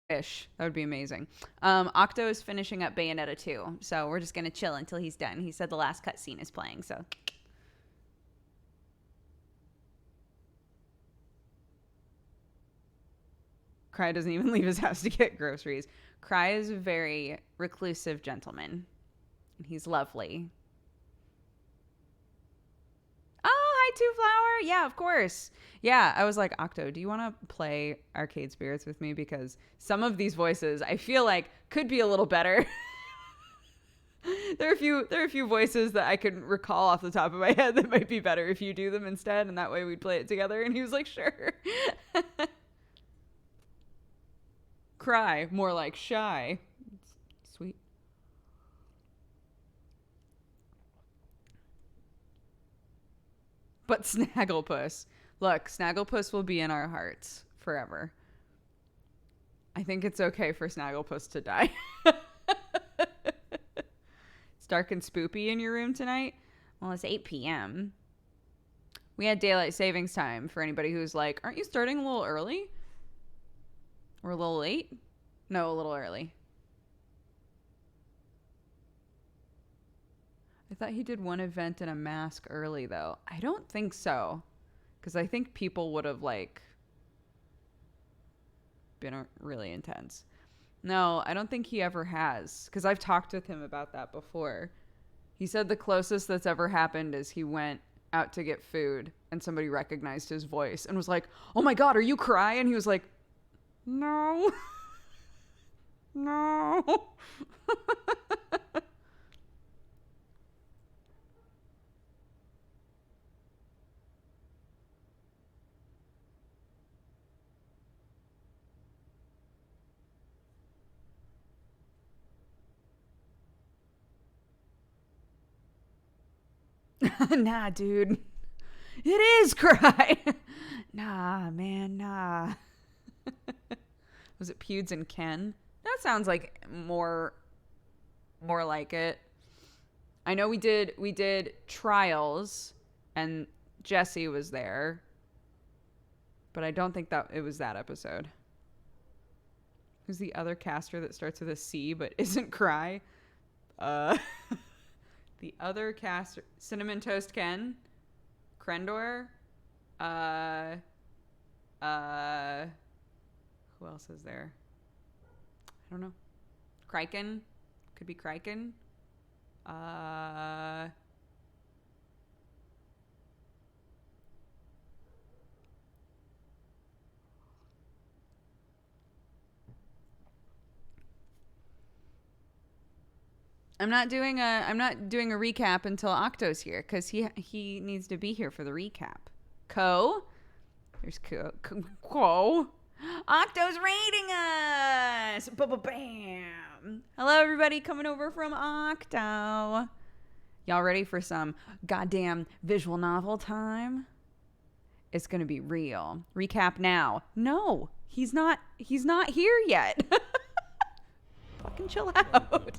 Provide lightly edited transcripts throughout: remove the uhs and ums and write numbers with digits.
Ish. That would be amazing. Octo is finishing up Bayonetta 2, so we're just gonna chill until he's done. He said the last cutscene is playing, so. Cry doesn't even leave his house to get groceries. Cry is a very reclusive gentleman. He's lovely. Oh, hi, Two Flower. Yeah, of course. Yeah, I was like, Octo, do you want to play Arcade Spirits with me? Because some of these voices I feel like could be a little better. There are a few voices that I can recall off the top of my head that might be better if you do them instead, and that way we'd play it together. And he was like, sure. Cry, more like shy. Sweet. But Snagglepuss. Look, Snagglepuss will be in our hearts forever. I think it's okay for Snagglepuss to die. It's dark and spoopy in your room tonight? Well, it's 8 p.m. We had daylight savings time for anybody who's like, aren't you starting a little early? Or a little late? No, a little early. I thought he did one event in a mask early, though. I don't think so. Because I think people would have, like, been really intense. No, I don't think he ever has. Because I've talked with him about that before. He said the closest that's ever happened is he went out to get food and somebody recognized his voice and was like, oh my God, are you Cry? And he was like, no. No. Nah, dude. It is Cry. Nah, man, nah. Was it Pewds and Ken? That sounds like more like it. I know we did Trials and Jesse was there. But I don't think that it was that episode. Who's the other caster that starts with a C but isn't Cry? The other caster, Cinnamon Toast Ken, Krendor, who else is there? I don't know. Kryken, could be Kryken. I'm not doing a recap until Octo's here because he needs to be here for the recap. There's Co. Octo's raiding us. Bam. Hello everybody coming over from Octo. Y'all ready for some goddamn visual novel time? It's gonna be real. Recap now. No, he's not here yet. Fucking chill out.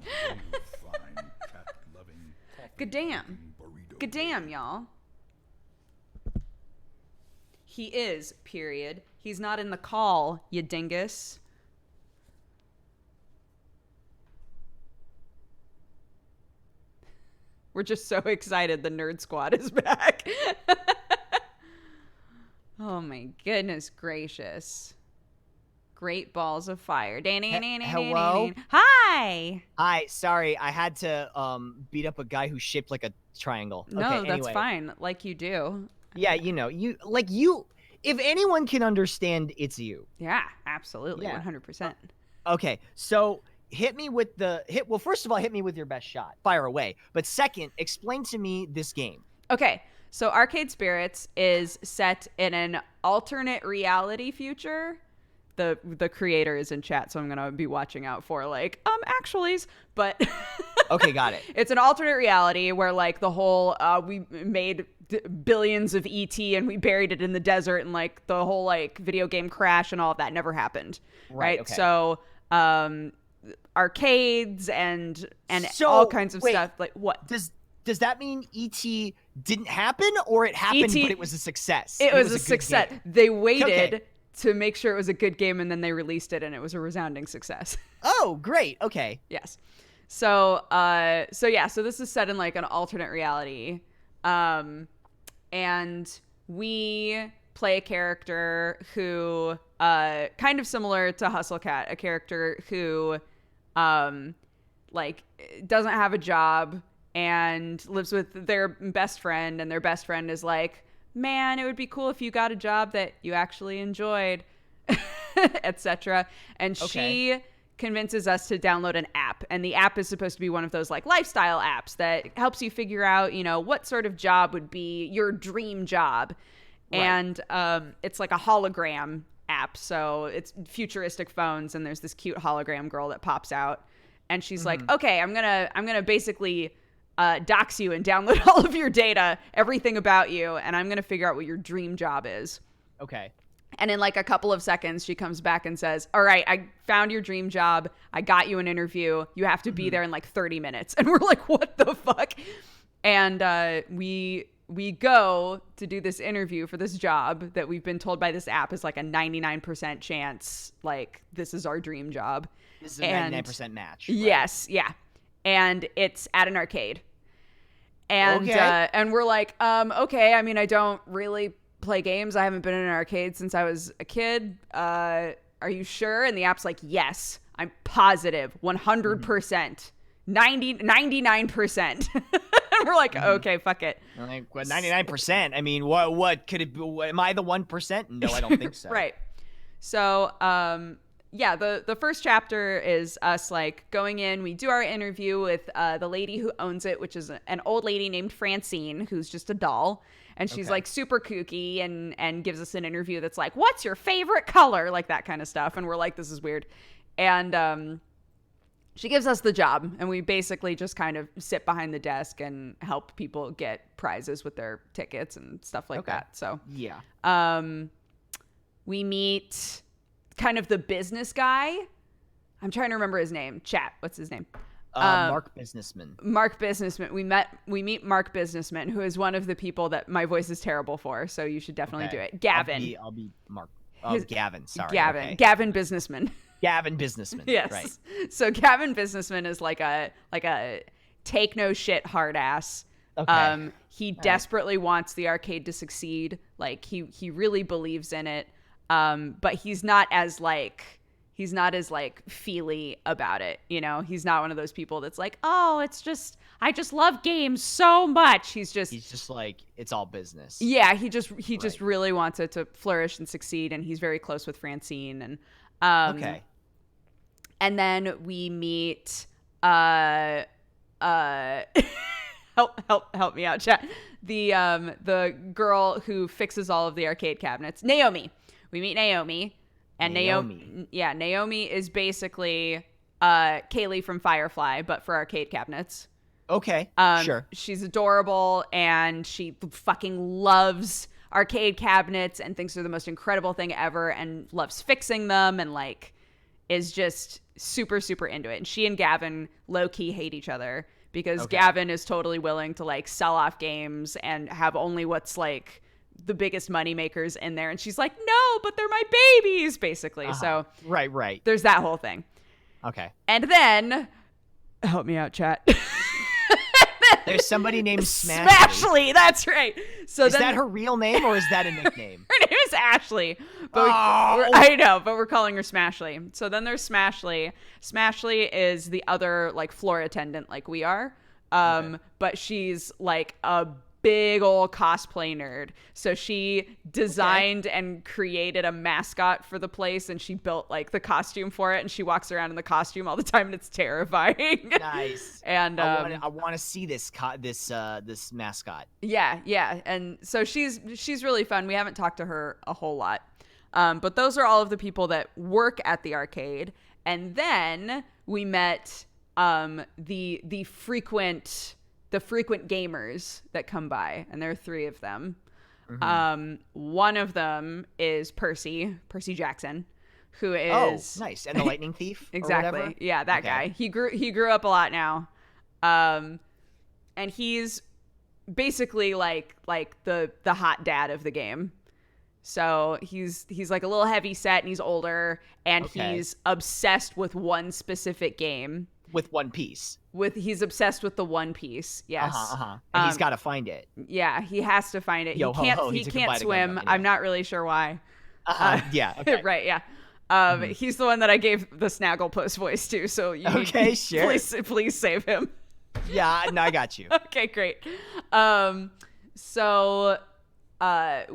Good damn, y'all. He is, period. He's not in the call, you dingus. We're just so excited the Nerd Squad is back. Oh my goodness gracious. Great balls of fire. Hello? Hi. Hi, sorry, I had to beat up a guy who shaped like a triangle. No, okay, that's anyway. fine. Like you do. Yeah, you if anyone can understand, it's you. Yeah, absolutely. Yeah. 100%. Okay, so well, first of all, hit me with your best shot. Fire away. But second, explain to me this game. Okay, so Arcade Spirits is set in an alternate reality future. The creator is in chat, so I'm gonna be watching out for like actuallys, but Okay, got it. It's an alternate reality where like the whole we made billions of ET and we buried it in the desert and like the whole like video game crash and all of that never happened, right? Okay. So arcades and all kinds of stuff. Like what does that mean ET didn't happen, or it happened but it was a success? It was a success. They waited to make sure it was a good game, and then they released it, and it was a resounding success. Oh, great. Okay. Yes. So so this is set in like an alternate reality. And we play a character who, kind of similar to Hustlecat, a character who, like doesn't have a job and lives with their best friend, and their best friend is like, man, it would be cool if you got a job that you actually enjoyed, etc. And she convinces us to download an app, and the app is supposed to be one of those like lifestyle apps that helps you figure out, you know, what sort of job would be your dream job. Right. And it's like a hologram app, so it's futuristic phones, and there's this cute hologram girl that pops out, and she's like, okay, I'm gonna basically dox you and download all of your data, everything about you, and I'm gonna figure out what your dream job is. Okay. And in like a couple of seconds, she comes back and says, all right, I found your dream job. I got you an interview. You have to be there in like 30 minutes. And we're like, what the fuck? And we go to do this interview for this job that we've been told by this app is like a 99% chance, like this is our dream job. This is a 99% match. Right? Yes, yeah. And it's at an arcade. And and we're like, okay, I mean, I don't really play games. I haven't been in an arcade since I was a kid. Are you sure? And the app's like, yes, I'm positive, 100%, 99%. And we're like, okay, fuck it. Like, 99%. I mean, what could it be? Am I the 1%? No, I don't think so. Right. So, yeah, the first chapter is us like going in. We do our interview with the lady who owns it, which is an old lady named Francine, who's just a doll. And she's like super kooky and gives us an interview that's like, what's your favorite color? Like that kind of stuff. And we're like, this is weird. And she gives us the job. And we basically just kind of sit behind the desk and help people get prizes with their tickets and stuff like that. So yeah. We meet kind of the business guy. I'm trying to remember his name. Chat. What's his name? Mark Businessman. Mark Businessman. We meet Mark Businessman, who is one of the people that my voice is terrible for, so you should definitely do it. Gavin. I'll be Mark. Oh, Gavin. Sorry. Gavin. Okay. Gavin Businessman. Gavin Businessman. Yes. Right. So Gavin Businessman is like a take no shit hard ass. Okay. He desperately wants the arcade to succeed. Like he really believes in it. But he's not as feely about it, you know. He's not one of those people that's like, oh, I just love games so much. He's just like, it's all business. Yeah, he just really wants it to flourish and succeed, and he's very close with Francine. And and then we meet help me out, chat. The girl who fixes all of the arcade cabinets, Naomi. We meet Naomi. And Naomi is basically Kaylee from Firefly, but for arcade cabinets. Okay, sure. She's adorable, and she fucking loves arcade cabinets and thinks they're the most incredible thing ever, and loves fixing them, and like is just super, super into it. And she and Gavin low-key hate each other because Gavin is totally willing to like sell off games and have only what's like the biggest money makers in there, and she's like, no, but they're my babies, basically. So right there's that whole thing. Okay. And then help me out, chat. There's somebody named Smashly. That's right. So is that her real name, or is that a nickname? Her name is Ashley, but I know, but we're calling her Smashly. So then there's Smashly. Smashly is the other like floor attendant like we are, but she's like a big old cosplay nerd. So she designed and created a mascot for the place, and she built like the costume for it, and she walks around in the costume all the time, and it's terrifying. Nice. And I want to see this mascot. Yeah. And so she's really fun. We haven't talked to her a whole lot. But those are all of the people that work at the arcade. And then we met the frequent gamers that come by, and there are 3 of them. One of them is Percy Jackson, who is nice, and the lightning thief. Exactly. Yeah, that guy. He grew up a lot now, and he's basically like the hot dad of the game. So he's like a little heavy set and he's older and Okay. he's obsessed with one specific game. With One Piece. He's obsessed with the One Piece. Yes. And he's got to find it. Yeah, he has to find it. Yo, he can't. ho, ho, He he's a can't combined swim. Gundam, I'm not really sure why. Yeah. Okay. Right. Yeah. He's the one that I gave the Snagglepuss voice to. So you Okay, sure. Please save him. Yeah. No, I got you. Okay, great. So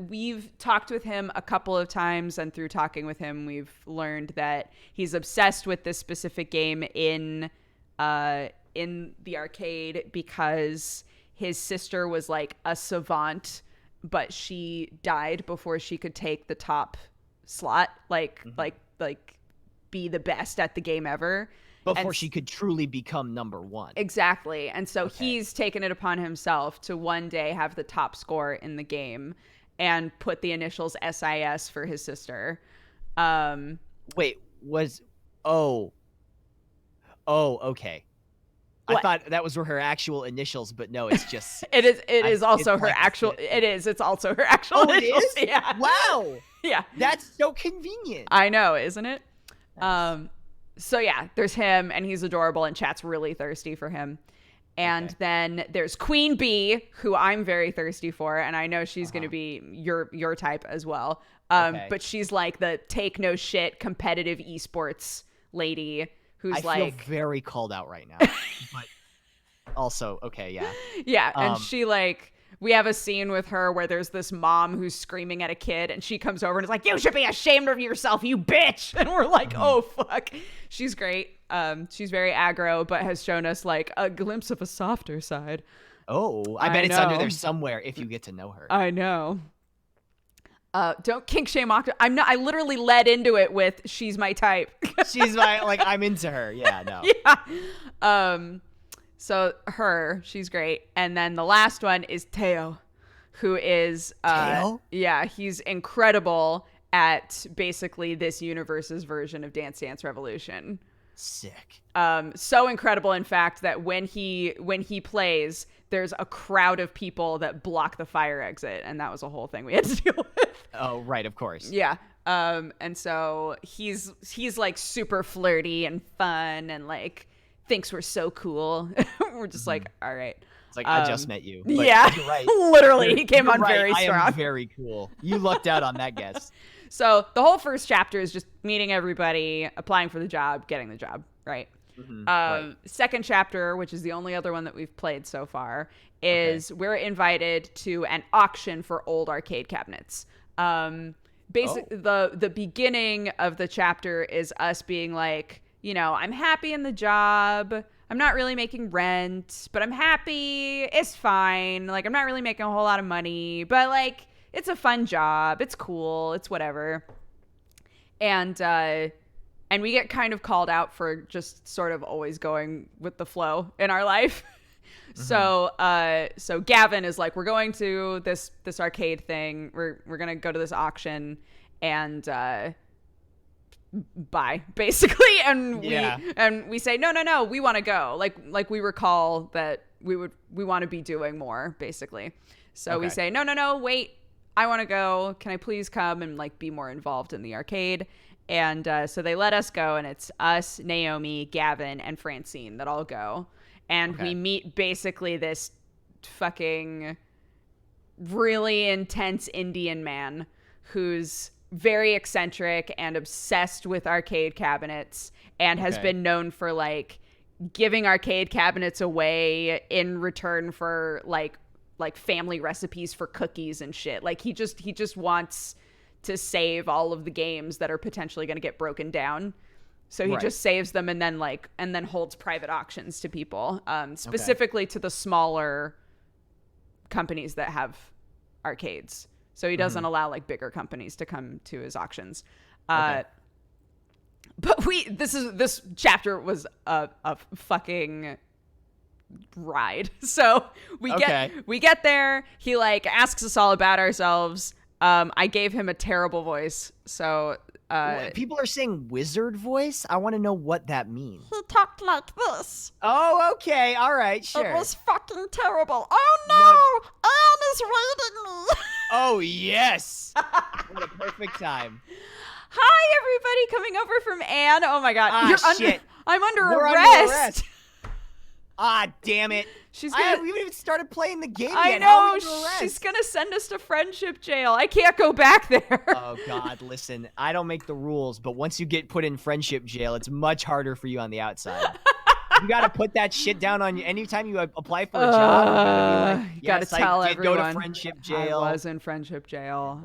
we've talked with him a couple of times, and through talking with him, we've learned that he's obsessed with this specific game in the arcade because his sister was like a savant, but she died before she could take the top slot, like be the best at the game ever. Before she could truly become number one. Exactly. And so he's taken it upon himself to one day have the top score in the game and put the initials SIS for his sister. Wait, okay. What? I thought that was her actual initials, but no, it's just It is also her like actual it's also her actual Oh, it initials. is? Yeah. Wow. Yeah. That's so convenient. I know, isn't it? Nice. So yeah, there's him and he's adorable and chat's really thirsty for him. And then there's Queen Bee, who I'm very thirsty for, and I know she's going to be your type as well. But she's like the take no shit competitive esports lady who's I feel very called out right now. But also, okay, yeah. Yeah, and she like we have a scene with her where there's this mom who's screaming at a kid and she comes over and is like, "You should be ashamed of yourself, you bitch." And we're like, "Oh fuck." She's great. She's very aggro, but has shown us like a glimpse of a softer side. Oh, I bet it's under there somewhere if you get to know her. I know. Don't kink shame Octopimp. I literally led into it with she's my type. She's I'm into her. Yeah, no. Yeah. So she's great. And then the last one is Teo, who is Teo? Yeah, he's incredible at basically this universe's version of Dance Dance Revolution. Sick. So incredible, in fact, that when he plays, there's a crowd of people that block the fire exit, and that was a whole thing we had to deal with. Oh, right, of course. Yeah. And so he's like super flirty and fun and like thinks we're so cool. We're just like, all right. It's like, I just met you. But yeah. You're right. Literally, he came on right. very strong. I am very cool. You lucked out on that guess. So the whole first chapter is just meeting everybody, applying for the job, getting the job, right? Right. Second chapter, which is the only other one that we've played so far, is we're invited to an auction for old arcade cabinets. Basically, the beginning of the chapter is us being like, I'm happy in the job. I'm not really making rent, but I'm happy. It's fine. Like, I'm not really making a whole lot of money, but like, it's a fun job. It's cool. It's whatever. And we get kind of called out for just sort of always going with the flow in our life. So Gavin is like, we're going to this arcade thing. We're going to go to this auction and buy basically. And we say, no, we want to go. Like we recall that we want to be doing more basically. So we say, no, wait, I want to go. Can I please come and like be more involved in the arcade? And so they let us go, and it's us, Naomi, Gavin, and Francine that all go. And we meet basically this fucking really intense Indian man who's very eccentric and obsessed with arcade cabinets and has been known for like giving arcade cabinets away in return for like family recipes for cookies and shit. Like he just wants to save all of the games that are potentially going to get broken down. So he just saves them and then holds private auctions to people, specifically to the smaller companies that have arcades. So he doesn't allow like bigger companies to come to his auctions. But this chapter was a fucking ride. So we get there. He like asks us all about ourselves. I gave him a terrible voice. So people are saying wizard voice. I want to know what that means. He talked like this. Oh, okay. All right, sure. It was fucking terrible. Oh no! Anne is raiding me. Oh yes. What a perfect time. Hi, everybody coming over from Anne. Oh my God. Shit. I'm under We're arrest. under arrest. Damn it. We haven't even started playing the game I yet. know. How are we under arrest? She's going to send us to friendship jail. I can't go back there. Oh, God. Listen, I don't make the rules, but once you get put in friendship jail, it's much harder for you on the outside. You got to put that shit down on you. Anytime you apply for a job, you got to be like, you got to tell I did everyone. go to friendship jail. I was in friendship jail.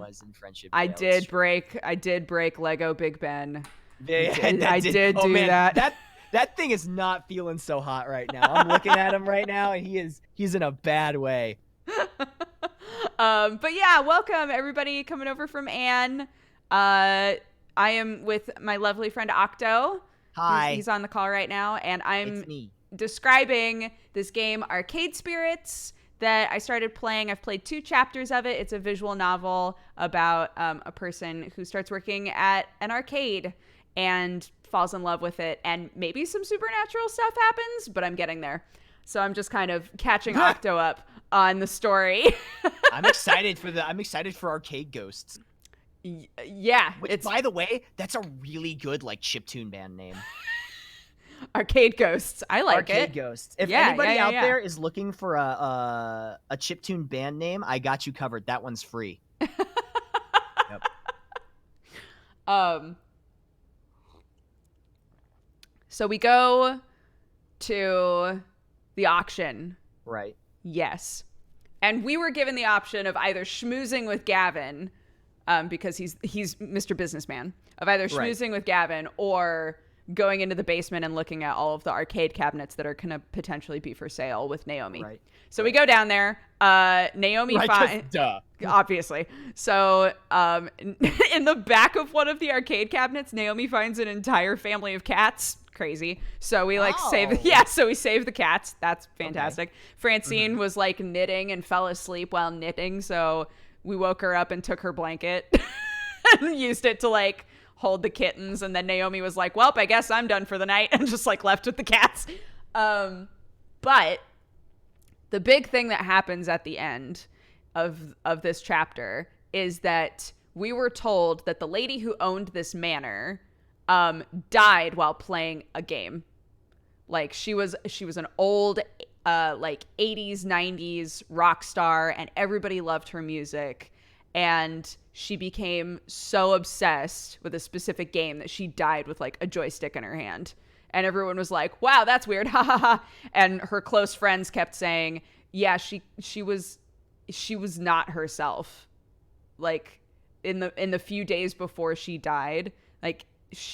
I did break Lego Big Ben. I did do that. That thing is not feeling so hot right now. I'm looking at him right now, and he's in a bad way. But yeah, welcome everybody coming over from Anne. I am with my lovely friend Octo. Hi. He's on the call right now, and I'm It's me. describing this game, Arcade Spirits, that I started playing. I've played 2 chapters of it. It's a visual novel about a person who starts working at an arcade and falls in love with it, and maybe some supernatural stuff happens, but I'm getting there. So I'm just kind of catching Octo up on the story. I'm excited for Arcade Ghosts. Yeah. Which, by the way, that's a really good chiptune band name. Arcade Ghosts. I like it. Arcade Ghosts. If anybody out there is looking for a chiptune band name, I got you covered. That one's free. Yep. So we go to the auction. Right. Yes. And we were given the option of either schmoozing with Gavin, because he's Mr. Businessman, of either schmoozing with Gavin or going into the basement and looking at all of the arcade cabinets that are going to potentially be for sale with Naomi. Right. So we go down there. Naomi finds... Duh. Obviously. So in the back of one of the arcade cabinets, Naomi finds an entire family of cats. Crazy. So we so we save the cats. That's fantastic. Okay. Francine was knitting and fell asleep while knitting, so we woke her up and took her blanket and used it to hold the kittens, and then Naomi was like, well, I guess I'm done for the night, and just left with the cats. But the big thing that happens at the end of this chapter is that we were told that the lady who owned this manor died while playing a game. She was an old 80s 90s rock star, and everybody loved her music, and she became so obsessed with a specific game that she died with a joystick in her hand, and everyone was like, wow, that's weird, ha ha ha. And her close friends kept saying, yeah, she was not herself. In the few days before she died,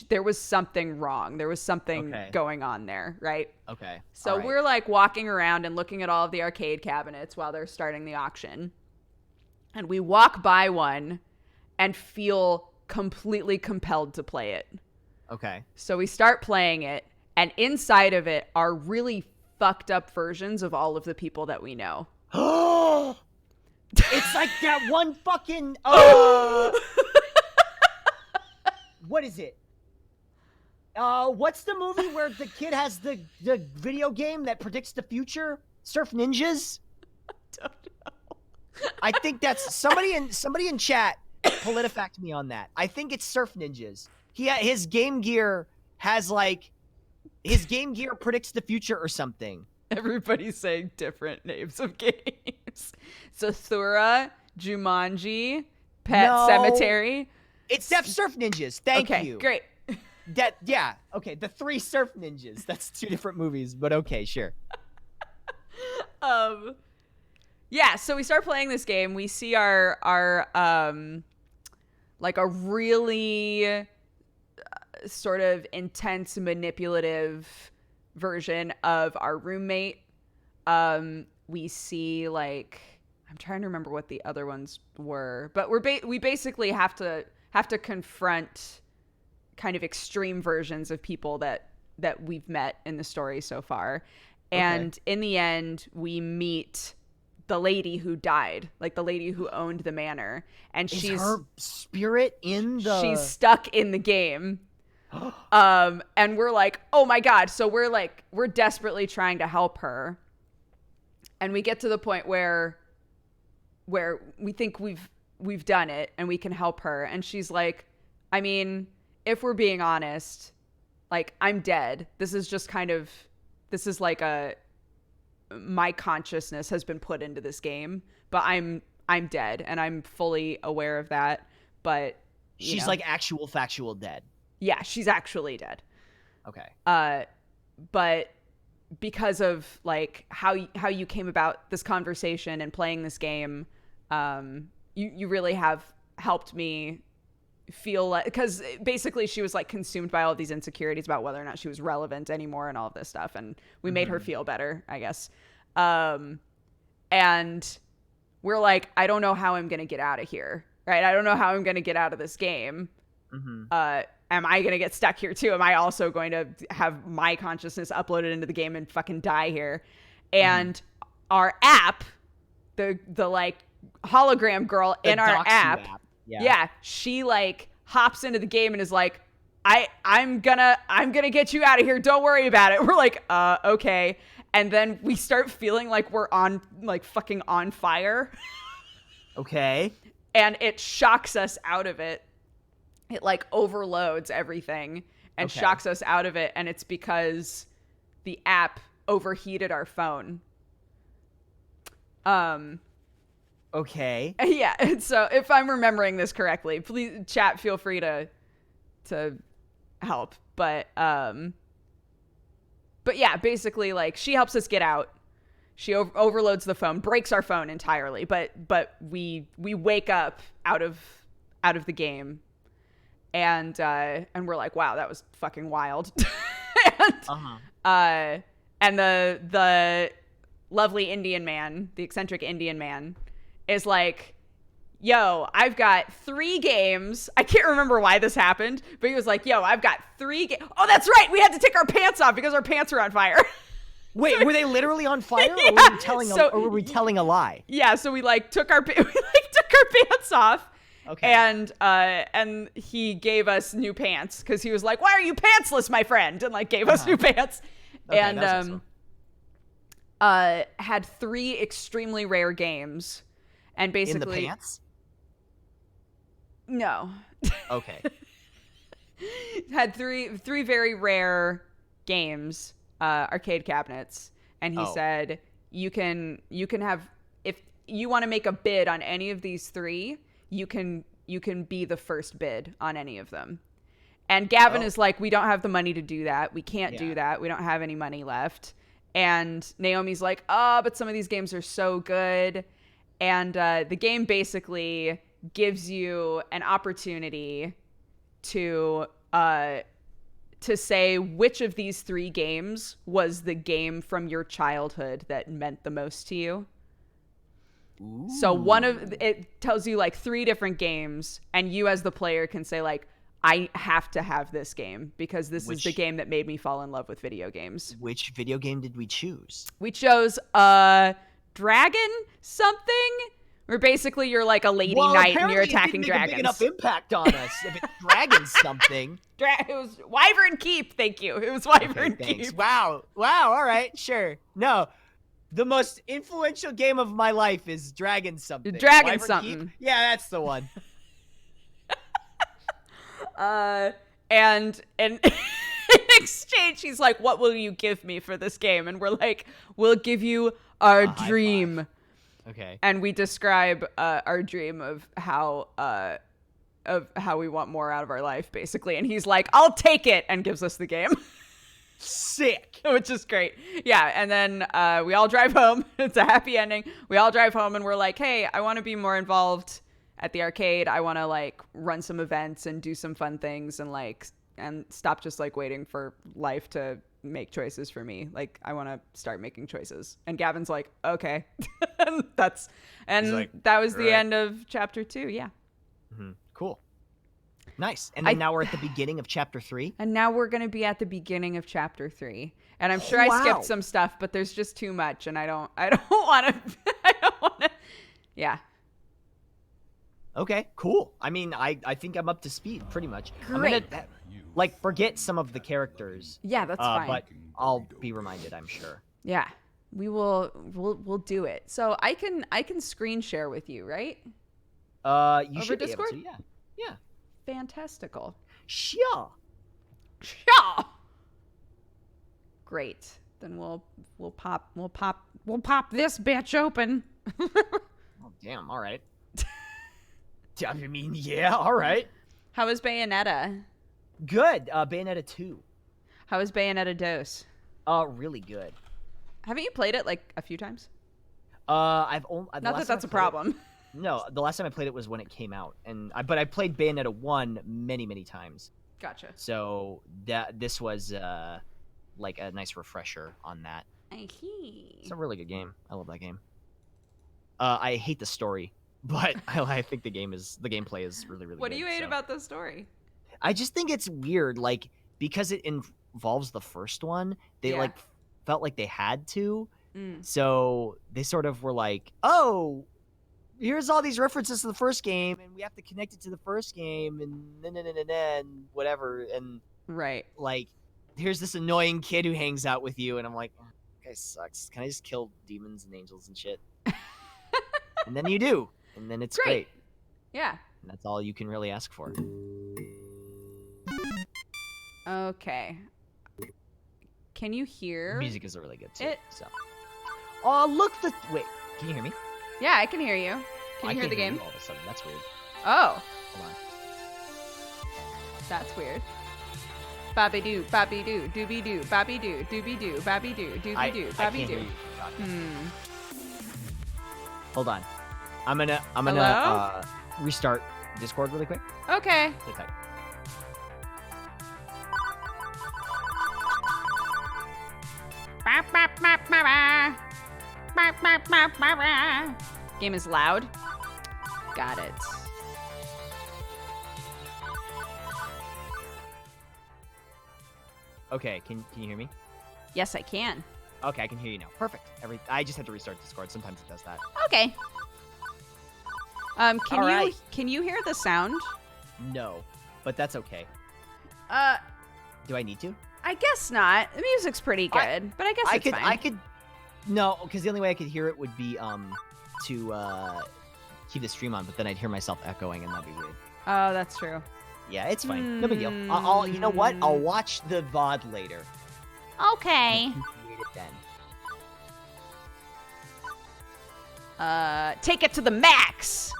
there was something wrong. There was something going on there, right? Okay. So we're walking around and looking at all of the arcade cabinets while they're starting the auction. And we walk by one and feel completely compelled to play it. Okay. So we start playing it, and inside of it are really fucked up versions of all of the people that we know. It's like that one fucking what is it? What's the movie where the kid has the video game that predicts the future? Surf Ninjas? I don't know. I think that's somebody in chat PolitiFact me on that. I think it's Surf Ninjas. His Game Gear has his Game Gear predicts the future or something. Everybody's saying different names of games. Zathura, Jumanji, Pet Cemetery. It's Def Surf Ninjas. Thank you. Okay, great. Okay, the 3 Surf Ninjas. That's 2 different movies, but okay, sure. Yeah, so we start playing this game. We see our a really sort of intense, manipulative version of our roommate. We see I'm trying to remember what the other ones were, but we basically have to confront kind of extreme versions of people that we've met in the story so far. And in the end, we meet the lady who died, the lady who owned the manor, and she's her spirit in the. She's stuck in the game. And we're like, oh my God. So we're desperately trying to help her. And we get to the point where we think we've we've done it and we can help her. And she's like, I mean, if we're being honest, like, I'm dead. This is like my consciousness has been put into this game, but I'm dead and I'm fully aware of that. But she's like actual factual dead. Yeah, she's actually dead. Okay. But because of like how you came about this conversation and playing this game, you really have helped me feel like, because basically she was like consumed by all of these insecurities about whether or not she was relevant anymore and all of this stuff, and we made her feel better, I guess. And we're like, I don't know how I'm gonna get out of here, right? I don't know how I'm gonna get out of this game. Am I going to get stuck here too? Am I also going to have my consciousness uploaded into the game and fucking die here? And our app, the like hologram girl in our app. Yeah. She like hops into the game and is like, I'm gonna get you out of here. Don't worry about it. We're like, okay. And then we start feeling like we're on like fucking on fire. Okay. And it shocks us out of it. It like overloads everything and shocks us out of it. And it's because the app overheated our phone. Okay. Yeah. And so if I'm remembering this correctly, please chat, feel free to help. But yeah, basically like she helps us get out. She overloads the phone, breaks our phone entirely. But we wake up out of the game. And we're like, wow, that was fucking wild. And the lovely Indian man, the eccentric Indian man, is like, yo, I've got 3 games. I can't remember why this happened, but he was like, yo, I've got 3 games. Oh, that's right. We had to take our pants off because our pants were on fire. Wait, were they literally on fire, or were we telling a lie? Yeah, so we like took our pants off. Okay. And he gave us new pants because he was like, why are you pantsless, my friend? And like gave us new pants. Okay, and awesome. had 3 extremely rare games. And basically in the pants? No. Okay. Had three very rare games, arcade cabinets. And he said, you can have, if you want to make a bid on any of these 3, you can be the first bid on any of them. And Gavin is like, we don't have the money to do that. We can't do that. We don't have any money left. And Naomi's like, but some of these games are so good. And the game basically gives you an opportunity to say which of these 3 games was the game from your childhood that meant the most to you. Ooh. So it tells you like 3 different games, and you as the player can say like, I have to have this game because this is the game that made me fall in love with video games. Which video game did we choose? We chose Dragon something, where basically you're like a lady knight and you're attacking dragons. It didn't make a big enough impact on us. If it's Dragon something. It was Wyvern Keep. Thank you. It was Wyvern Keep. Wow. All right. Sure. No. The most influential game of my life is Dragon something. Dragon something. Keep? Yeah, that's the one. And in exchange, he's like, what will you give me for this game? And we're like, we'll give you our dream. Okay. And we describe our dream of how we want more out of our life, basically. And he's like, I'll take it, and gives us the game. Sick. Which is great. Yeah. And then we all drive home. It's a happy ending. We all drive home and we're like, hey, I want to be more involved at the arcade. I want to like run some events and do some fun things and stop just like waiting for life to make choices for me. Like, I want to start making choices. And Gavin's like, okay. That was the end of chapter 2. Yeah. Mm-hmm. Cool. Nice. And then now we're at the beginning of chapter 3. And now we're going to be at the beginning of chapter 3. And I'm sure I skipped some stuff, but there's just too much. And I don't want to, yeah. Okay, cool. I mean, I think I'm up to speed pretty much. Great. I'm going to forget some of the characters. Yeah, that's fine. But I'll be reminded, I'm sure. Yeah. We'll do it. So I can screen share with you, right? You Over should Discord? be able to. Yeah. Fantastical. Sure. Yeah. Great. Then we'll pop this bitch open. Oh, damn. All right. I mean, yeah. All right. How is Bayonetta? Good. Bayonetta 2. How is Bayonetta Dose? Really good. Haven't you played it like a few times? I've only Not that that's a problem. No, the last time I played it was when it came out, but I played Bayonetta 1 many times. Gotcha. So this was like a nice refresher on that. It's a really good game. I love that game. I hate the story, but I think the gameplay is really good. What do you hate about the story? I just think it's weird, like because it involves the first one, they like felt like they had to. So they sort of were like, oh, here's all these references to the first game, and we have to connect it to the first game, and whatever, and right, like, here's this annoying kid who hangs out with you, and I'm like, oh, this guy sucks. Can I just kill demons and angels and shit? And then you do, and then it's great. Yeah. And that's all you can really ask for. Okay. Can you hear? Music is really good too. It. So. Oh, look! Wait, can you hear me? Yeah, I can hear you. Can you hear the game? You all of a sudden, that's weird. Oh. Hold on. That's weird. Bobby doo, dooby doo, Bobby doo, dooby doo, Bobby doo, dooby doo, Bobby doo. Hold on. I'm gonna restart Discord really quick. Okay. Sit tight. Game is loud. Got it. Okay, can you hear me? Yes, I can. Okay, I can hear you now. Perfect. I just had to restart Discord. Sometimes it does that. Okay. Can you hear the sound? No, but that's okay. Do I need to? I guess not. The music's pretty good, but I guess it's fine. I could. No, because the only way I could hear it would be to keep the stream on, but then I'd hear myself echoing, and that'd be weird. Oh, that's true. Yeah, it's fine. No big deal. I'll you know what? I'll watch the VOD later. Okay. Create it then. Take it to the max.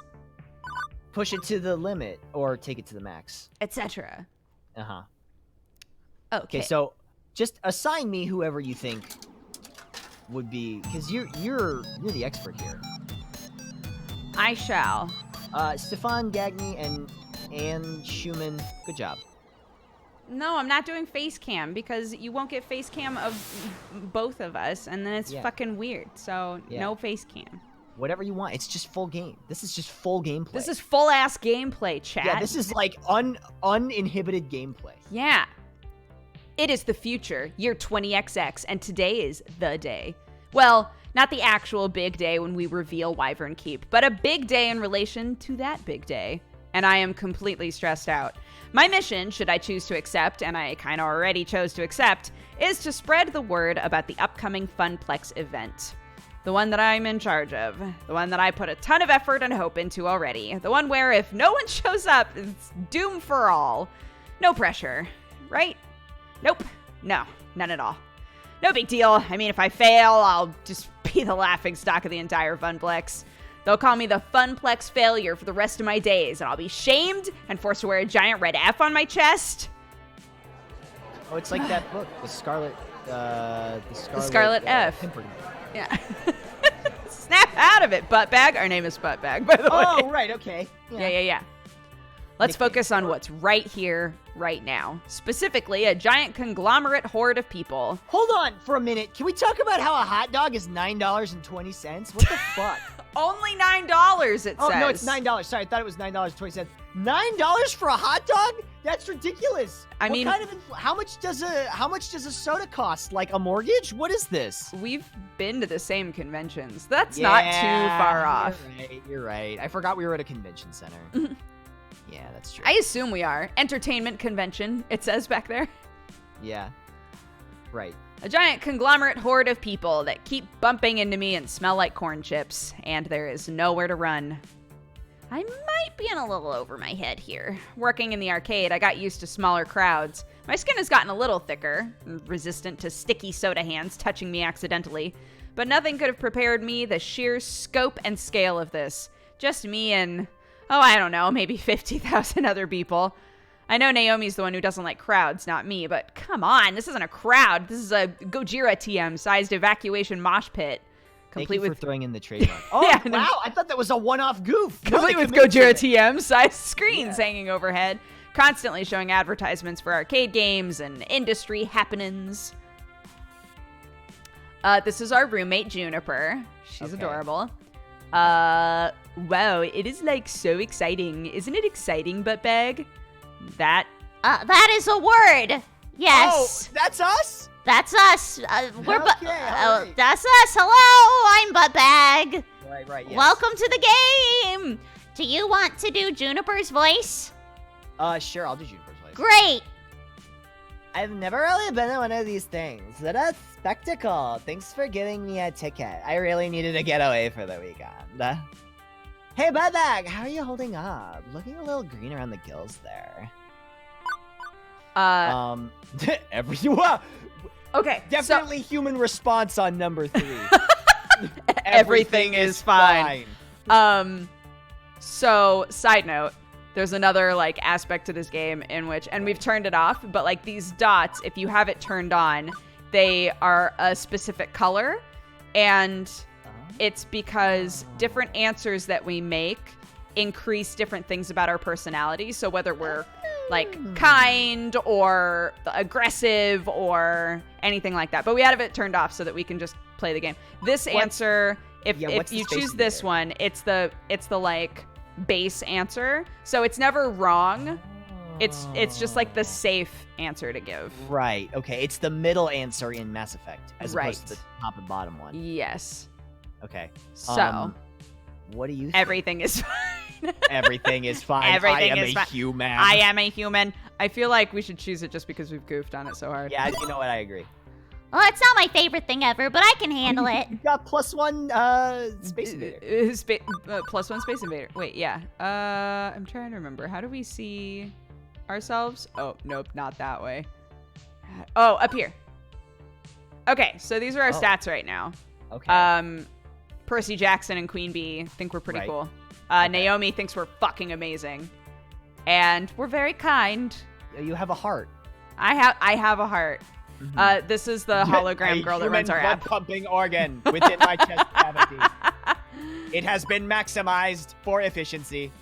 Push it to the limit, or take it to the max, etc. Uh-huh. Okay. Okay, so just assign me whoever you think would be, because you're the expert here. I shall. Stefan Gagny and Anne Schumann. Good job. No, I'm not doing face cam because you won't get face cam of both of us, and then it's fucking weird. So no face cam. Whatever you want. It's just full game. This is just full gameplay. This is full ass gameplay, chat. Yeah, this is like uninhibited gameplay. Yeah. It is the future, year 20XX, and today is the day. Well, not the actual big day when we reveal Wyvern Keep, but a big day in relation to that big day. And I am completely stressed out. My mission, should I choose to accept, and I kind of already chose to accept, is to spread the word about the upcoming Funplex event. The one that I'm in charge of. The one that I put a ton of effort and hope into already. The one where if no one shows up, it's doom for all. No pressure, right? Nope. No, none at all. No big deal. I mean, if I fail, I'll just be the laughingstock of the entire Funplex. They'll call me the Funplex failure for the rest of my days, and I'll be shamed and forced to wear a giant red F on my chest. Oh, it's like that book, the Scarlet F. Pimpernel. Yeah. Snap out of it, Buttbag. Our name is Buttbag, by the way. Oh, right, okay. Yeah. Let's focus on what's right here, right now. Specifically, a giant conglomerate horde of people. Hold on for a minute. Can we talk about how a hot dog is $9.20? What the fuck? Only $9, it says. Oh, no, it's $9. Sorry, I thought it was $9.20. $9 for a hot dog? That's ridiculous. I mean, how much does a soda cost? Like a mortgage? What is this? We've been to the same conventions. That's not too far off. You're right. I forgot we were at a convention center. Yeah, that's true. I assume we are. Entertainment convention, it says back there. Yeah. Right. A giant conglomerate horde of people that keep bumping into me and smell like corn chips, and there is nowhere to run. I might be in a little over my head here. Working in the arcade, I got used to smaller crowds. My skin has gotten a little thicker, resistant to sticky soda hands touching me accidentally. But nothing could have prepared me the sheer scope and scale of this. Just me and, I don't know, maybe 50,000 other people. I know Naomi's the one who doesn't like crowds, not me, but come on, this isn't a crowd. This is a Gojira TM-sized evacuation mosh pit. Thank you for throwing in the trademark. Oh, yeah, wow, I thought that was a one-off goof. Complete with Gojira TM-sized screens hanging overhead, constantly showing advertisements for arcade games and industry happenings. This is our roommate, Juniper. She's adorable. Wow, it is, like, so exciting. Isn't it exciting, buttbag? That is a word. Yes. Oh, that's us? That's us. We're right. That's us. Hello, I'm Buttbag. Right, yes. Welcome to the game. Do you want to do Juniper's voice? Sure, I'll do Juniper's voice. Great. I've never really been to one of these things. What a spectacle. Thanks for giving me a ticket. I really needed to get away for the weekend. Hey, Buttbag, how are you holding up? Looking a little green around the gills there. Everyone. Okay. Definitely human response on number 3. Everything is fine. So, side note, there's another, like, aspect to this game in which, and we've turned it off, but, like, these dots, if you have it turned on, they are a specific color, and it's because different answers that we make increase different things about our personality. So whether we're like kind or aggressive or anything like that. But we have it turned off so that we can just play the game. This answer, if you choose this one, it's the like base answer. So it's never wrong. It's just like the safe answer to give. Right. Okay. It's the middle answer in Mass Effect as opposed to the top and bottom one. Yes. Okay. So what do you think? Everything is fine. Everything is fine. Everything is fine. Human. I am a human. I feel like we should choose it just because we've goofed on it so hard. Yeah, you know what? I agree. Well, it's not my favorite thing ever, but I can handle it. You got +1 Space Invader. +1 Space Invader. Wait, yeah. I'm trying to remember. How do we see ourselves? Oh, nope, not that way. Oh, up here. Okay, so these are our stats right now. Okay. Percy Jackson and Queen Bee think we're pretty cool. Okay. Naomi thinks we're fucking amazing. And we're very kind. You have a heart. I have a heart. Mm-hmm. This is the hologram girl that runs our app. Pumping organ within my chest cavity. It has been maximized for efficiency.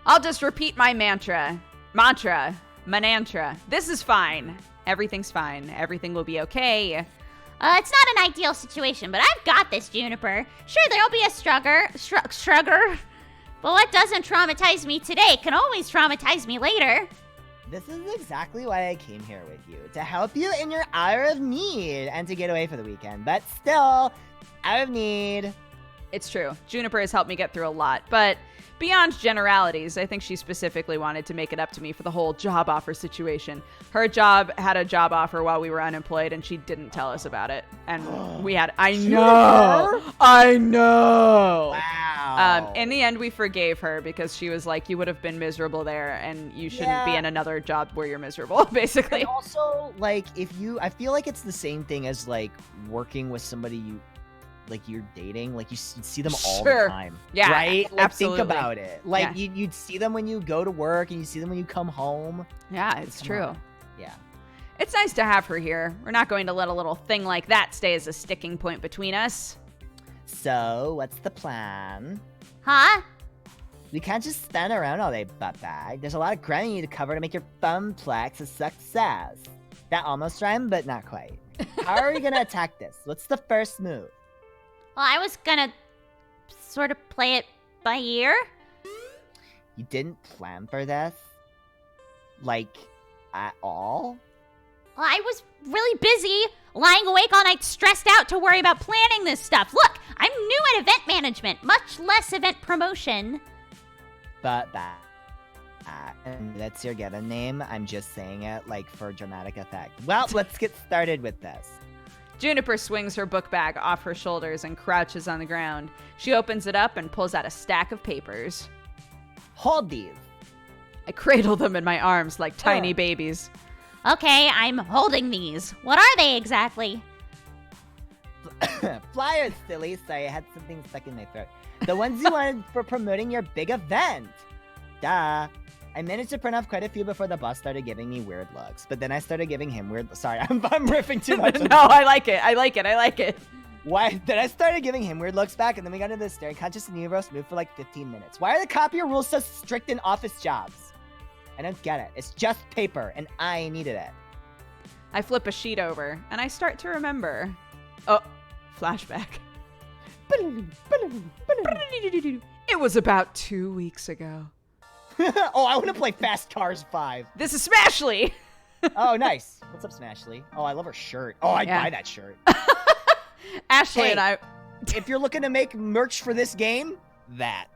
I'll just repeat my mantra. Manantra. This is fine. Everything's fine. Everything will be okay. It's not an ideal situation, but I've got this, Juniper. Sure, there'll be a strugger. But what doesn't traumatize me today can always traumatize me later. This is exactly why I came here with you. To help you in your hour of need and to get away for the weekend. But still, hour of need. It's true. Juniper has helped me get through a lot. But beyond generalities, I think she specifically wanted to make it up to me for the whole job offer situation. Her job had a job offer while we were unemployed, and she didn't tell us about it. And we had... I know! Wow. In the end, we forgave her because she was like, you would have been miserable there, and you shouldn't be in another job where you're miserable, basically. And also, like, I feel like it's the same thing as, like, working with somebody you're dating, like you see them all the time. Yeah, right? Like, absolutely. Think about it. Like you'd see them when you go to work and you see them when you come home. Yeah, it's true. Yeah. It's nice to have her here. We're not going to let a little thing like that stay as a sticking point between us. So, what's the plan? Huh? We can't just stand around all day, buttbag. There's a lot of ground you need to cover to make your thumbplex a success. That almost rhymed, but not quite. How are we gonna attack this? What's the first move? Well, I was gonna sort of play it by ear. You didn't plan for this? Like, at all? Well, I was really busy lying awake all night stressed out to worry about planning this stuff. Look, I'm new at event management, much less event promotion. But and that's your given name. I'm just saying it, like, for dramatic effect. Well, let's get started with this. Juniper swings her book bag off her shoulders and crouches on the ground. She opens it up and pulls out a stack of papers. Hold these. I cradle them in my arms like tiny babies. Okay, I'm holding these. What are they exactly? Flyers, silly. Sorry, I had something stuck in my throat. The ones you wanted for promoting your big event. Duh. I managed to print off quite a few before the boss started giving me weird looks. But then I started giving him weird... Sorry, I'm riffing too much. No, I like it. Why? Then I started giving him weird looks back, and then we got into this staring contest and Neuro moved for like 15 minutes. Why are the copier rules so strict in office jobs? I don't get it. It's just paper, and I needed it. I flip a sheet over, and I start to remember. Oh, flashback. It was about 2 weeks ago. Oh, I want to play Fast Cars 5. This is Smashly! Oh, nice. What's up, Smashly? Oh, I love her shirt. Oh, I'd buy that shirt. Ashley and I... If you're looking to make merch for this game, that.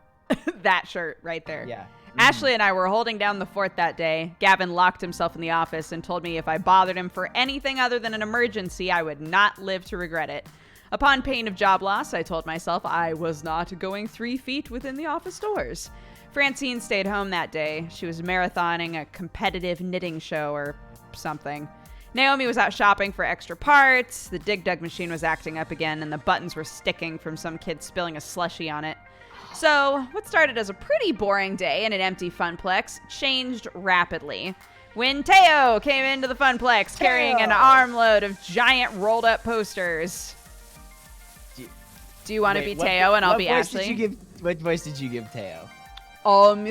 That shirt right there. Yeah. Ashley and I were holding down the fort that day. Gavin locked himself in the office and told me if I bothered him for anything other than an emergency, I would not live to regret it. Upon pain of job loss, I told myself I was not going 3 feet within the office doors. Francine stayed home that day. She was marathoning a competitive knitting show or something. Naomi was out shopping for extra parts. The Dig Dug machine was acting up again, and the buttons were sticking from some kid spilling a slushie on it. So, what started as a pretty boring day in an empty funplex changed rapidly when Teo came into the funplex carrying an armload of giant rolled-up posters. Do you want to be Teo and I'll be Ashley? What voice did you give Teo?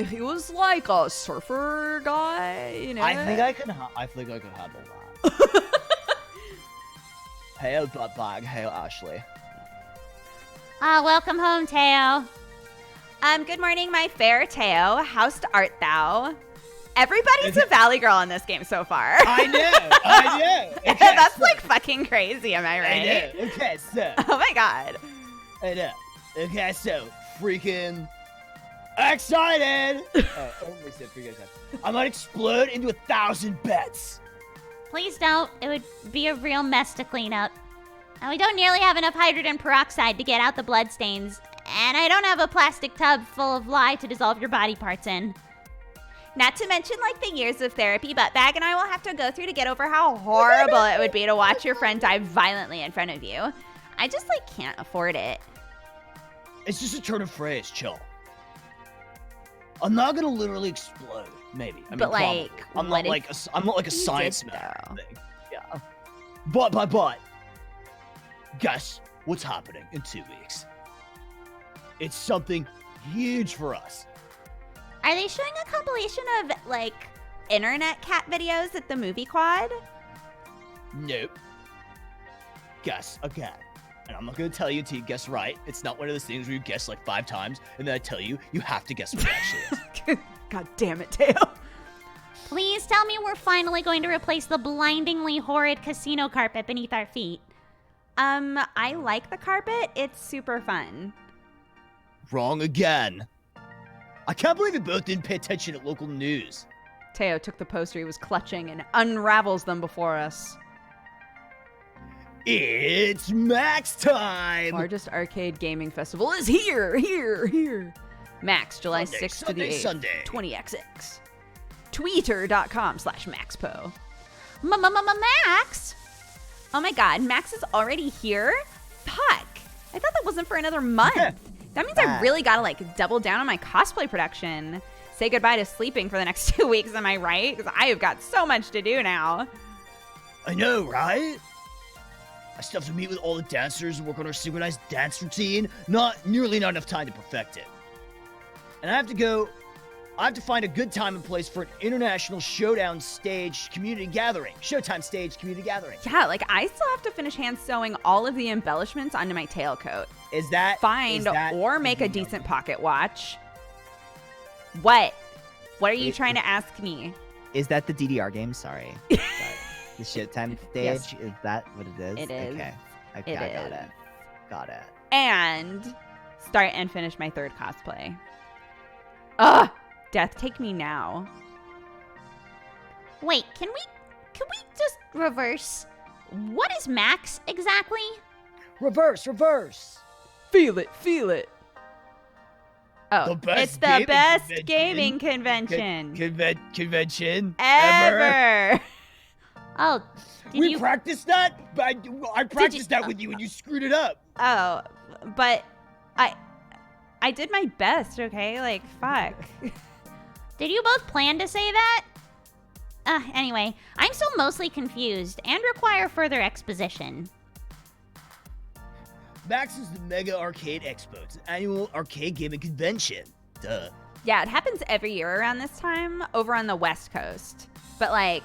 He was like a surfer guy, you know. I think I could handle that. Hail Buttbag, hail Ashley. Welcome home, Teo. Good morning, my fair Teo. How's art thou? Everybody's a Valley girl in this game so far. I know. Okay, That's like fucking crazy, am I right? I know. Okay, so. Oh my god. I know. Okay, so freaking excited. I might explode into 1,000 bets. Please don't. It would be a real mess to clean up. And we don't nearly have enough hydrogen peroxide to get out the bloodstains. And I don't have a plastic tub full of lye to dissolve your body parts in. Not to mention, like, the years of therapy Buttbag and I will have to go through to get over how horrible it would be to watch your friend die violently in front of you. I just, like, can't afford it. It's just a turn of phrase, chill. I'm not gonna literally explode, maybe. I mean, but, like, I'm not like a science man thing. Yeah. But, guess what's happening in 2 weeks? It's something huge for us. Are they showing a compilation of, like, internet cat videos at the movie quad? Nope. Guess again. And I'm not going to tell you until you guess right. It's not one of those things where you guess like 5 times, and then I tell you, you have to guess what it actually is. God damn it, Teo. Please tell me we're finally going to replace the blindingly horrid casino carpet beneath our feet. I like the carpet. It's super fun. Wrong again. I can't believe you both didn't pay attention at local news. Teo took the poster he was clutching and unravels them before us. It's Max time! Largest arcade gaming festival is here. Max, July 6th to the 8th. Sunday. 20XX. Twitter.com/MaxPo. Max? Oh my god, Max is already here? Fuck. I thought that wasn't for another month. That means I really gotta, like, double down on my cosplay production. Say goodbye to sleeping for the next 2 weeks, am I right? Because I have got so much to do now. I know, right? I still have to meet with all the dancers and work on our synchronized dance routine. Not enough time to perfect it. And I have to find a good time and place for an international showdown stage community gathering. Showtime stage community gathering. Yeah, like, I still have to finish hand sewing all of the embellishments onto my tailcoat. Or make a decent pocket watch. What? What are you trying to ask me? Is that the DDR game? Sorry. The Showtime stage? Yes. Is that what it is? It is. Okay, I got it. Got it. And start and finish my 3rd cosplay. Ugh! Death, take me now. Wait, can we just reverse? what is Max exactly? Reverse. Feel it. Oh, The best it's the gaming best convention. gaming convention Convention ever. Oh, did We you? practiced that? But I practiced that with you and you screwed it up. Oh, but I did my best, okay? Like, fuck. Did you both plan to say that? Anyway, I'm still mostly confused and require further exposition. Max is the Mega Arcade Expo. It's an annual arcade gaming convention. Duh. Yeah, it happens every year around this time over on the West Coast. But like,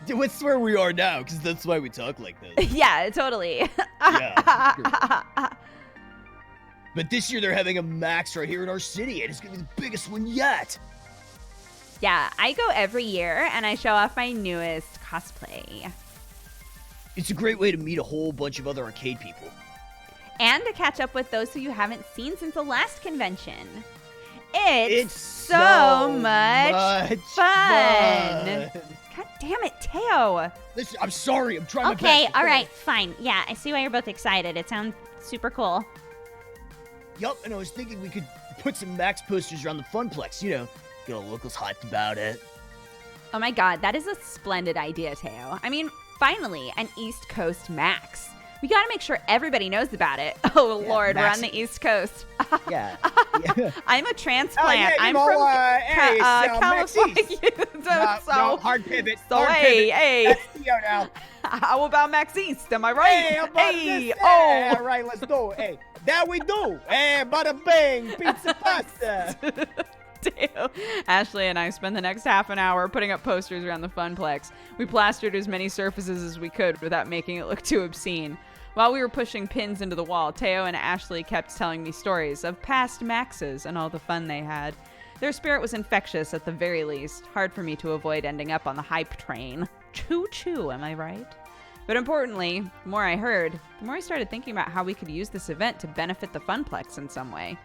Dude, it's where we are now, because that's why we talk like this. yeah, totally. Yeah. But this year they're having a Max right here in our city, and it's gonna be the biggest one yet. Yeah, I go every year and I show off my newest cosplay. It's a great way to meet a whole bunch of other arcade people. And to catch up with those who you haven't seen since the last convention. It's so much fun. God damn it, Teo. Listen, I'm sorry. I'm trying my best. Okay, all right, fine. Yeah, I see why you're both excited. It sounds super cool. Yup, and I was thinking we could put some Max posters around the Funplex, you know, get all locals hyped about it. Oh my god, that is a splendid idea, Teo. I mean, finally, an East Coast Max. We gotta make sure everybody knows about it. Oh Yeah, Lord, Max- we're on the East Coast. Yeah. I'm a transplant. yeah, you I'm know, from hey, it's, Max California. East. No, hard pivot. So hard hey, pivot. hey, That's Theo now. how about Max East? Am I right? Hey, how about Hey, this? oh. All right, let's do it. Hey, that we do. Hey, bada bang, pizza pasta. Damn. Ashley and I spent the next half an hour putting up posters around the Funplex. We plastered as many surfaces as we could without making it look too obscene. While we were pushing pins into the wall, Teo and Ashley kept telling me stories of past Maxes and all the fun they had. Their spirit was infectious at the very least. Hard for me to avoid ending up on the hype train. Choo-choo, am I right? But importantly, the more I heard, the more I started thinking about how we could use this event to benefit the Funplex in some way.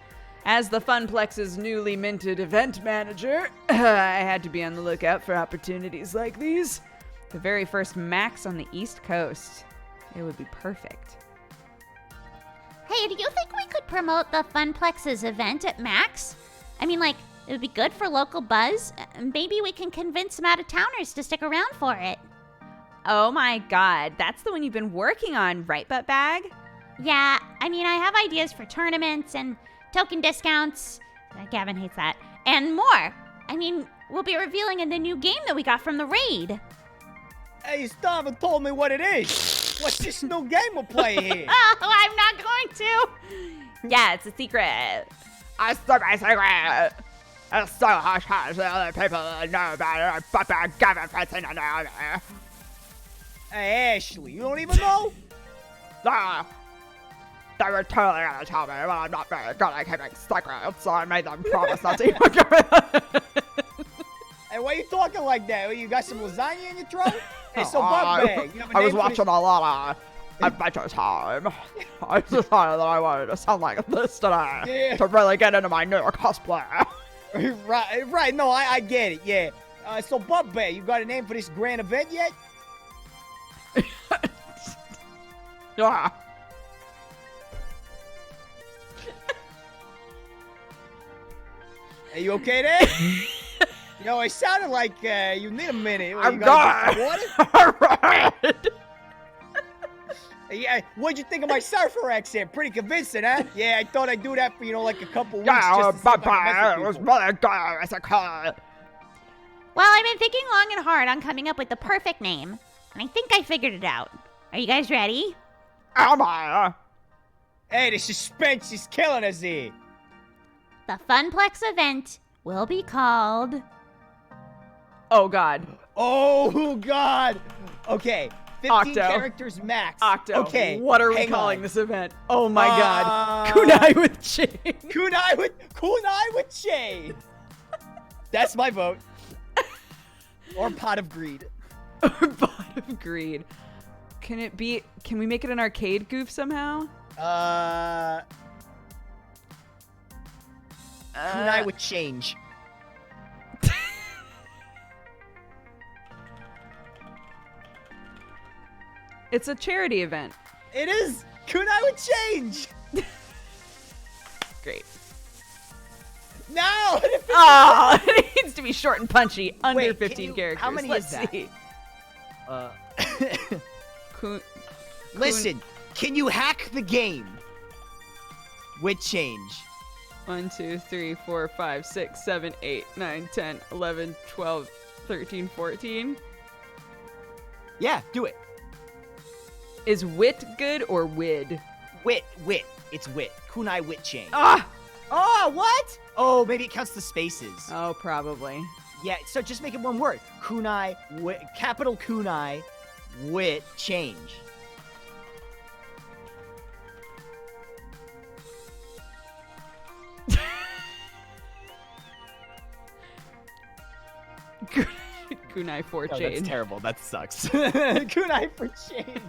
As the Funplex's newly minted event manager, I had to be on the lookout for opportunities like these. The very first Max on the East Coast. It would be perfect. Hey, do you think we could promote the Funplex's event at Max? I mean, like, it would be good for local buzz. Maybe we can convince some out-of-towners to stick around for it. Oh my god, that's the one you've been working on, right, Buttbag? Yeah, I mean, I have ideas for tournaments and token discounts. Gavin hates that. And more. I mean, we'll be revealing the new game that we got from the raid. Hey, you still haven't told me what it is. What's this new game we're playing here? Oh, I'm not going to. Yeah, it's a secret. I stole my secret. It's so hush hush that other people know about it. Buttbag, Gavin, Preston, and all that. Hey, Ashley, you don't even know? Nah. They were totally gonna tell me, but I'm not very good at keeping secrets, so I made them promise not to even give it. Hey, why are you talking like that? You got some lasagna in your throat? Hey, so I Buttbag, you have a was name for watching a lot of Adventure Time. I decided that I wanted to sound like this today Yeah. to really get into my new cosplay. Right, no, I get it, yeah. So Buttbag, you got a name for this grand event yet? Yeah. Are you okay there? You know, it sounded like you need a minute. I'm you gotta good. get some water? Alright. Yeah, what'd you think of my surfer accent? Pretty convincing, huh? Yeah, I thought I'd do that for, like a couple weeks Yeah, just to see if I could bye-bye. mess It with was people. really good as a kid. Well, I've been thinking long and hard on coming up with the perfect name, and I think I figured it out. Are you guys ready? Am I? Hey, the suspense is killing us here. The Funplex event will be called... Oh god. Oh, God. Okay, 15 Octo. characters max. Octo. Okay, What are we hang calling on. this event? Oh my god. Uh, Kunai with chain. Kunai with chain. That's my vote. Or pot of greed. Or Bot of Greed. Can we make it an arcade goof somehow? Kunai with change. It's a charity event. It is. Kunai would change. Great. No. Oh, it needs to be short and punchy. Under Wait, 15 characters. How many Let's is that? see. Listen, can you hack the game? With change. 1, 2, 3, 4, 5, 6, 7, 8, 9, 10, 11, 12, 13, 14. Yeah, do it. Is wit good or wid? Wit. It's wit. Kunai wit change. Ah! Oh, what? Oh, maybe it counts the spaces. Oh, probably. Yeah, so just make it one word. Kunai, capital Kunai, wit change. Kunai for Oh, change. that's terrible. That sucks. Kunai for change.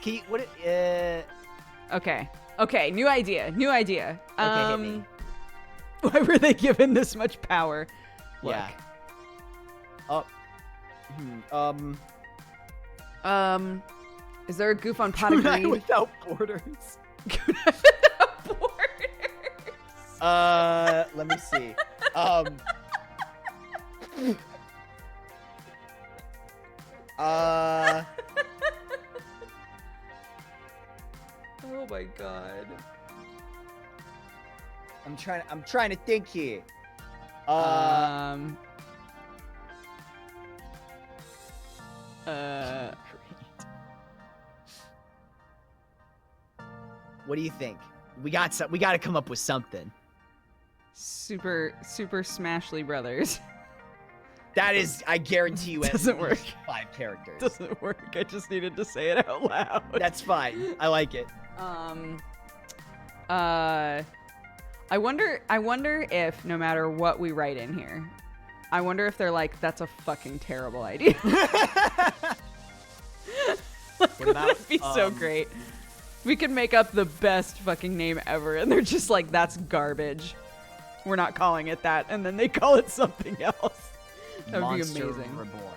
Can you, Okay, new idea. hit me. Why were they given this much power? Yeah. Is there a goof on pot of Kunai greed? without borders. Kunai without borders. Let me see. Oh my god. I'm trying to think here. What do you think? We got to come up with something. Super Smashly Brothers. That is, I guarantee you, at Doesn't least work. 5 characters. Doesn't work. I just needed to say it out loud. That's fine. I like it. I wonder if no matter what we write in here, I wonder if they're like, that's a fucking terrible idea. What about, That'd be so great. We could make up the best fucking name ever, and they're just like, that's garbage. We're not calling it that, and then they call it something else. That would be Monster amazing. Reborn.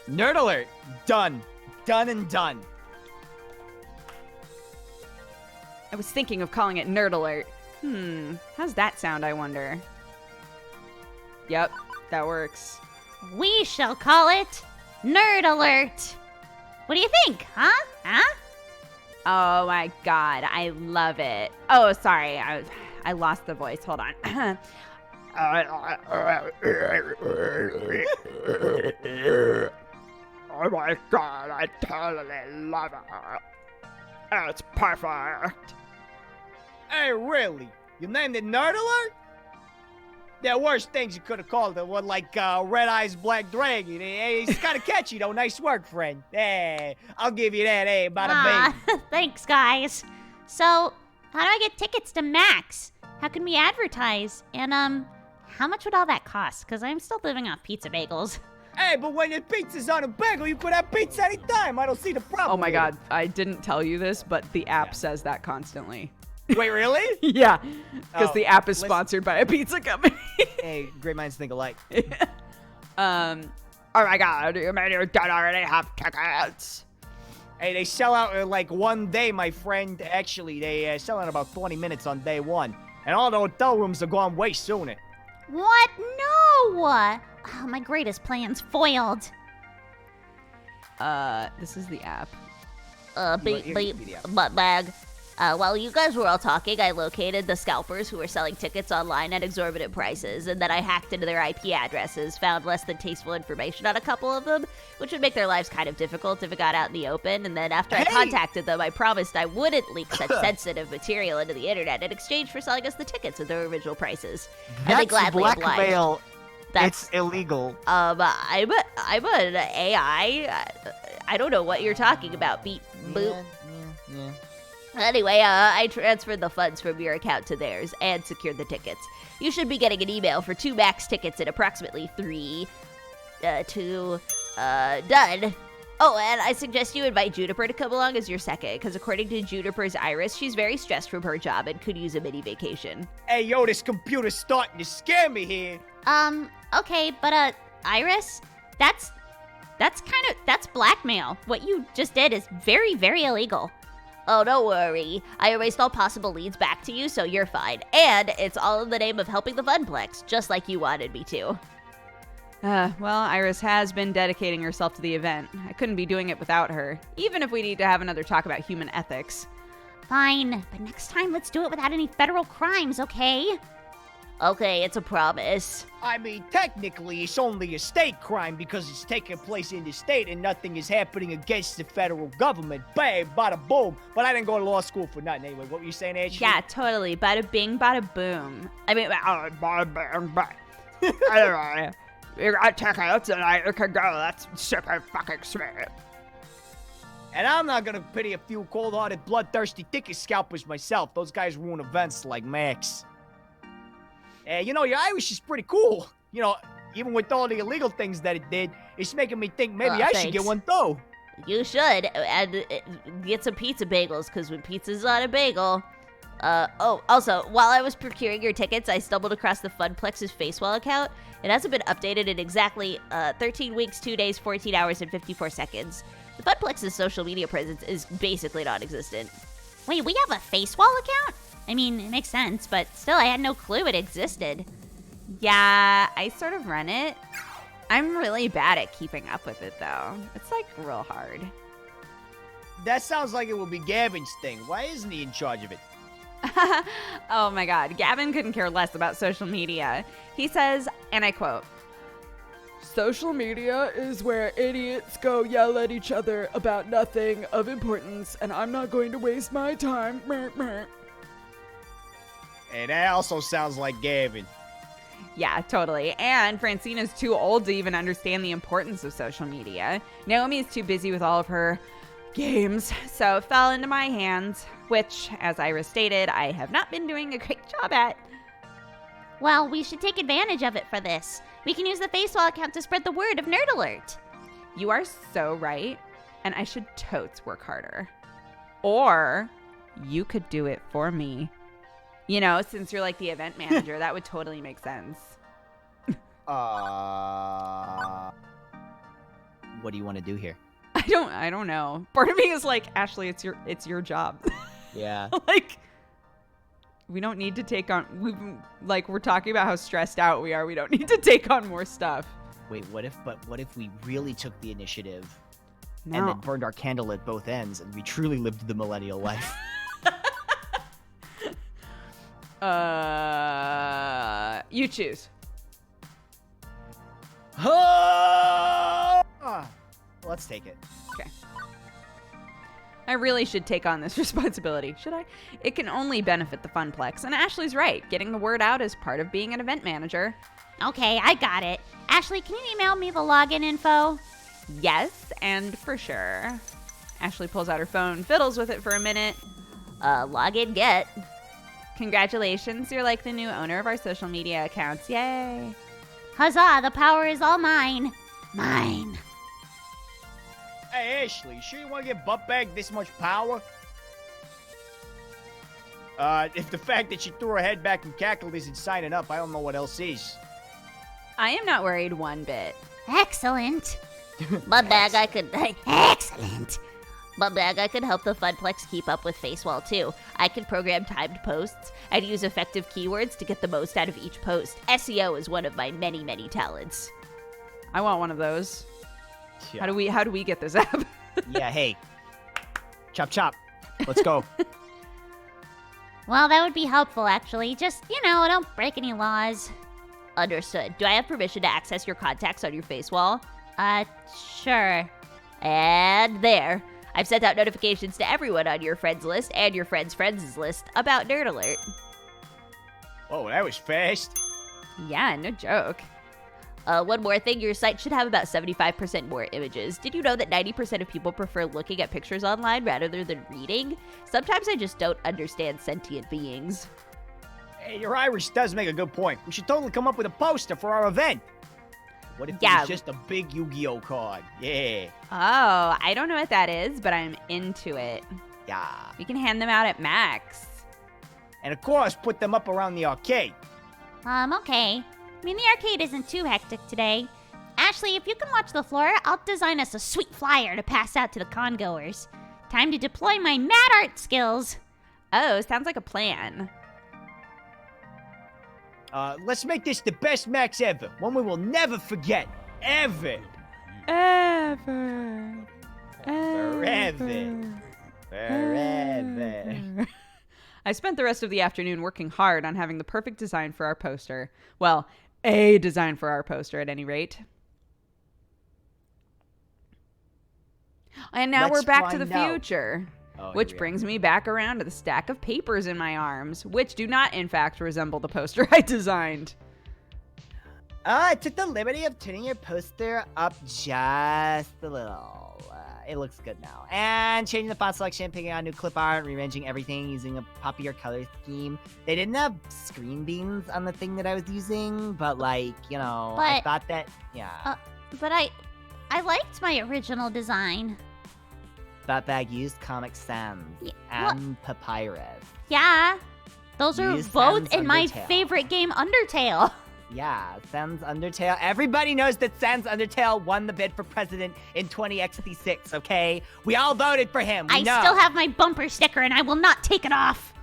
Nerd alert. Done. Done and done. I was thinking of calling it Nerd Alert. How's that sound, I wonder? Yep, that works. We shall call it Nerd Alert. What do you think, huh? Oh my god, I love it. Oh, sorry, I lost the voice. Hold on. Oh my god, I totally love it. It's perfect. Hey, really? You named it Nerd Alert? There are worse things you could have called it. One like Red Eyes Black Dragon. Hey, it's kind of catchy, though. Nice work, friend. Hey, I'll give you that. Hey, bada bing. Thanks, guys. So, how do I get tickets to Max? How can we advertise? And, how much would all that cost? Because I'm still living off pizza bagels. Hey, but when your pizza's on a bagel, you could have pizza anytime. I don't see the problem. Oh my with god, I didn't tell you this, but the app says that constantly. it. Wait, really? Yeah, because Oh, the app is listen- sponsored by a pizza company. Hey, great minds think alike. Oh my god, you don't already have tickets. Hey, they sell out in like one day, my friend. Actually, they sell out in about 20 minutes on day one. And all the hotel rooms are gone way sooner. What? No! Oh, my greatest plan's foiled. This is the app. Beep, Here, beep, give me the app. butt bag. While you guys were all talking, I located the scalpers who were selling tickets online at exorbitant prices, and then I hacked into their IP addresses, found less than tasteful information on a couple of them, which would make their lives kind of difficult if it got out in the open, and then after I Hey! contacted them, I promised I wouldn't leak such sensitive material into the internet in exchange for selling us the tickets at their original prices. And they gladly obliged. blackmail. That's, It's illegal. I'm an AI. I don't know what you're talking about, beep, boop. Yeah. Anyway, I transferred the funds from your account to theirs and secured the tickets. You should be getting an email for 2 Max tickets in approximately 3, 2, done. Oh, and I suggest you invite Juniper to come along as your second, because according to Juniper's Iris, she's very stressed from her job and could use a mini vacation. Hey, yo, this computer's starting to scare me here. Okay, but, Iris, that's blackmail. What you just did is very, very illegal. Oh, don't worry. I erased all possible leads back to you, so you're fine. And it's all in the name of helping the Funplex, just like you wanted me to. Well, Iris has been dedicating herself to the event. I couldn't be doing it without her, even if we need to have another talk about human ethics. Fine, but next time let's do it without any federal crimes, okay? Okay, it's a promise. I mean, technically, it's only a state crime because it's taking place in the state and nothing is happening against the federal government. Bam, bada boom. But I didn't go to law school for nothing anyway. What were you saying, Ashley? Yeah, totally. Bada bing, bada boom. I mean, bada bing, bada. You got tickets and I can go. That's super fucking sweet. And I'm not gonna pity a few cold-hearted, bloodthirsty ticket scalpers myself. Those guys ruin events like Max. You know, your Irish is pretty cool. You know, even with all the illegal things that it did, it's making me think maybe I should get one too. You should, and get some pizza bagels, because when pizza's on a bagel... also, while I was procuring your tickets, I stumbled across the Funplex's Facewell account. It hasn't been updated in exactly 13 weeks, 2 days, 14 hours, and 54 seconds. The Funplex's social media presence is basically non-existent. Wait, we have a Facewell account? I mean, it makes sense, but still, I had no clue it existed. Yeah, I sort of run it. I'm really bad at keeping up with it, though. It's, like, real hard. That sounds like it would be Gavin's thing. Why isn't he in charge of it? Oh my god, Gavin couldn't care less about social media. He says, and I quote, "Social media is where idiots go yell at each other about nothing of importance, and I'm not going to waste my time." Hey, that also sounds like Gavin. Yeah, totally. And Francina's too old to even understand the importance of social media. Naomi's too busy with all of her games, so it fell into my hands, which, as Iris stated, I have not been doing a great job at. Well, we should take advantage of it for this. We can use the Facewell account to spread the word of Nerd Alert. You are so right, and I should totes work harder. Or you could do it for me. You know, since you're like the event manager, that would totally make sense. What do you want to do here? I don't know. Part of me is like, Ashley, it's your job. Yeah. Like, we don't need to take on, we're talking about how stressed out we are. We don't need to take on more stuff. Wait, what if we really took the initiative No. and then burned our candle at both ends and we truly lived the millennial life? You choose. Let's take it. Okay. I really should take on this responsibility, should I? It can only benefit the Funplex, and Ashley's right. Getting the word out is part of being an event manager. Okay, I got it. Ashley, can you email me the login info? Yes, and for sure. Ashley pulls out her phone, fiddles with it for a minute. Login get. Congratulations, you're like the new owner of our social media accounts. Yay. Huzzah, the power is all mine. Mine. Hey, Ashley, sure you want to get butt-bagged this much power? If the fact that she threw her head back and cackled isn't signing up, I don't know what else is. I am not worried one bit. Excellent. Excellent. But I could help the Funplex keep up with Facewell too. I can program timed posts and use effective keywords to get the most out of each post. SEO is one of my many, many talents. I want one of those. Yeah. How do we get this app? Yeah, hey. Chop chop. Let's go. Well, that would be helpful, actually. Just, don't break any laws. Understood. Do I have permission to access your contacts on your Facewell? Sure. And there. I've sent out notifications to everyone on your friends list and your friends' friends' list about Nerd Alert. Oh, that was fast. Yeah, no joke. One more thing, your site should have about 75% more images. Did you know that 90% of people prefer looking at pictures online rather than reading? Sometimes I just don't understand sentient beings. Hey, your Irish does make a good point. We should totally come up with a poster for our event. What if it Yeah. was just a big Yu-Gi-Oh card? Yeah. Oh, I don't know what that is, but I'm into it. Yeah. We can hand them out at Max. And of course, put them up around the arcade. Okay. I mean, the arcade isn't too hectic today. Ashley, if you can watch the floor, I'll design us a sweet flyer to pass out to the congoers. Time to deploy my mad art skills. Oh, sounds like a plan. Let's make this the best Max ever. One we will never forget. Ever. Ever. Forever. Forever. I spent the rest of the afternoon working hard on having the perfect design for our poster. Well, a design for our poster at any rate. And now Let's we're back to the find out. future. Oh, Which here we brings me back around to the stack of papers in my arms, which do not, in fact, resemble the poster I designed. I took the liberty of turning your poster up just a little. It looks good now. And changing the font selection, picking out new clip art, rearranging everything using a popular color scheme. They didn't have screen beams on the thing that I was using, but I But- thought that, yeah. But I liked my original design. Fatbag used Comic Sans Yeah, and Papyrus. Yeah. Those are Use both Sans in my Undertale. favorite game, Undertale. Yeah, Sans Undertale. Everybody knows that Sans Undertale won the bid for president in 20XT6, okay? We all voted for him. We I know. still have my bumper sticker and I will not take it off.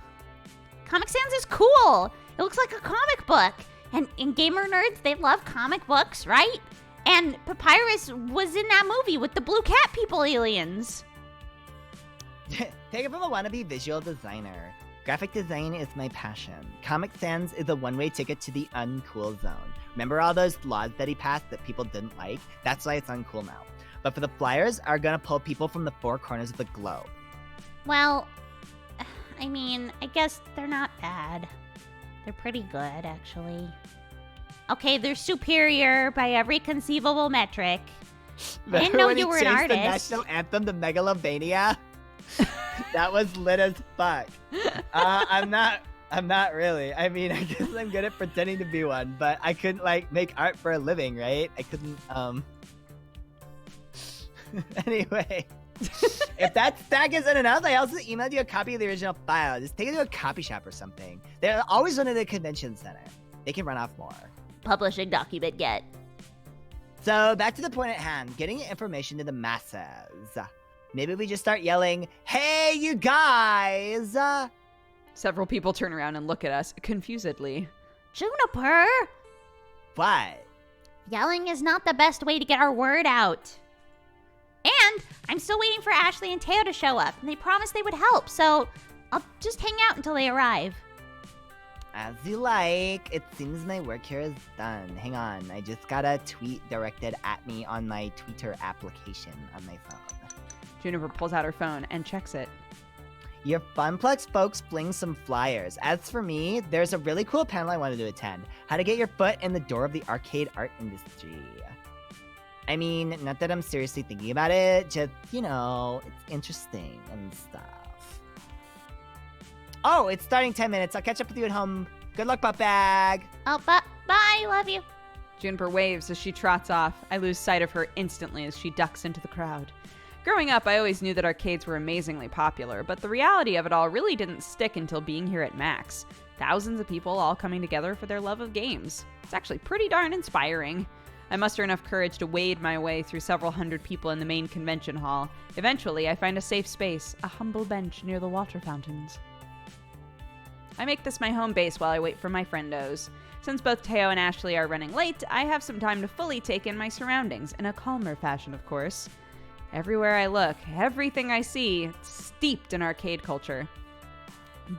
Comic Sans is cool. It looks like a comic book. And gamer nerds, they love comic books, right? And Papyrus was in that movie with the blue cat people aliens. Take it from a wannabe visual designer. Graphic design is my passion. Comic Sans is a one-way ticket to the uncool zone. Remember all those laws that he passed that people didn't like? That's why it's uncool now. But for the flyers are gonna pull people from the four corners of the globe. Well, I mean, I guess they're not bad. They're pretty good, actually. Okay, they're superior by every conceivable metric. I didn't know when you he were an changed the artist. national anthem to Megalovania? That was lit as fuck. I'm not really. I mean, I guess I'm good at pretending to be one, but I couldn't make art for a living, right? I couldn't Anyway. If that stack isn't enough, I also emailed you a copy of the original file. Just take it to a copy shop or something. They're always one at the convention center. They can run off more. Publishing document get. So back to the point at hand, getting information to the masses. Maybe we just start yelling, "Hey, you guys!" Several people turn around and look at us confusedly. Juniper! What? Yelling is not the best way to get our word out. And I'm still waiting for Ashley and Teo to show up, and they promised they would help, so I'll just hang out until they arrive. As you like. It seems my work here is done. Hang on, I just got a tweet directed at me on my Twitter application on my phone. Juniper pulls out her phone and checks it. Your Funplex folks fling some flyers. As for me, there's a really cool panel I wanted to attend. How to get your foot in the door of the arcade art industry. I mean, not that I'm seriously thinking about it, just, it's interesting and stuff. Oh, it's starting 10 minutes. I'll catch up with you at home. Good luck, butt bag. Oh, bye, love you. Juniper waves as she trots off. I lose sight of her instantly as she ducks into the crowd. Growing up, I always knew that arcades were amazingly popular, but the reality of it all really didn't stick until being here at Max. Thousands of people all coming together for their love of games. It's actually pretty darn inspiring. I muster enough courage to wade my way through several hundred people in the main convention hall. Eventually, I find a safe space, a humble bench near the water fountains. I make this my home base while I wait for my friendos. Since both Teo and Ashley are running late, I have some time to fully take in my surroundings, in a calmer fashion, of course. Everywhere I look, everything I see, steeped in arcade culture.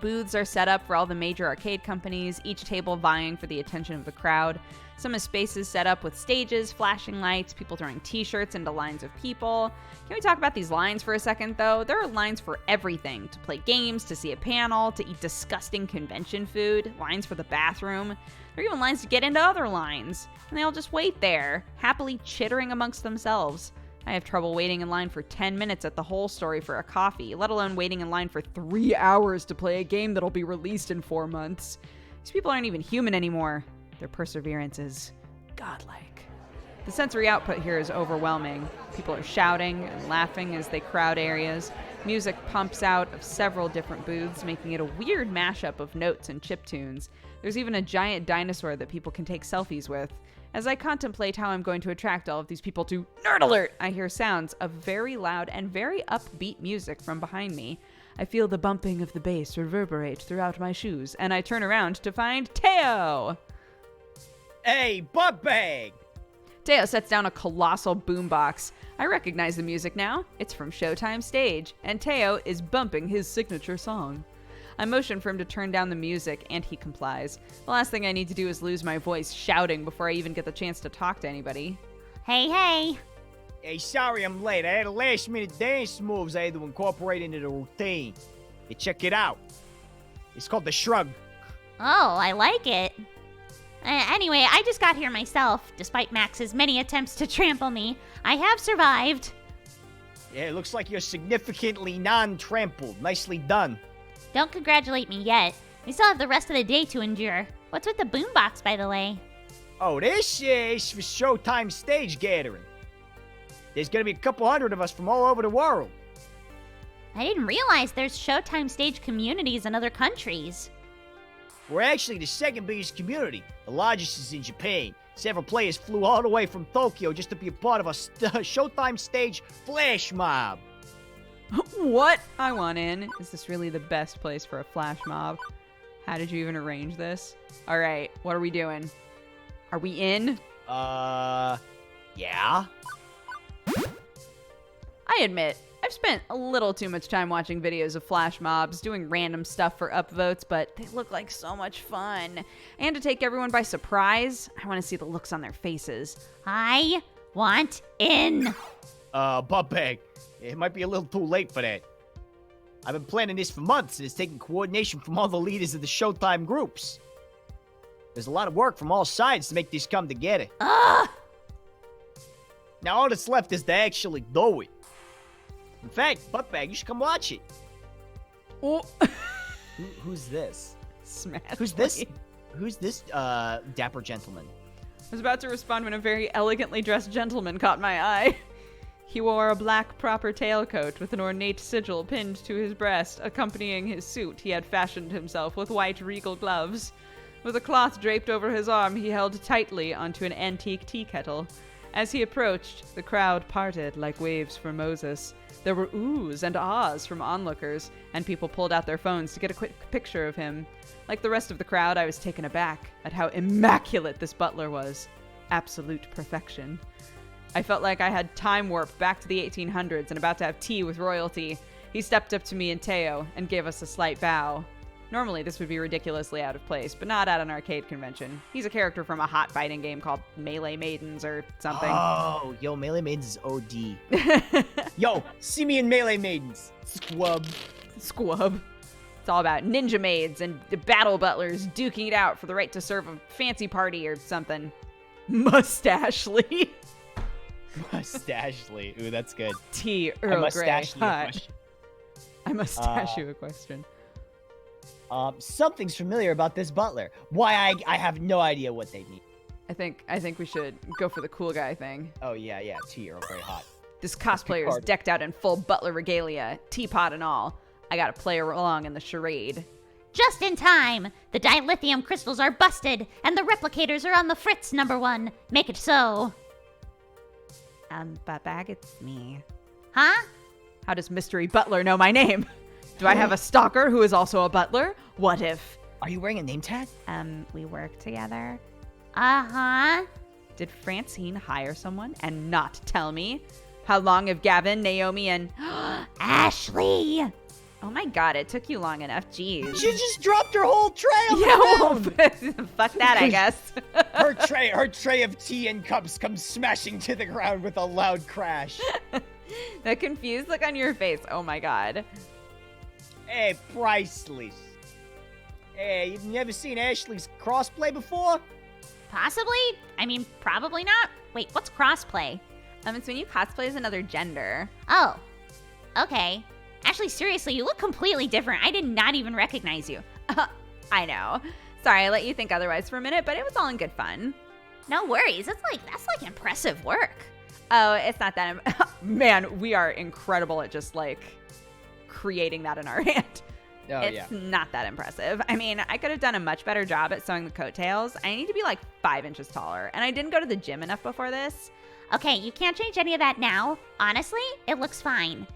Booths are set up for all the major arcade companies, each table vying for the attention of the crowd. Some of spaces set up with stages, flashing lights, people throwing t-shirts into lines of people. Can we talk about these lines for a second, though? There are lines for everything. To play games, to see a panel, to eat disgusting convention food, lines for the bathroom. There are even lines to get into other lines. And they all just wait there, happily chittering amongst themselves. I have trouble waiting in line for 10 minutes at the whole story for a coffee, let alone waiting in line for 3 hours to play a game that'll be released in 4 months. These people aren't even human anymore. Their perseverance is godlike. The sensory output here is overwhelming. People are shouting and laughing as they crowd areas. Music pumps out of several different booths, making it a weird mashup of notes and chiptunes. There's even a giant dinosaur that people can take selfies with. As I contemplate how I'm going to attract all of these people to Nerd Alert, I hear sounds of very loud and very upbeat music from behind me. I feel the bumping of the bass reverberate throughout my shoes, and I turn around to find Teo! Hey, buttbag! Teo sets down a colossal boombox. I recognize the music now. It's from Showtime Stage, and Teo is bumping his signature song. I motion for him to turn down the music, and he complies. The last thing I need to do is lose my voice shouting before I even get the chance to talk to anybody. Hey, hey. Hey, sorry I'm late. I had a last-minute dance moves I had to incorporate into the routine. Hey, check it out. It's called the shrug. Oh, I like it. Anyway, I just got here myself. Despite Max's many attempts to trample me, I have survived. Yeah, it looks like you're significantly non-trampled. Nicely done. Don't congratulate me yet. We still have the rest of the day to endure. What's with the boombox, by the way? Oh, this is for Showtime Stage gathering. There's gonna be a couple hundred of us from all over the world. I didn't realize there's Showtime Stage communities in other countries. We're actually the second biggest community. The largest is in Japan. Several players flew all the way from Tokyo just to be a part of a Showtime Stage flash mob. What? I want in. Is this really the best place for a flash mob? How did you even arrange this? All right, what are we doing? Are we in? Yeah? I admit, I've spent a little too much time watching videos of flash mobs, doing random stuff for upvotes, but they look like so much fun. And to take everyone by surprise, I want to see the looks on their faces. I want in. Buttbag, it might be a little too late for that. I've been planning this for months, and it's taking coordination from all the leaders of the Showtime groups. There's a lot of work from all sides to make this come together. Ugh! Now all that's left is to actually do it. In fact, Buttbag, you should come watch it. Oh, Who's this? smash. Who's this? Who's this dapper gentleman? I was about to respond when a very elegantly dressed gentleman caught my eye. He wore a black proper tailcoat with an ornate sigil pinned to his breast. Accompanying his suit, he had fashioned himself with white regal gloves. With a cloth draped over his arm, he held tightly onto an antique tea kettle. As he approached, the crowd parted like waves from Moses. There were oohs and ahs from onlookers, and people pulled out their phones to get a quick picture of him. Like the rest of the crowd, I was taken aback at how immaculate this butler was. Absolute perfection. I felt like I had time warped back to the 1800s and about to have tea with royalty. He stepped up to me and Teo and gave us a slight bow. Normally, this would be ridiculously out of place, but not at an arcade convention. He's a character from a hot fighting game called Melee Maidens or something. Oh, yo, Melee Maidens is OD. Yo, see me in Melee Maidens. Squub. Squub. It's all about ninja maids and battle butlers duking it out for the right to serve a fancy party or something. Mustachely. Mustachely. Ooh, that's good. T. I Earl Grey. mustache you a Hot. question. I mustache you a question. Something's familiar about this butler. Why, I have no idea what they mean. I think we should go for the cool guy thing. Oh, yeah, T. Earl Grey hot. This cosplayer is Picard. decked out in full butler regalia, teapot and all. I gotta play along in the charade. Just in time! The dilithium crystals are busted, and the replicators are on the fritz, number one. Make it so. Buttbag, it's me. Huh? How does Mystery Butler know my name? Do I have a stalker who is also a butler? What if? Are you wearing a name tag? We work together. Uh-huh. Did Francine hire someone and not tell me? How long have Gavin, Naomi, and Ashley! oh my god, it took you long enough. Jeez. She just dropped her whole tray on Yeah, the well, ground. fuck that, I guess. Her tray of tea and cups comes smashing to the ground with a loud crash. The confused look on your face. Oh my god. Hey, priceless. Hey, you've never seen Ashley's crossplay before? Possibly? I mean, probably not. Wait, what's crossplay? It's when you cosplay as another gender. Oh. Okay. Ashley, seriously, you look completely different. I did not even recognize you. I know. Sorry, I let you think otherwise for a minute, but it was all in good fun. No worries. That's like impressive work. Oh, it's not that. Man, we are incredible at just like creating that in our hand. Oh, It's not that impressive. I mean, I could have done a much better job at sewing the coattails. I need to be like 5 inches taller, and I didn't go to the gym enough before this. Okay, you can't change any of that now. Honestly, it looks fine.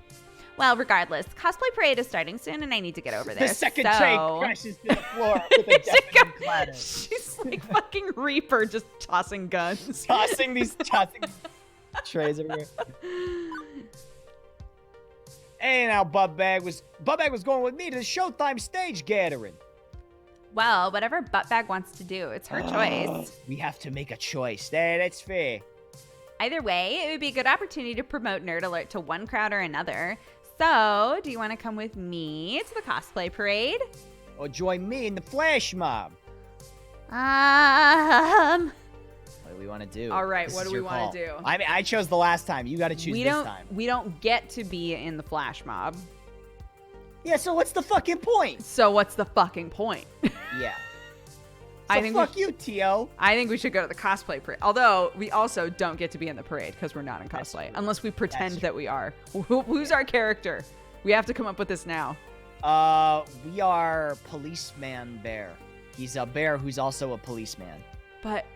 Well, regardless, cosplay parade is starting soon, and I need to get over The there. second so... tray crashes to the floor with a deafening clatter. She's like fucking Reaper, just tossing guns. Tossing trays everywhere. Hey, now Buttbag was going with me to the Showtime stage gathering. Well, whatever Buttbag wants to do, it's her choice. We have to make a choice. That's fair. Either way, it would be a good opportunity to promote Nerd Alert to one crowd or another. So, do you want to come with me to the cosplay parade? Or join me in the flash mob. What do we want to do? All right, This what is do we your want call. to do? I mean, I chose the last time. You got to choose this time. We don't get to be in the flash mob. Yeah, so what's the fucking point? So what's the fucking point? Yeah. So fuck you, T.O. I think we should go to the cosplay parade. Although we also don't get to be in the parade because we're not in cosplay, unless we pretend that we are. Who's our character? We have to come up with this now. We are Policeman Bear. He's a bear who's also a policeman. But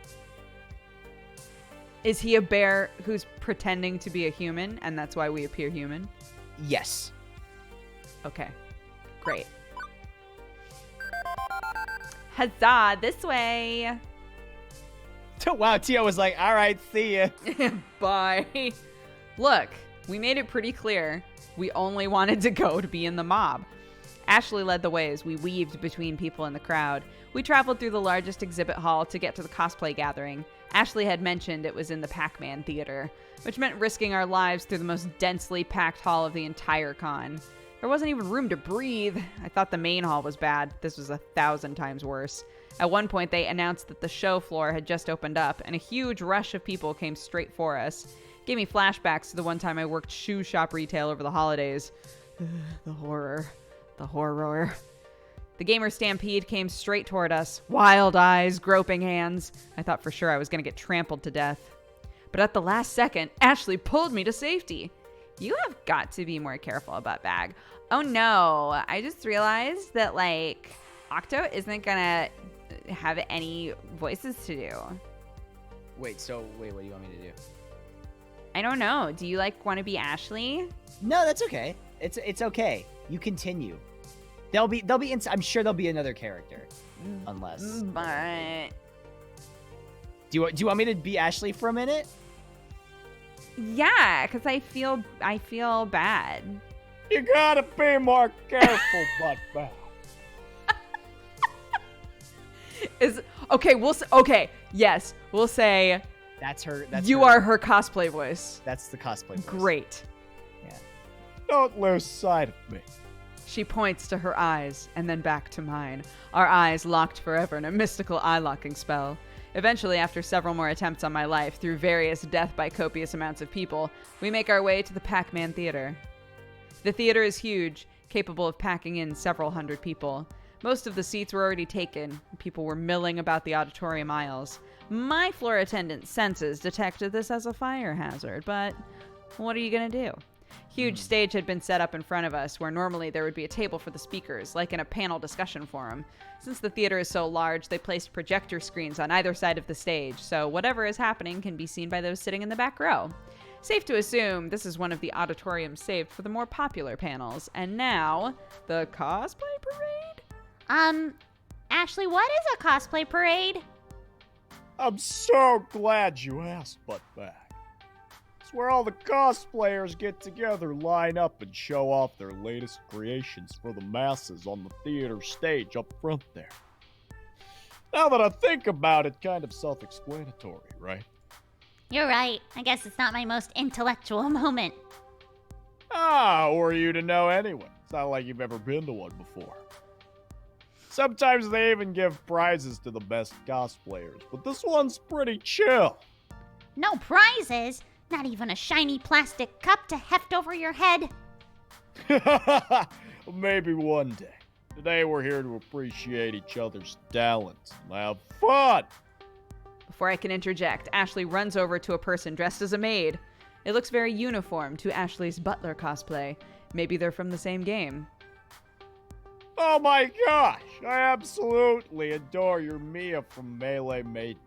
is he a bear who's pretending to be a human, and that's why we appear human? Yes. Okay, great. Huzzah, this way. Wow, T.O. was like, all right, see ya. Bye. Look, we made it pretty clear. We only wanted to go to be in the mob. Ashley led the way as we weaved between people in the crowd. We traveled through the largest exhibit hall to get to the cosplay gathering. Ashley had mentioned it was in the Pac-Man theater, which meant risking our lives through the most densely packed hall of the entire con. There wasn't even room to breathe. I thought the main hall was bad. This was 1,000 times worse. At one point, they announced that the show floor had just opened up, and a huge rush of people came straight for us. Gave me flashbacks to the one time I worked shoe shop retail over the holidays. The horror. The horror. The gamer stampede came straight toward us. Wild eyes, groping hands. I thought for sure I was going to get trampled to death. But at the last second, Ashley pulled me to safety. You have got to be more careful about Bag. Oh no, I just realized that, like, Octo isn't gonna have any voices to do. Wait, what do you want me to do? I don't know. Do you, like, want to be Ashley? No, that's okay. It's okay. You continue. I'm sure there'll be another character. Unless. But... Do you want me to be Ashley for a minute? yeah, because I feel bad. You gotta be more careful, Buttbag. Yes, we'll say That's her. you are her cosplay voice. That's the cosplay voice. Great. Yeah. Don't lose sight of me. She points to her eyes and then back to mine. Our eyes locked forever in a mystical eye-locking spell. Eventually, after several more attempts on my life through various death by copious amounts of people, we make our way to the Pac-Man Theater. The theater is huge, capable of packing in several hundred people. Most of the seats were already taken. People were milling about the auditorium aisles. My floor attendant senses detected this as a fire hazard, but what are you going to do? Huge stage had been set up in front of us, where normally there would be a table for the speakers, like in a panel discussion forum. Since the theater is so large, they placed projector screens on either side of the stage, so whatever is happening can be seen by those sitting in the back row. Safe to assume this is one of the auditoriums saved for the more popular panels. And now, the cosplay parade? Ashley, what is a cosplay parade? I'm so glad you asked, Buttbag. It's where all the cosplayers get together, line up, and show off their latest creations for the masses on the theater stage up front there. Now that I think about it, kind of self-explanatory, right? You're right. I guess it's not my most intellectual moment. Ah, who are you to know anyway? It's not like you've ever been to one before. Sometimes they even give prizes to the best cosplayers, but this one's pretty chill. No prizes? Not even a shiny plastic cup to heft over your head? Maybe one day. Today we're here to appreciate each other's talents and have fun. Before I can interject, Ashley runs over to a person dressed as a maid. It looks very uniform to Ashley's butler cosplay. Maybe they're from the same game. Oh my gosh! I absolutely adore your Mia from Melee Maiden.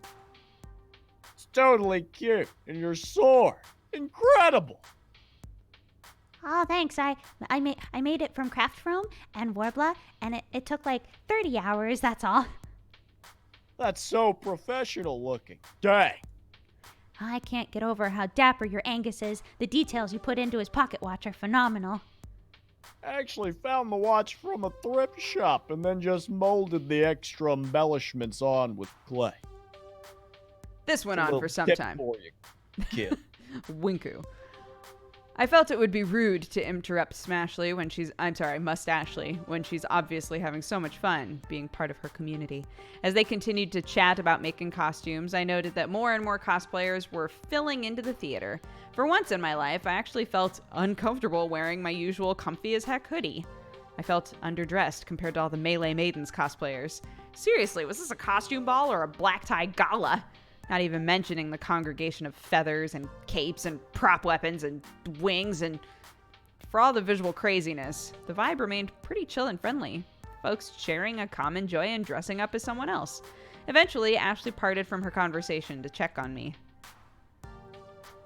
It's totally cute. And your sword. Incredible! Oh, thanks. I made it from craft foam and Warbler, and it took like 30 hours, that's all. That's so professional looking. Dang. I can't get over how dapper your Angus is. The details you put into his pocket watch are phenomenal. I actually found the watch from a thrift shop and then just molded the extra embellishments on with clay. This went A on little for some tip time. for you, kid. Winku. I felt it would be rude to interrupt Smashly when Must Ashley, when she's obviously having so much fun being part of her community. As they continued to chat about making costumes, I noted that more and more cosplayers were filling into the theater. For once in my life, I actually felt uncomfortable wearing my usual comfy as heck hoodie. I felt underdressed compared to all the Melee Maidens cosplayers. Seriously, was this a costume ball or a black tie gala? Not even mentioning the congregation of feathers and capes and prop weapons and wings, and for all the visual craziness, the vibe remained pretty chill and friendly. Folks sharing a common joy in dressing up as someone else. Eventually, Ashley parted from her conversation to check on me.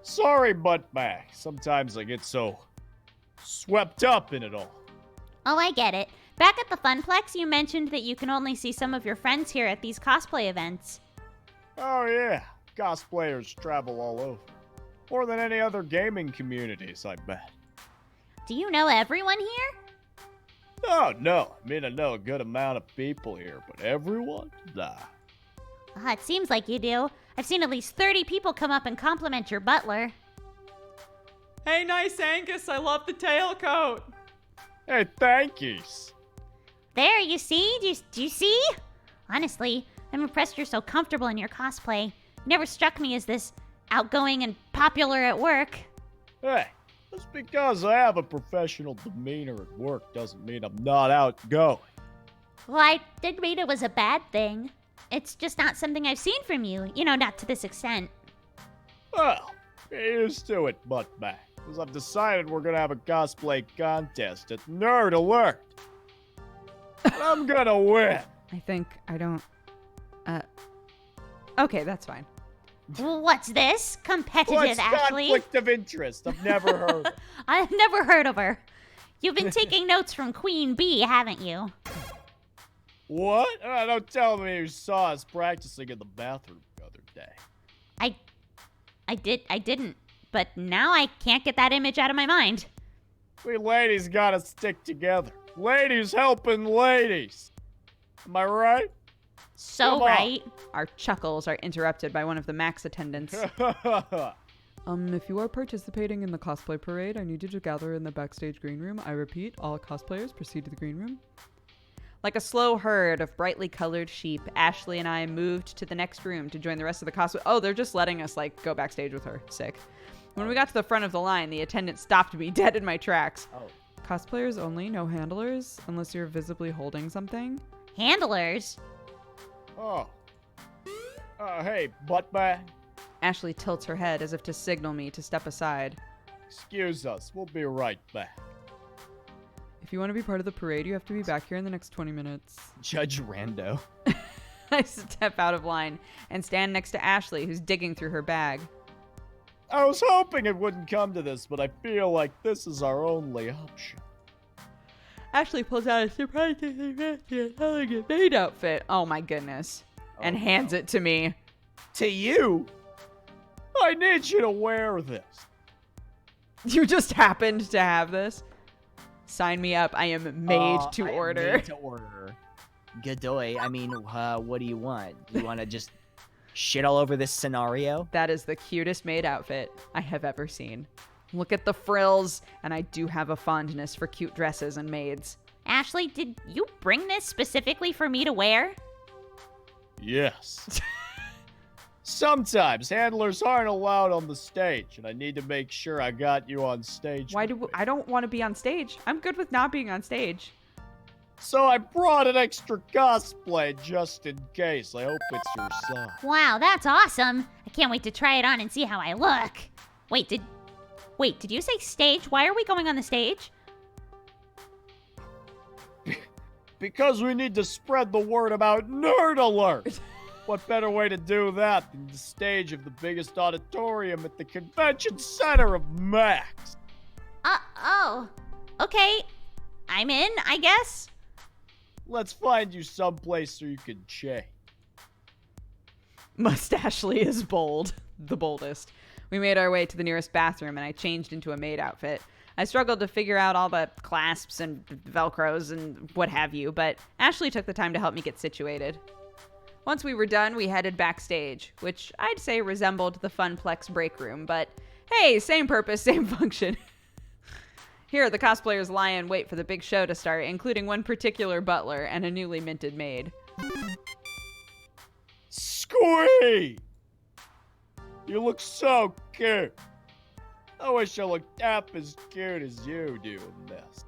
Sorry, Buttback. Sometimes I get so swept up in it all. Oh, I get it. Back at the Funplex, you mentioned that you can only see some of your friends here at these cosplay events. Oh yeah, cosplayers travel all over. More than any other gaming communities, I bet. Do you know everyone here? Oh no, I mean I know a good amount of people here, but everyone? Nah. It seems like you do. I've seen at least 30 people come up and compliment your butler. Hey, nice Angus, I love the tailcoat. Hey, thank yous. There, you see? Do you see? Honestly, I'm impressed you're so comfortable in your cosplay. You never struck me as this outgoing and popular at work. Hey, just because I have a professional demeanor at work doesn't mean I'm not outgoing. Well, I didn't mean it was a bad thing. It's just not something I've seen from you. You know, not to this extent. Well, get used to it, Buttback. Because I've decided we're gonna have a cosplay contest at Nerd Alert. And I'm gonna win. Okay, that's fine. What's this? Competitive, What's Ashley? conflict of interest? I've never heard of. I've never heard of her. You've been taking notes from Queen Bee, haven't you? What? Don't tell me you saw us practicing in the bathroom the other day. I didn't. But now I can't get that image out of my mind. We ladies gotta stick together. Ladies helping ladies. Am I right? So Come on. right. Our chuckles are interrupted by one of the Max attendants. If you are participating in the cosplay parade, I need you to gather in the backstage green room. I repeat, all cosplayers proceed to the green room. Like a slow herd of brightly colored sheep, Ashley and I moved to the next room to join the rest of the cosplay. Oh, they're just letting us, go backstage with her. Sick. When we got to the front of the line, the attendant stopped me dead in my tracks. Oh. Cosplayers only, no handlers, unless you're visibly holding something. Handlers? Oh. Hey, Buttback. Ashley tilts her head as if to signal me to step aside. Excuse us. We'll be right back. If you want to be part of the parade, you have to be back here in the next 20 minutes. Judge Rando. I step out of line and stand next to Ashley, who's digging through her bag. I was hoping it wouldn't come to this, but I feel like this is our only option. Ashley pulls out a surprisingly fancy and elegant maid outfit. Oh my goodness. And hands it to me. To you? I need you to wear this. You just happened to have this? Sign me up. I am made to I am order. Made to order. Godoy, I mean, what do you want? You want to just shit all over this scenario? That is the cutest maid outfit I have ever seen. Look at the frills, and I do have a fondness for cute dresses and maids. Ashley, did you bring this specifically for me to wear? Yes. Sometimes handlers aren't allowed on the stage, and I need to make sure I got you on stage. Why with do me. I don't want to be on stage? I'm good with not being on stage. So I brought an extra cosplay just in case. I hope it's your size. Wow, that's awesome. I can't wait to try it on and see how I look. Wait, did you say stage? Why are we going on the stage? Because we need to spread the word about Nerd Alert. What better way to do that than the stage of the biggest auditorium at the convention center of Max? Oh. Okay. I'm in, I guess. Let's find you someplace so you can change. Mustachely is bold, the boldest. We made our way to the nearest bathroom, and I changed into a maid outfit. I struggled to figure out all the clasps and Velcros and what have you, but Ashley took the time to help me get situated. Once we were done, we headed backstage, which I'd say resembled the Funplex break room, but hey, same purpose, same function. Here, the cosplayers lie in wait for the big show to start, including one particular butler and a newly minted maid. Squee! You look so cute. I wish I looked half as cute as you do in this.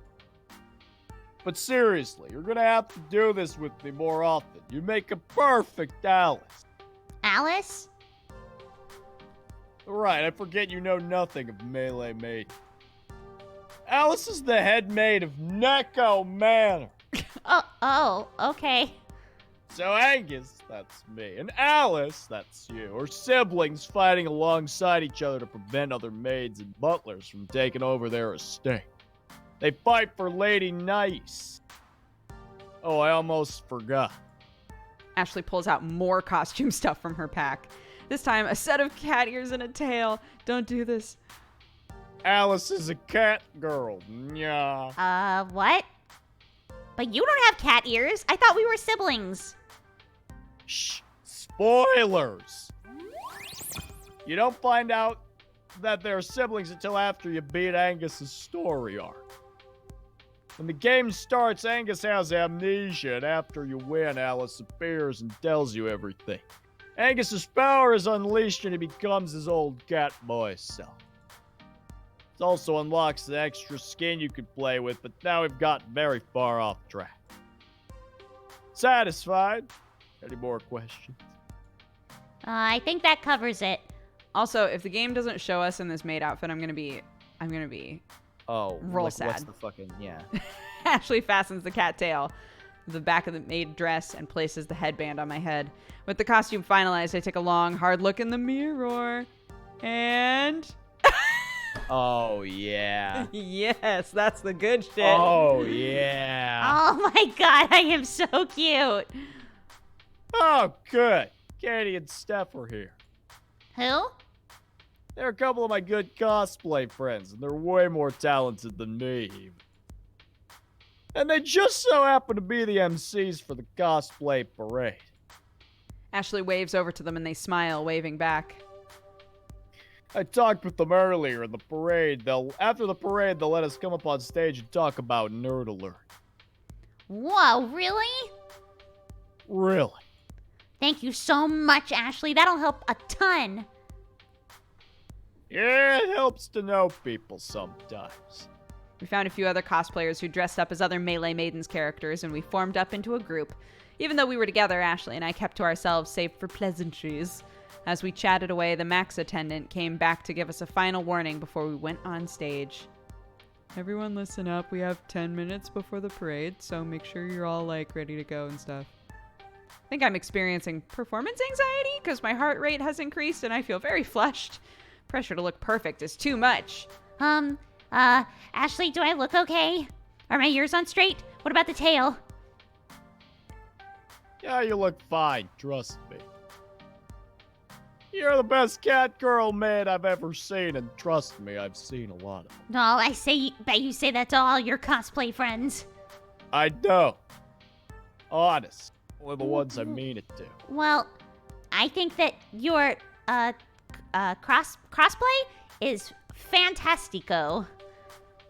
But seriously, you're gonna have to do this with me more often. You make a perfect Alice. Alice? Right, I forget you know nothing of Melee Maid. Alice is the head maid of Neko Manor. Oh, okay. So Angus, that's me, and Alice, that's you, are siblings fighting alongside each other to prevent other maids and butlers from taking over their estate. They fight for Lady Nice. Oh, I almost forgot. Ashley pulls out more costume stuff from her pack. This time, a set of cat ears and a tail. Don't do this. Alice is a cat girl. Nya. What? But you don't have cat ears. I thought we were siblings. Shh. Spoilers. You don't find out that they're siblings until after you beat Angus's story arc. When the game starts, Angus has amnesia, and after you win, Alice appears and tells you everything. Angus's power is unleashed and he becomes his old cat boy self. It also unlocks the extra skin you could play with, but now we've gotten very far off track. Satisfied? Any more questions? I think that covers it. Also, if the game doesn't show us in this maid outfit, I'm gonna be Oh, Roll like, sad. What's the fucking Ashley fastens the cat tail to the back of the maid dress and places the headband on my head. With the costume finalized, I take a long, hard look in the mirror. And Oh yeah. yes, that's the good shit. Oh, yeah. Oh my god, I am so cute. Oh, good. Katie and Steph are here. Who? They're a couple of my good cosplay friends, and they're way more talented than me, even. And they just so happen to be the MCs for the cosplay parade. Ashley waves over to them and they smile, waving back. I talked with them earlier in the parade. After the parade, they'll let us come up on stage and talk about Nerd Alert. Whoa, really? Really? Thank you so much, Ashley. That'll help a ton. Yeah, it helps to know people sometimes. We found a few other cosplayers who dressed up as other Melee Maidens characters, and we formed up into a group. Even though we were together, Ashley and I kept to ourselves save for pleasantries. As we chatted away, the Max attendant came back to give us a final warning before we went on stage. Everyone listen up. We have 10 minutes before the parade, so make sure you're all, ready to go and stuff. I think I'm experiencing performance anxiety because my heart rate has increased and I feel very flushed. Pressure to look perfect is too much. Ashley, do I look okay? Are my ears on straight? What about the tail? Yeah, you look fine, trust me. You're the best cat girl maid I've ever seen, and trust me, I've seen a lot of them. No, bet you say that to all your cosplay friends. I know. Honest. Only the ones I mean it to. Well, I think that your, crossplay is fantastico.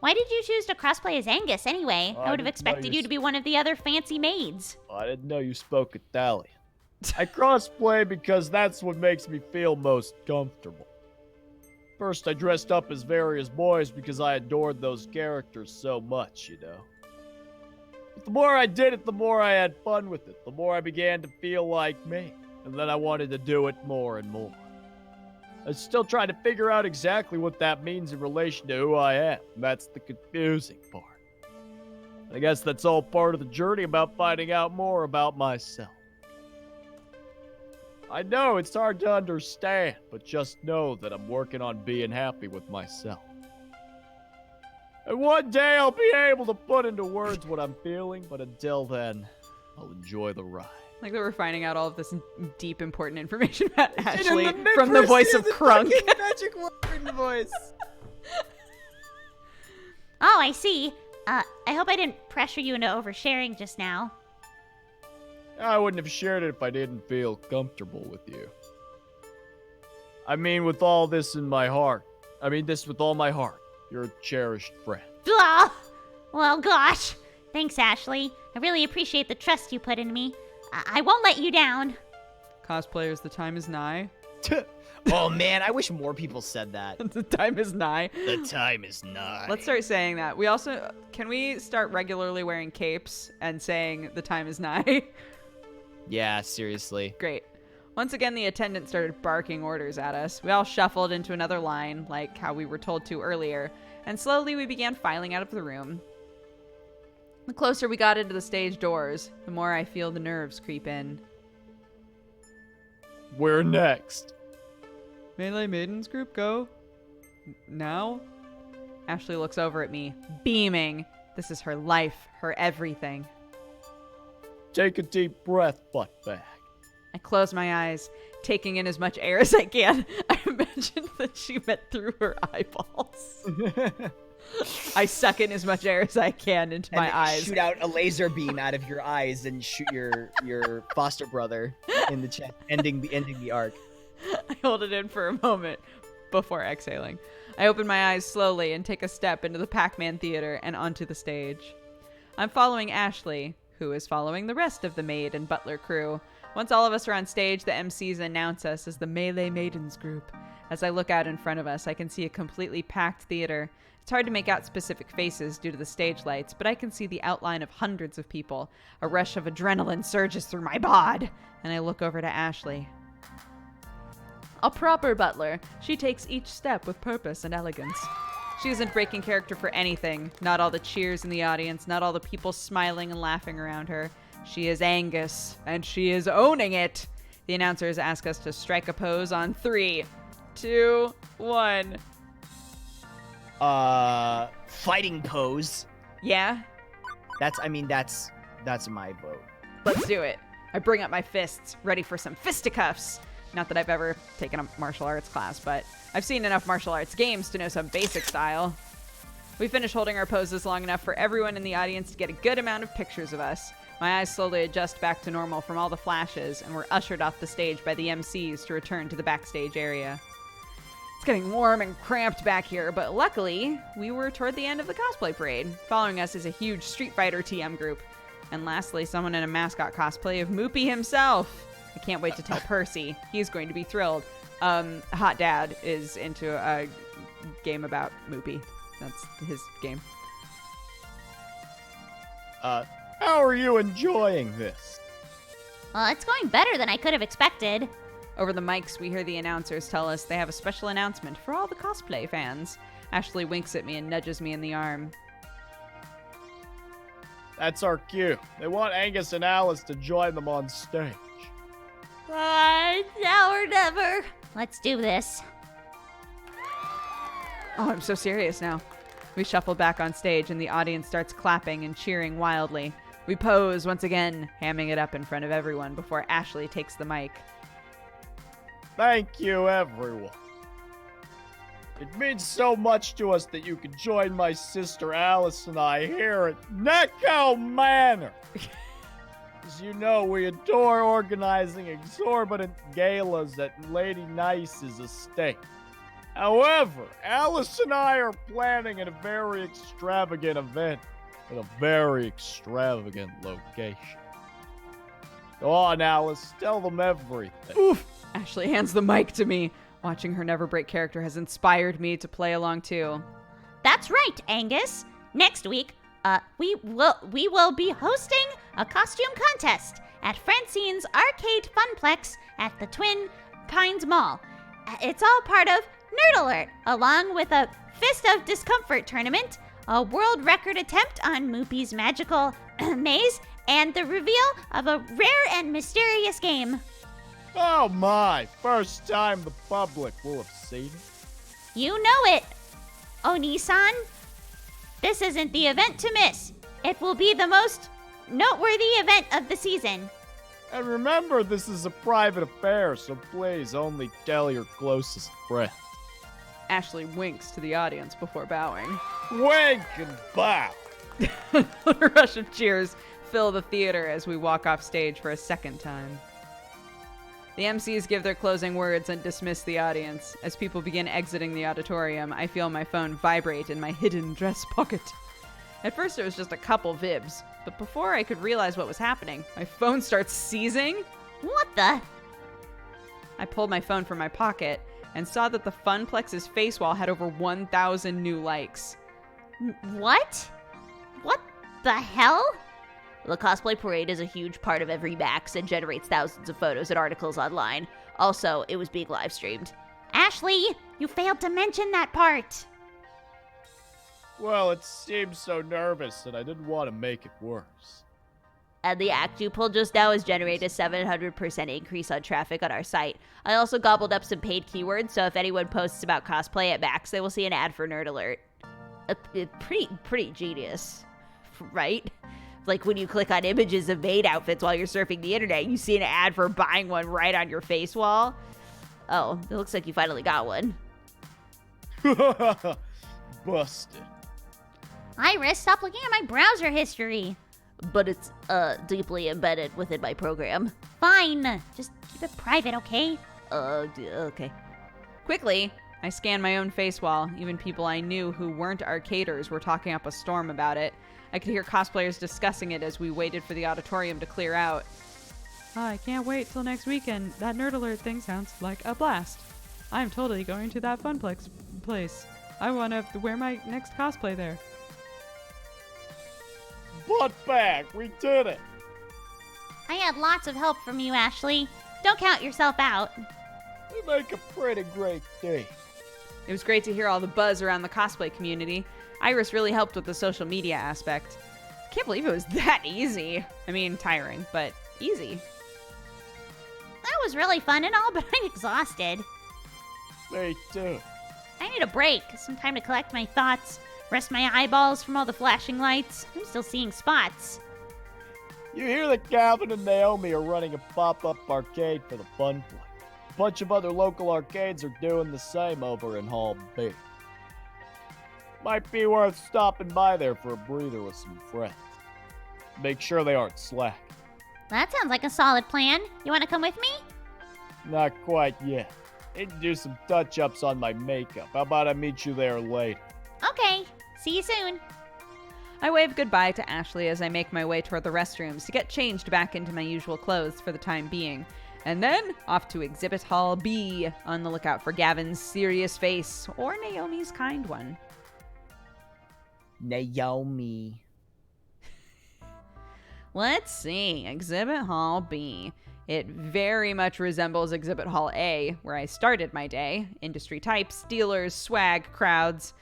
Why did you choose to crossplay as Angus anyway? I would have expected you to be one of the other fancy maids. I didn't know you spoke Italian. I crossplay because that's what makes me feel most comfortable. First, I dressed up as various boys because I adored those characters so much, you know. But the more I did it, the more I had fun with it. The more I began to feel like me. And then I wanted to do it more and more. I'm still trying to figure out exactly what that means in relation to who I am. That's the confusing part. I guess that's all part of the journey about finding out more about myself. I know it's hard to understand, but just know that I'm working on being happy with myself. And one day I'll be able to put into words what I'm feeling, but until then, I'll enjoy the ride. Like that we're finding out all of this deep, important information about Ashley from the voice of Krunk. Magic word voice. Oh, I see. I hope I didn't pressure you into oversharing just now. I wouldn't have shared it if I didn't feel comfortable with you. I mean, with all this in my heart. I mean this with all my heart. You're a cherished friend. Blah! Well, gosh. Thanks, Ashley. I really appreciate the trust you put in me. I won't let you down. Cosplayers, the time is nigh. Oh man, I wish more people said that. The time is nigh. The time is nigh. Let's start saying that. We also, can we start regularly wearing capes and saying the time is nigh? Yeah, seriously. Great. Once again, the attendant started barking orders at us. We all shuffled into another line, like how we were told to earlier, and slowly we began filing out of the room. The closer we got into the stage doors, the more I feel the nerves creep in. Where next? Melee Maidens group go? Now? Ashley looks over at me, beaming. This is her life, her everything. Take a deep breath, buttbag. I close my eyes, taking in as much air as I can. I imagined that she meant through her eyeballs. I suck in as much air as I can into my eyes. Shoot out a laser beam out of your eyes and shoot your foster brother in the chest, ending the arc. I hold it in for a moment before exhaling. I open my eyes slowly and take a step into the Pac-Man theater and onto the stage. I'm following Ashley, who is following the rest of the maid and butler crew. Once all of us are on stage, the MCs announce us as the Melee Maidens group. As I look out in front of us, I can see a completely packed theater. It's hard to make out specific faces due to the stage lights, but I can see the outline of hundreds of people. A rush of adrenaline surges through my bod, and I look over to Ashley. A proper butler, she takes each step with purpose and elegance. She isn't breaking character for anything. Not all the cheers in the audience, not all the people smiling and laughing around her. She is Angus, and she is owning it. The announcers ask us to strike a pose on 3, 2, 1. Fighting pose. Yeah? That's my vote. Let's do it. I bring up my fists, ready for some fisticuffs. Not that I've ever taken a martial arts class, but I've seen enough martial arts games to know some basic style. We finish holding our poses long enough for everyone in the audience to get a good amount of pictures of us. My eyes slowly adjust back to normal from all the flashes, and we're ushered off the stage by the MCs to return to the backstage area. It's getting warm and cramped back here, but luckily, we were toward the end of the cosplay parade. Following us is a huge Street Fighter TM group. And lastly, someone in a mascot cosplay of Moopy himself. I can't wait to tell Percy. He's going to be thrilled. Hot Dad is into a game about Moopy. That's his game. How are you enjoying this? Well, it's going better than I could have expected. Over the mics, we hear the announcers tell us they have a special announcement for all the cosplay fans. Ashley winks at me and nudges me in the arm. That's our cue. They want Angus and Alice to join them on stage. Now or never. Let's do this. Oh, I'm so serious now. We shuffle back on stage and the audience starts clapping and cheering wildly. We pose once again, hamming it up in front of everyone before Ashley takes the mic. Thank you, everyone. It means so much to us that you could join my sister Alice and I here at Necco Manor. As you know, we adore organizing exorbitant galas at Lady Nice's estate. However, Alice and I are planning a very extravagant event at a very extravagant location. Go on, Alice. Tell them everything. Oof! Ashley hands the mic to me. Watching her Never Break character has inspired me to play along too. That's right, Angus. Next week, we will be hosting a costume contest at Francine's Arcade Funplex at the Twin Pines Mall. It's all part of Nerd Alert, along with a Fist of Discomfort tournament, a world record attempt on Moopy's magical maze, and the reveal of a rare and mysterious game. Oh my, first time the public will have seen it. You know it, Oni-san. This isn't the event to miss. It will be the most noteworthy event of the season. And remember, this is a private affair, so please only tell your closest friend. Ashley winks to the audience before bowing. Wink and bow. A rush of cheers fill the theater as we walk off stage for a second time. The MCs give their closing words and dismiss the audience. As people begin exiting the auditorium, I feel my phone vibrate in my hidden dress pocket. At first it was just a couple vibs, but before I could realize what was happening, my phone starts seizing. What the? I pulled my phone from my pocket and saw that the Funplex's face wall had over 1,000 new likes. What? What the hell? The cosplay parade is a huge part of every Max and generates thousands of photos and articles online. Also, it was being live streamed. Ashley, you failed to mention that part. Well, it seemed so nervous and I didn't want to make it worse. And the act you pulled just now has generated a 700% increase on traffic on our site. I also gobbled up some paid keywords, so if anyone posts about cosplay at Max, they will see an ad for Nerd Alert. Pretty genius, right? Like when you click on images of maid outfits while you're surfing the internet, you see an ad for buying one right on your face wall. Oh, it looks like you finally got one. Busted. Iris, stop looking at my browser history. But it's deeply embedded within my program. Fine. Just keep it private, okay? Okay. Quickly, I scanned my own face wall. Even people I knew who weren't arcaders were talking up a storm about it. I could hear cosplayers discussing it as we waited for the auditorium to clear out. I can't wait till next weekend. That Nerd Alert thing sounds like a blast. I'm totally going to that Funplex place. I want to wear my next cosplay there. Butt back, we did it. I had lots of help from you, Ashley. Don't count yourself out. We make a pretty great day. It was great to hear all the buzz around the cosplay community. Iris really helped with the social media aspect. Can't believe it was that easy. I mean, tiring, but easy. That was really fun and all, but I'm exhausted. Me too. I need a break, some time to collect my thoughts, rest my eyeballs from all the flashing lights. I'm still seeing spots. You hear that Calvin and Naomi are running a pop-up arcade for the Funplex. A bunch of other local arcades are doing the same over in Hall B. Might be worth stopping by there for a breather with some friends. Make sure they aren't slack. That sounds like a solid plan. You want to come with me? Not quite yet. Need to do some touch-ups on my makeup. How about I meet you there later? Okay. See you soon. I wave goodbye to Ashley as I make my way toward the restrooms to get changed back into my usual clothes for the time being. And then off to Exhibit Hall B, on the lookout for Gavin's serious face or Naomi's kind one. Naomi. Let's see, Exhibit Hall B. It very much resembles Exhibit Hall A, where I started my day. Industry types, dealers, swag, crowds.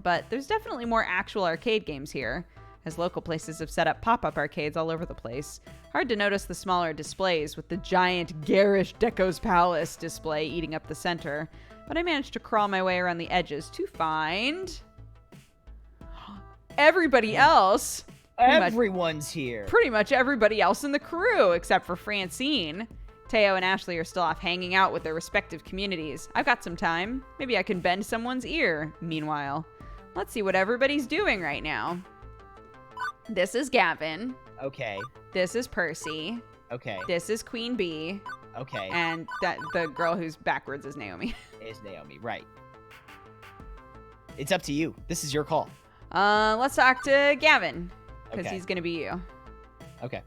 But there's definitely more actual arcade games here, as local places have set up pop-up arcades all over the place. Hard to notice the smaller displays with the giant garish Deco's Palace display eating up the center, but I managed to crawl my way around the edges to find everybody else. Everyone's here. Pretty much everybody else in the crew, except for Francine. Teo and Ashley are still off hanging out with their respective communities. I've got some time. Maybe I can bend someone's ear. Meanwhile, let's see what everybody's doing right now. This is Gavin. Okay. This is Percy. Okay. This is Queen Bee. Okay. And the girl who's backwards is Naomi. Is Naomi, right. It's up to you. This is your call. Let's talk to Gavin, because Okay. he's going to be you. Okay.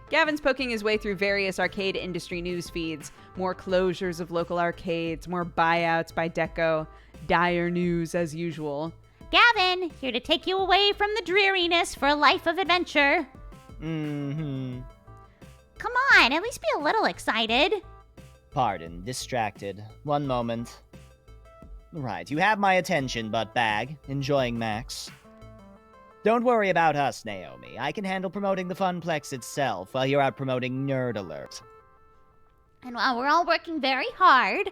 Gavin's poking his way through various arcade industry news feeds. More closures of local arcades, more buyouts by Deco, dire news as usual. Gavin, here to take you away from the dreariness for a life of adventure. Mm-hmm. Come on, at least be a little excited. Pardon, distracted. One moment. Right, you have my attention, buttbag. Enjoying Max. Don't worry about us, Naomi. I can handle promoting the Funplex itself while you're out promoting Nerd Alert. And while we're all working very hard,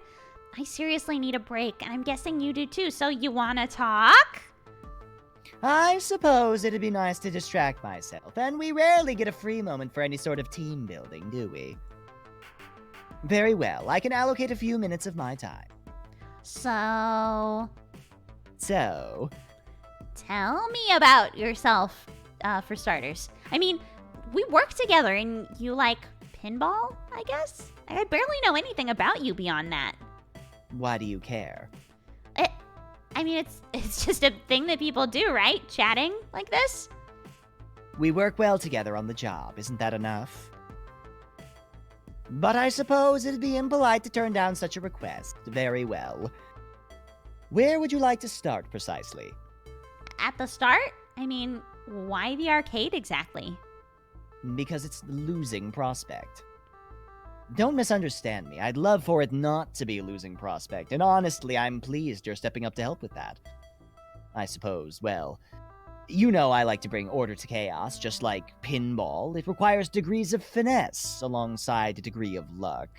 I seriously need a break, and I'm guessing you do too, so you wanna talk? I suppose it'd be nice to distract myself, and we rarely get a free moment for any sort of team building, do we? Very well, I can allocate a few minutes of my time. So, So, tell me about yourself, for starters. I mean, we work together, and you like pinball, I guess? I barely know anything about you beyond that. why do you care? I mean, it's just a thing that people do, right? Chatting like this? We work well together on the job, isn't that enough? But I suppose it'd be impolite to turn down such a request. Very well. Where would you like to start, precisely? At the start? I mean, why the arcade exactly? Because it's the losing prospect. Don't misunderstand me. I'd love for it not to be a losing prospect, and honestly, I'm pleased you're stepping up to help with that. I suppose, well, you know I like to bring order to chaos, just like pinball. It requires degrees of finesse alongside a degree of luck.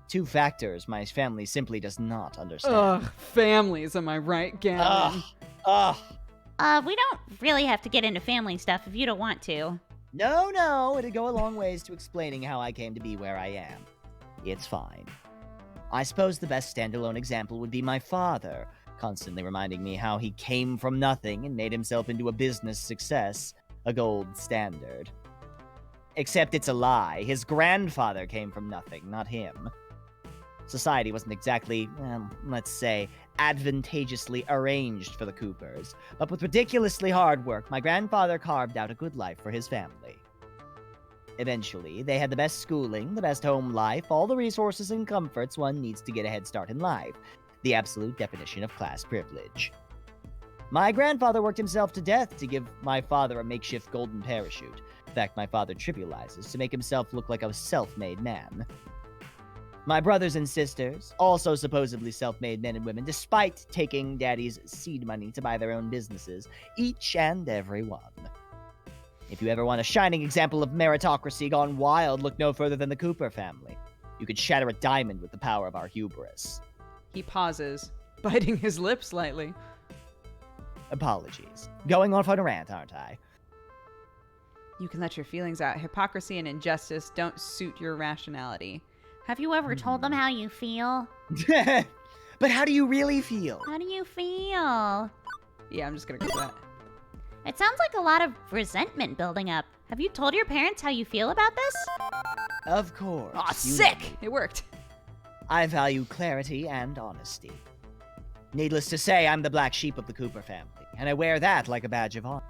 Two factors my family simply does not understand. Ugh, families, am I right, Gavin? Ugh. We don't really have to get into family stuff if you don't want to. No, it'd go a long ways to explaining how I came to be where I am. It's fine. I suppose the best standalone example would be my father, constantly reminding me how he came from nothing and made himself into a business success, a gold standard. Except it's a lie. His grandfather came from nothing, not him. Society wasn't exactly, let's say, advantageously arranged for the Coopers, but with ridiculously hard work, my grandfather carved out a good life for his family. Eventually, they had the best schooling, the best home life, all the resources and comforts one needs to get a head start in life, the absolute definition of class privilege. My grandfather worked himself to death to give my father a makeshift golden parachute. In fact, my father trivializes to make himself look like a self-made man. My brothers and sisters, also supposedly self-made men and women, despite taking daddy's seed money to buy their own businesses, each and every one. If you ever want a shining example of meritocracy gone wild, look no further than the Cooper family. You could shatter a diamond with the power of our hubris. He pauses, biting his lip slightly. Apologies. Going off on a rant, aren't I? You can let your feelings out. Hypocrisy and injustice don't suit your rationality. Have you ever told them how you feel? But how do you really feel? How do you feel? Yeah, I'm just gonna go with that. It sounds like a lot of resentment building up. Have you told your parents how you feel about this? Of course. Aw, you know sick! me. It worked. I value clarity and honesty. Needless to say, I'm the black sheep of the Cooper family, and I wear that like a badge of honor.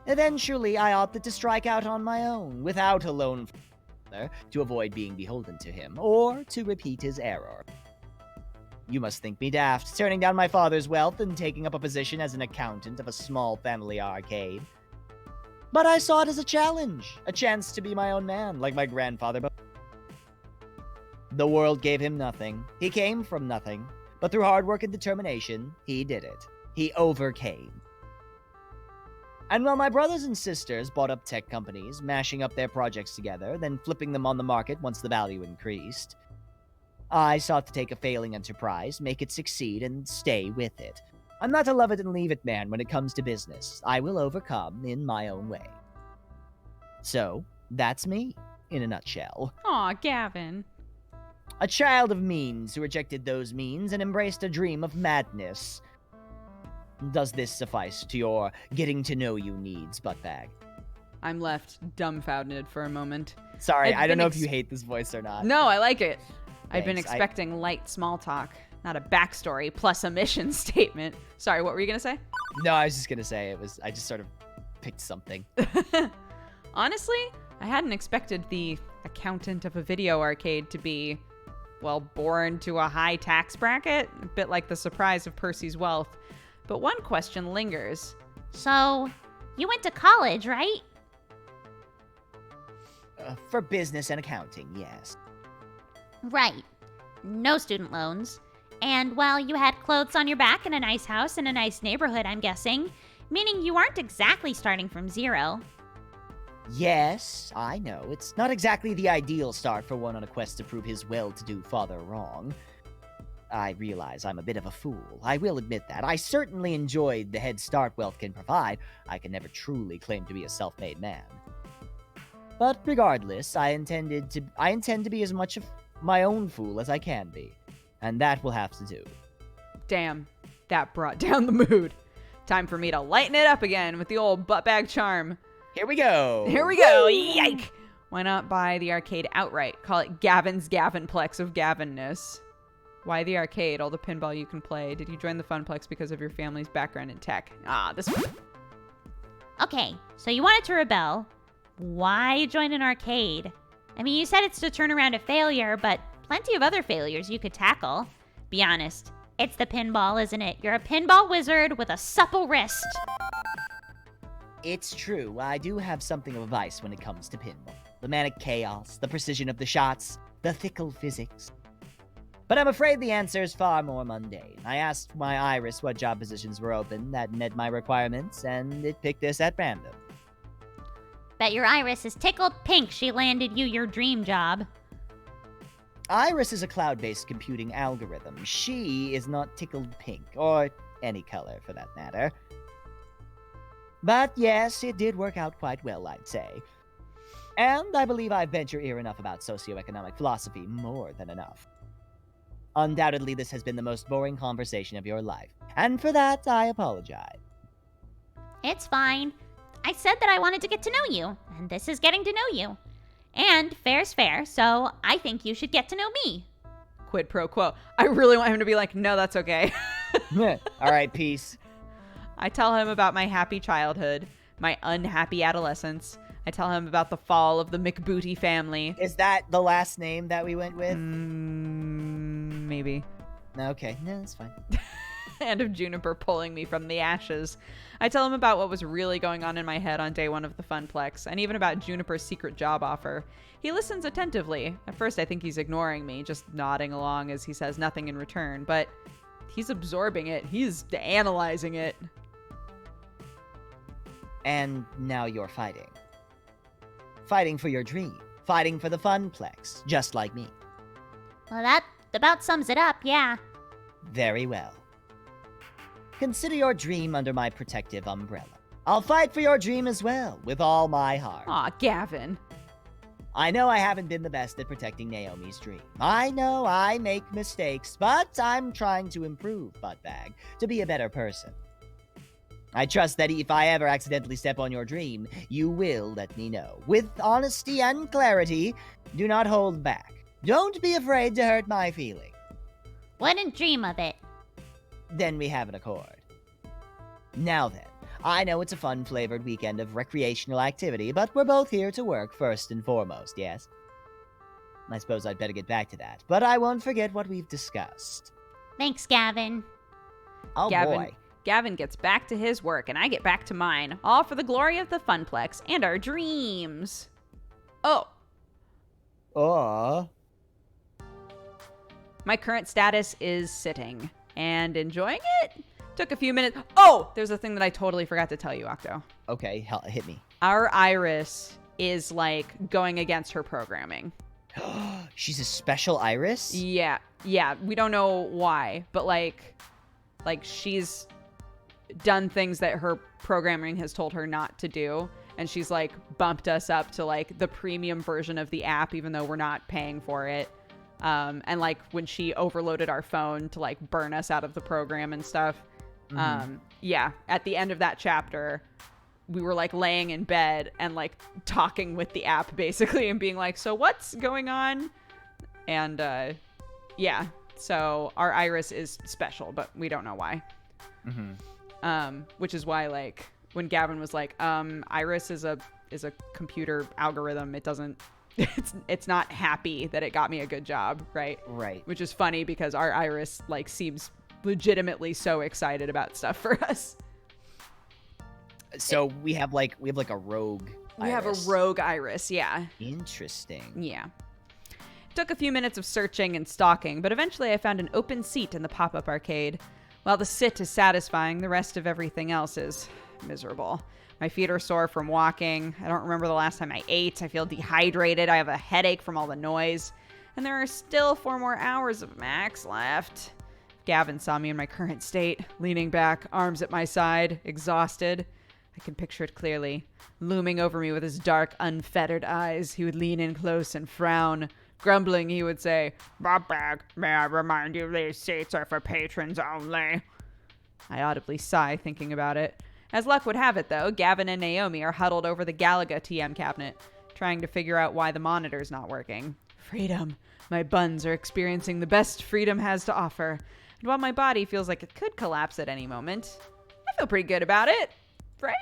Eventually, I opted to strike out on my own, without a lone father, to avoid being beholden to him, or to repeat his error. You must think me daft, turning down my father's wealth and taking up a position as an accountant of a small family arcade. But I saw it as a challenge, a chance to be my own man, like my grandfather. The world gave him nothing. He came from nothing. But through hard work and determination, he did it. He overcame. And while my brothers and sisters bought up tech companies, mashing up their projects together, then flipping them on the market once the value increased, I sought to take a failing enterprise, make it succeed, and stay with it. I'm not a love it and leave it man when it comes to business. I will overcome in my own way. So, that's me, in a nutshell. Aw, Gavin. A child of means who rejected those means and embraced a dream of madness. Does this suffice to your getting to know you needs, buttbag? I'm left dumbfounded for a moment. Sorry, I've I don't been know if you hate this voice or not. No, I like it. I've been Thanks, expecting light small talk, not a backstory plus a mission statement. Sorry, what were you gonna say? No, I was just gonna say I just sort of picked something. Honestly, I hadn't expected the accountant of a video arcade to be well, born to a high tax bracket, a bit like the surprise of Percy's wealth. But one question lingers. So, you went to college, right? For business and accounting, yes. Right. No student loans. And, well, you had clothes on your back and a nice house in a nice neighborhood, I'm guessing. Meaning you aren't exactly starting from zero. Yes, I know. It's not exactly the ideal start for one on a quest to prove his well-to-do father wrong. I realize I'm a bit of a fool. I will admit that. I certainly enjoyed the head start wealth can provide. I can never truly claim to be a self-made man. But regardless, I intend to be as much of my own fool as I can be. And that will have to do. Damn, that brought down the mood. Time for me to lighten it up again with the old butt bag charm. Here we go. Here we go. Yike. Why not buy the arcade outright? Call it Gavin's Gavinplex of Gavinness. Why the arcade? All the pinball you can play. Did you join the Funplex because of your family's background in tech? This one. Okay, so you wanted to rebel. Why join an arcade? I mean, you said it's to turn around a failure, but plenty of other failures you could tackle. Be honest, it's the pinball, isn't it? You're a pinball wizard with a supple wrist. It's true, I do have something of a vice when it comes to pinball. The manic chaos, the precision of the shots, the fickle physics. But I'm afraid the answer is far more mundane. I asked my iris what job positions were open that met my requirements, and it picked this at random. Bet your iris is tickled pink she landed you your dream job. Iris is a cloud-based computing algorithm. She is not tickled pink, or any color for that matter. But yes, it did work out quite well, I'd say. And I believe I've bent your ear enough about socioeconomic philosophy, more than enough. Undoubtedly, this has been the most boring conversation of your life, and for that, I apologize. It's fine. I said that I wanted to get to know you, and this is getting to know you. And fair's fair, so I think you should get to know me. Quid pro quo. I really want him to be like, no, that's okay. All right, peace. I tell him about my happy childhood, my unhappy adolescence. I tell him about the fall of the McBooty family. Is that the last name that we went with? Maybe. Okay, no, that's fine. And of Juniper pulling me from the ashes. I tell him about what was really going on in my head on day one of the Funplex, and even about Juniper's secret job offer. He listens attentively. At first, I think he's ignoring me, just nodding along as he says nothing in return, but he's absorbing it. He's analyzing it. And now you're fighting. Fighting for your dream. Fighting for the Funplex, just like me. Well, that about sums it up, yeah. Very well. Consider your dream under my protective umbrella. I'll fight for your dream as well, with all my heart. Aw, Gavin. I know I haven't been the best at protecting Naomi's dream. I know I make mistakes, but I'm trying to improve, Buttbag, to be a better person. I trust that if I ever accidentally step on your dream, you will let me know. With honesty and clarity, do not hold back. Don't be afraid to hurt my feelings. Wouldn't dream of it. Then we have an accord. Now then, I know it's a fun-flavored weekend of recreational activity, but we're both here to work first and foremost, yes? I suppose I'd better get back to that, but I won't forget what we've discussed. Thanks, Gavin. Oh boy. Gavin gets back to his work, and I get back to mine, all for the glory of the Funplex and our dreams. Oh. My current status is sitting and enjoying it. Took a few minutes. Oh, there's a thing that I totally forgot to tell you, Octo. Okay, hit me. Our Iris is like going against her programming. She's a special Iris? Yeah. We don't know why, but like she's done things that her programming has told her not to do. And she's like bumped us up to like the premium version of the app, even though we're not paying for it. And like when she overloaded our phone to like burn us out of the program and stuff. At the end of that chapter, we were like laying in bed and like talking with the app basically and being like, so what's going on? And so our Iris is special, but we don't know why. Which is why like when Gavin was like, Iris is a computer algorithm, it doesn't it's not happy that it got me a good job, right? Right. Which is funny because our iris like seems legitimately so excited about stuff for us. So we have like a rogue We have a iris. rogue iris, yeah. Interesting. Yeah. It took a few minutes of searching and stalking, but eventually I found an open seat in the pop-up arcade. While the sit is satisfying, the rest of everything else is miserable. My feet are sore from walking. I don't remember the last time I ate. I feel dehydrated. I have a headache from all the noise. And there are still 4 more hours of Max left. Gavin saw me in my current state, leaning back, arms at my side, exhausted. I can picture it clearly. Looming over me with his dark, unfettered eyes, he would lean in close and frown. Grumbling, he would say, "Bobag, may I remind you these seats are for patrons only." I audibly sigh, thinking about it. As luck would have it, though, Gavin and Naomi are huddled over the Galaga TM cabinet, trying to figure out why the monitor's not working. Freedom. My buns are experiencing the best freedom has to offer. And while my body feels like it could collapse at any moment, I feel pretty good about it. Right?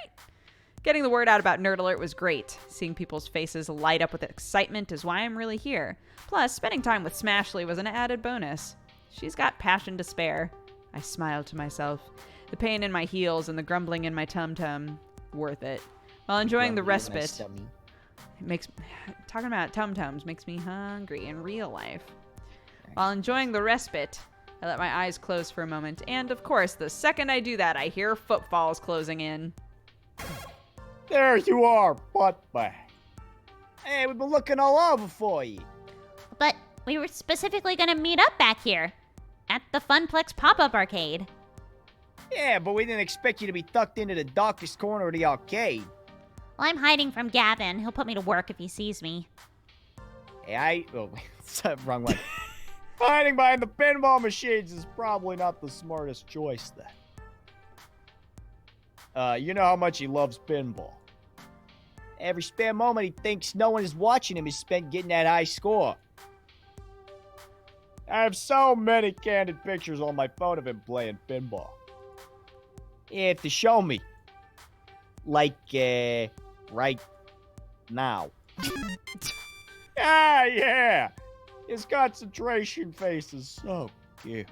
Getting the word out about Nerd Alert was great. Seeing people's faces light up with excitement is why I'm really here. Plus, spending time with Smashley was an added bonus. She's got passion to spare. I smiled to myself. The pain in my heels and the grumbling in my tum-tum, worth it. While enjoying the respite, talking about tum-tums makes me hungry in real life. While enjoying the respite, I let my eyes close for a moment, and of course, the second I do that, I hear footfalls closing in. There you are, buttbag. Hey, we've been looking all over for you. But we were specifically gonna meet up back here at the Funplex pop-up arcade. Yeah, but we didn't expect you to be tucked into the darkest corner of the arcade. Well, I'm hiding from Gavin. He'll put me to work if he sees me. Hey, wrong one. Hiding behind the pinball machines is probably not the smartest choice then. You know how much he loves pinball. Every spare moment he thinks no one is watching him is spent getting that high score. I have so many candid pictures on my phone of him playing pinball. You have to show me. Like, right now. Yeah. His concentration face is so cute.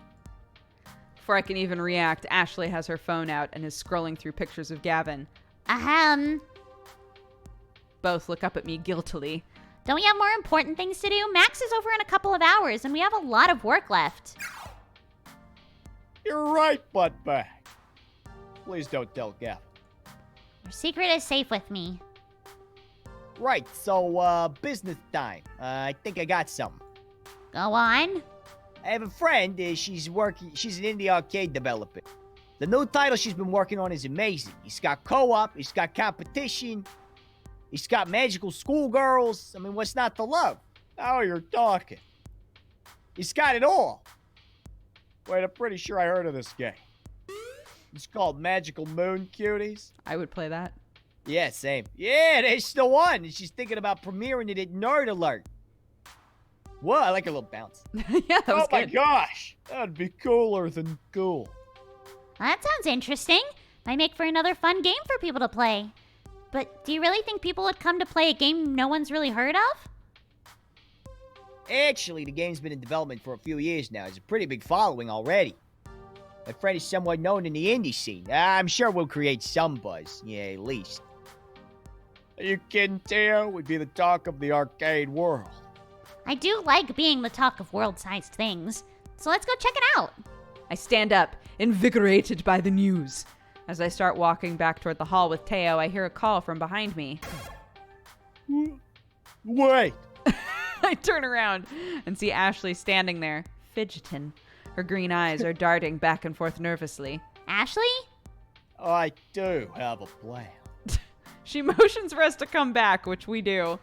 Before I can even react, Ashley has her phone out and is scrolling through pictures of Gavin. Ahem. Both look up at me guiltily. Don't we have more important things to do? Max is over in a couple of hours, and we have a lot of work left. You're right, buttbag. Please don't tell Gavin. Your secret is safe with me. Right, so, business time. I think I got something. Go on. I have a friend, she's an indie arcade developer. The new title she's been working on is amazing. It's got co-op, it's got competition, it's got magical schoolgirls. I mean, what's not to love? Now you're talking. It's got it all. Wait, I'm pretty sure I heard of this game. It's called Magical Moon Cuties. I would play that. Yeah, same. Yeah, that's the one. And she's thinking about premiering it at Nerd Alert. Whoa, I like a little bounce. Yeah, that was Oh my good. gosh, that'd be cooler than cool. That sounds interesting. Might make for another fun game for people to play. But do you really think people would come to play a game no one's really heard of? Actually, the game's been in development for a few years now. It's a pretty big following already. My friend is somewhat known in the indie scene. I'm sure we'll create some buzz. Yeah, at least. Are you kidding, Theo? We'd be the talk of the arcade world. I do like being the talk of world-sized things. So let's go check it out. I stand up, invigorated by the news. As I start walking back toward the hall with Teo, I hear a call from behind me. Wait! I turn around and see Ashley standing there, fidgeting. Her green eyes are darting back and forth nervously. Ashley? I do have a plan. She motions for us to come back, which we do.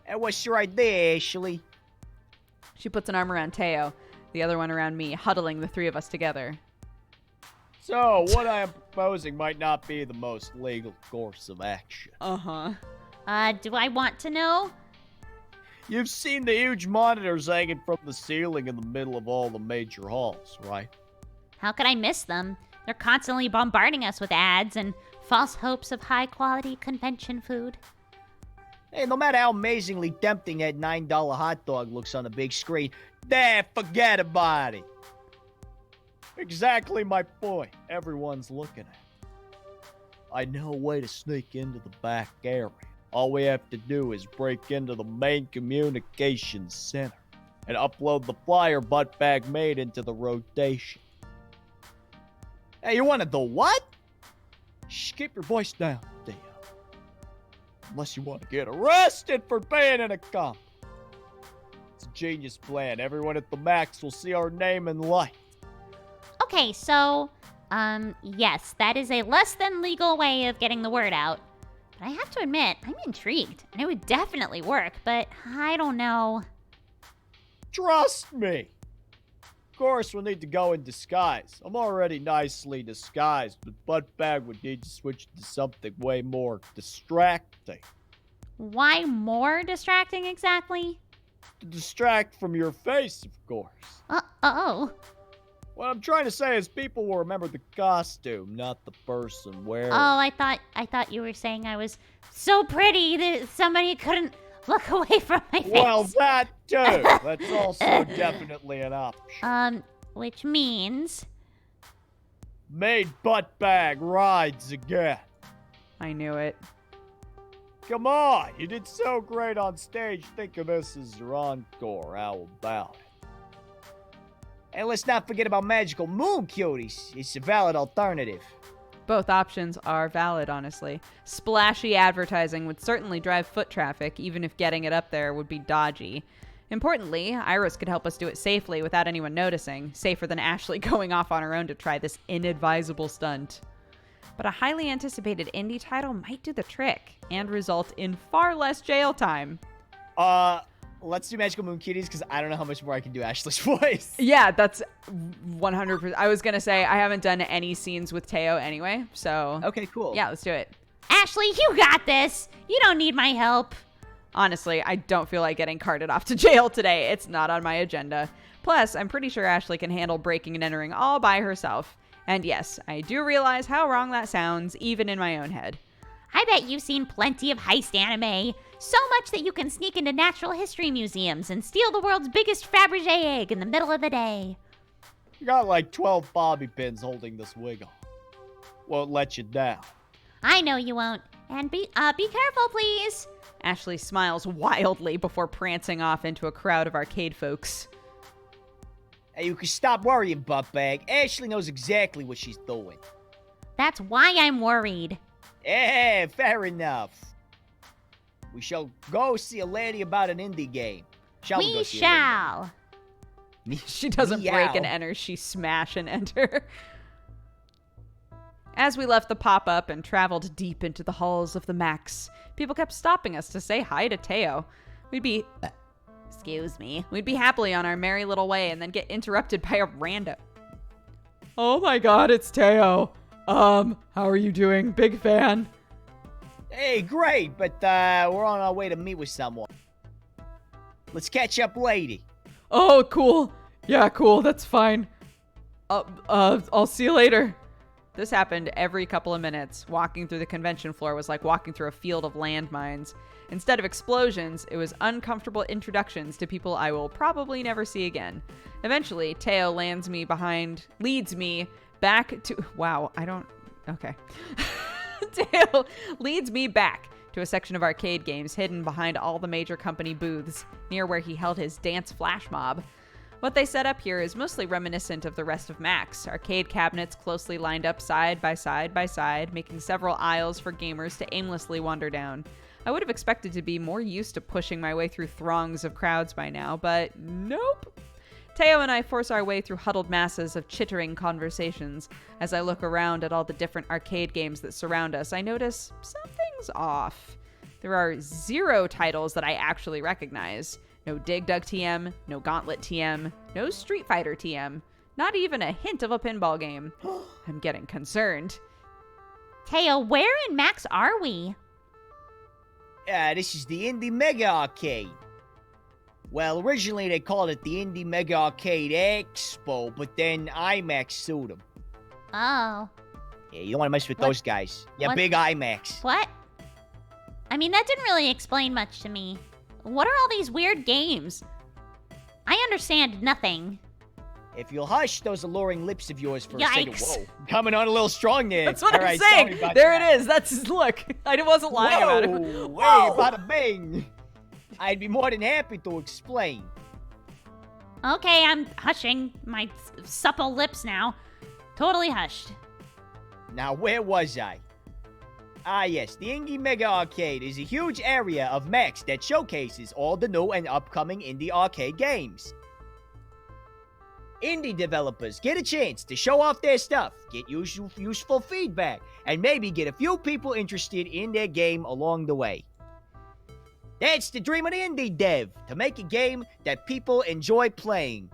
And what's your idea, Ashley? She puts an arm around Teo, the other one around me, huddling the three of us together. So, what I am proposing might not be the most legal course of action. Uh-huh. Do I want to know? You've seen the huge monitors hanging from the ceiling in the middle of all the major halls, right? How could I miss them? They're constantly bombarding us with ads and false hopes of high-quality convention food. Hey, no matter how amazingly tempting that $9 hot dog looks on the big screen, forget about it. Exactly my point. Everyone's looking at it. I know a way to sneak into the back area. All we have to do is break into the main communications center and upload the flyer Buttbag made into the rotation. Hey, you want to do what? Shh, keep your voice down, Theo. Unless you want to get arrested for being an accomplice. It's a genius plan. Everyone at the Max will see our name in light. Okay, so, yes, that is a less than legal way of getting the word out. But I have to admit, I'm intrigued, and it would definitely work, but I don't know. Trust me. Of course, we'll need to go in disguise. I'm already nicely disguised, but Buttbag would need to switch to something way more distracting. Why more distracting exactly? To distract from your face, of course. Oh. What I'm trying to say is people will remember the costume, not the person wearing it. Oh, I thought you were saying I was so pretty that somebody couldn't look away from my face. Well, that too. That's also definitely an option. Which means... Made Buttbag rides again. I knew it. Come on, you did so great on stage. Think of this as your encore. How about it? And let's not forget about Magical Moon Cuties. It's a valid alternative. Both options are valid, honestly. Splashy advertising would certainly drive foot traffic, even if getting it up there would be dodgy. Importantly, Iris could help us do it safely without anyone noticing, safer than Ashley going off on her own to try this inadvisable stunt. But a highly anticipated indie title might do the trick, and result in far less jail time. Let's do Magical Moon Cuties, because I don't know how much more I can do Ashley's voice. Yeah, that's 100%. I was going to say, I haven't done any scenes with Teo anyway, so... Okay, cool. Yeah, let's do it. Ashley, you got this. You don't need my help. Honestly, I don't feel like getting carted off to jail today. It's not on my agenda. Plus, I'm pretty sure Ashley can handle breaking and entering all by herself. And yes, I do realize how wrong that sounds, even in my own head. I bet you've seen plenty of heist anime. So much that you can sneak into natural history museums and steal the world's biggest Fabergé egg in the middle of the day. You got like 12 bobby pins holding this wig on. Won't let you down. I know you won't. And be careful, please. Ashley smiles wildly before prancing off into a crowd of arcade folks. Hey, you can stop worrying, Buttbag. Ashley knows exactly what she's doing. That's why I'm worried. Eh, fair enough. We shall go see a lady about an indie game. Shall we go We see shall. a lady? She doesn't Meow. break and enter, she smash and enter. As we left the pop-up and traveled deep into the halls of the Max, people kept stopping us to say hi to Teo. We'd be happily on our merry little way and then get interrupted by a rando. Oh my god, it's Teo. How are you doing? Big fan. Hey, great, but we're on our way to meet with someone. Let's catch up, lady. Oh, cool. Yeah, cool. That's fine. I'll see you later. This happened every couple of minutes. Walking through the convention floor was like walking through a field of landmines. Instead of explosions, it was uncomfortable introductions to people I will probably never see again. Eventually, Teo leads me back to... Wow, I don't... Okay. Teo leads me back to a section of arcade games hidden behind all the major company booths, near where he held his dance flash mob. What they set up here is mostly reminiscent of the rest of Max. Arcade cabinets closely lined up side by side, making several aisles for gamers to aimlessly wander down. I would have expected to be more used to pushing my way through throngs of crowds by now, but nope. Teo and I force our way through huddled masses of chittering conversations. As I look around at all the different arcade games that surround us, I notice something's off. There are 0 titles that I actually recognize. No Dig Dug TM, no Gauntlet TM, no Street Fighter TM, not even a hint of a pinball game. I'm getting concerned. Teo, where in Max are we? This is the Indie Mega Arcade. Well, originally they called it the Indie Mega Arcade Expo, but then IMAX sued them. Oh. Yeah, you don't want to mess with those guys. Yeah, what- big IMAX. What? I mean, that didn't really explain much to me. What are all these weird games? I understand nothing. If you'll hush those alluring lips of yours for a second. Yikes. Whoa, coming on a little strong there. That's what All I'm right, sorry saying. about There that. it is. That's his look. I wasn't lying about it. Whoa, Whoa. hey, bada bing. I'd be more than happy to explain. Okay, I'm hushing my supple lips now. Totally hushed. Now, where was I? Ah, yes, the Indie Mega Arcade is a huge area of mechs that showcases all the new and upcoming indie arcade games. Indie developers get a chance to show off their stuff, get useful feedback, and maybe get a few people interested in their game along the way. That's the dream of the indie dev, to make a game that people enjoy playing.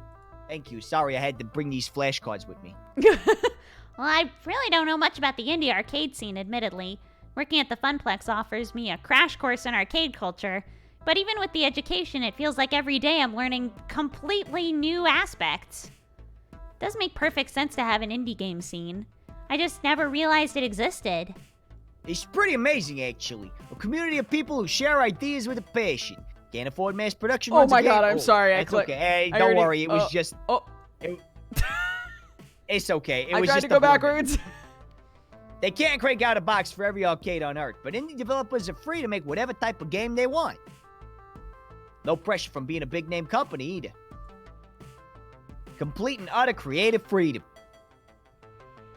Thank you. Sorry I had to bring these flashcards with me. Well, I really don't know much about the indie arcade scene, admittedly. Working at the Funplex offers me a crash course in arcade culture, but even with the education, it feels like every day I'm learning completely new aspects. It does make perfect sense to have an indie game scene. I just never realized it existed. It's pretty amazing, actually. A community of people who share ideas with a passion. Can't afford mass production. Oh runs my again? God, I'm Oh, sorry, I That's clicked- okay. Hey, I don't already- worry. It was just. Oh, It's okay. It I was tried just to go a blur. backwards. They can't crank out a box for every arcade on Earth, but indie developers are free to make whatever type of game they want. No pressure from being a big name company either. Complete and utter creative freedom.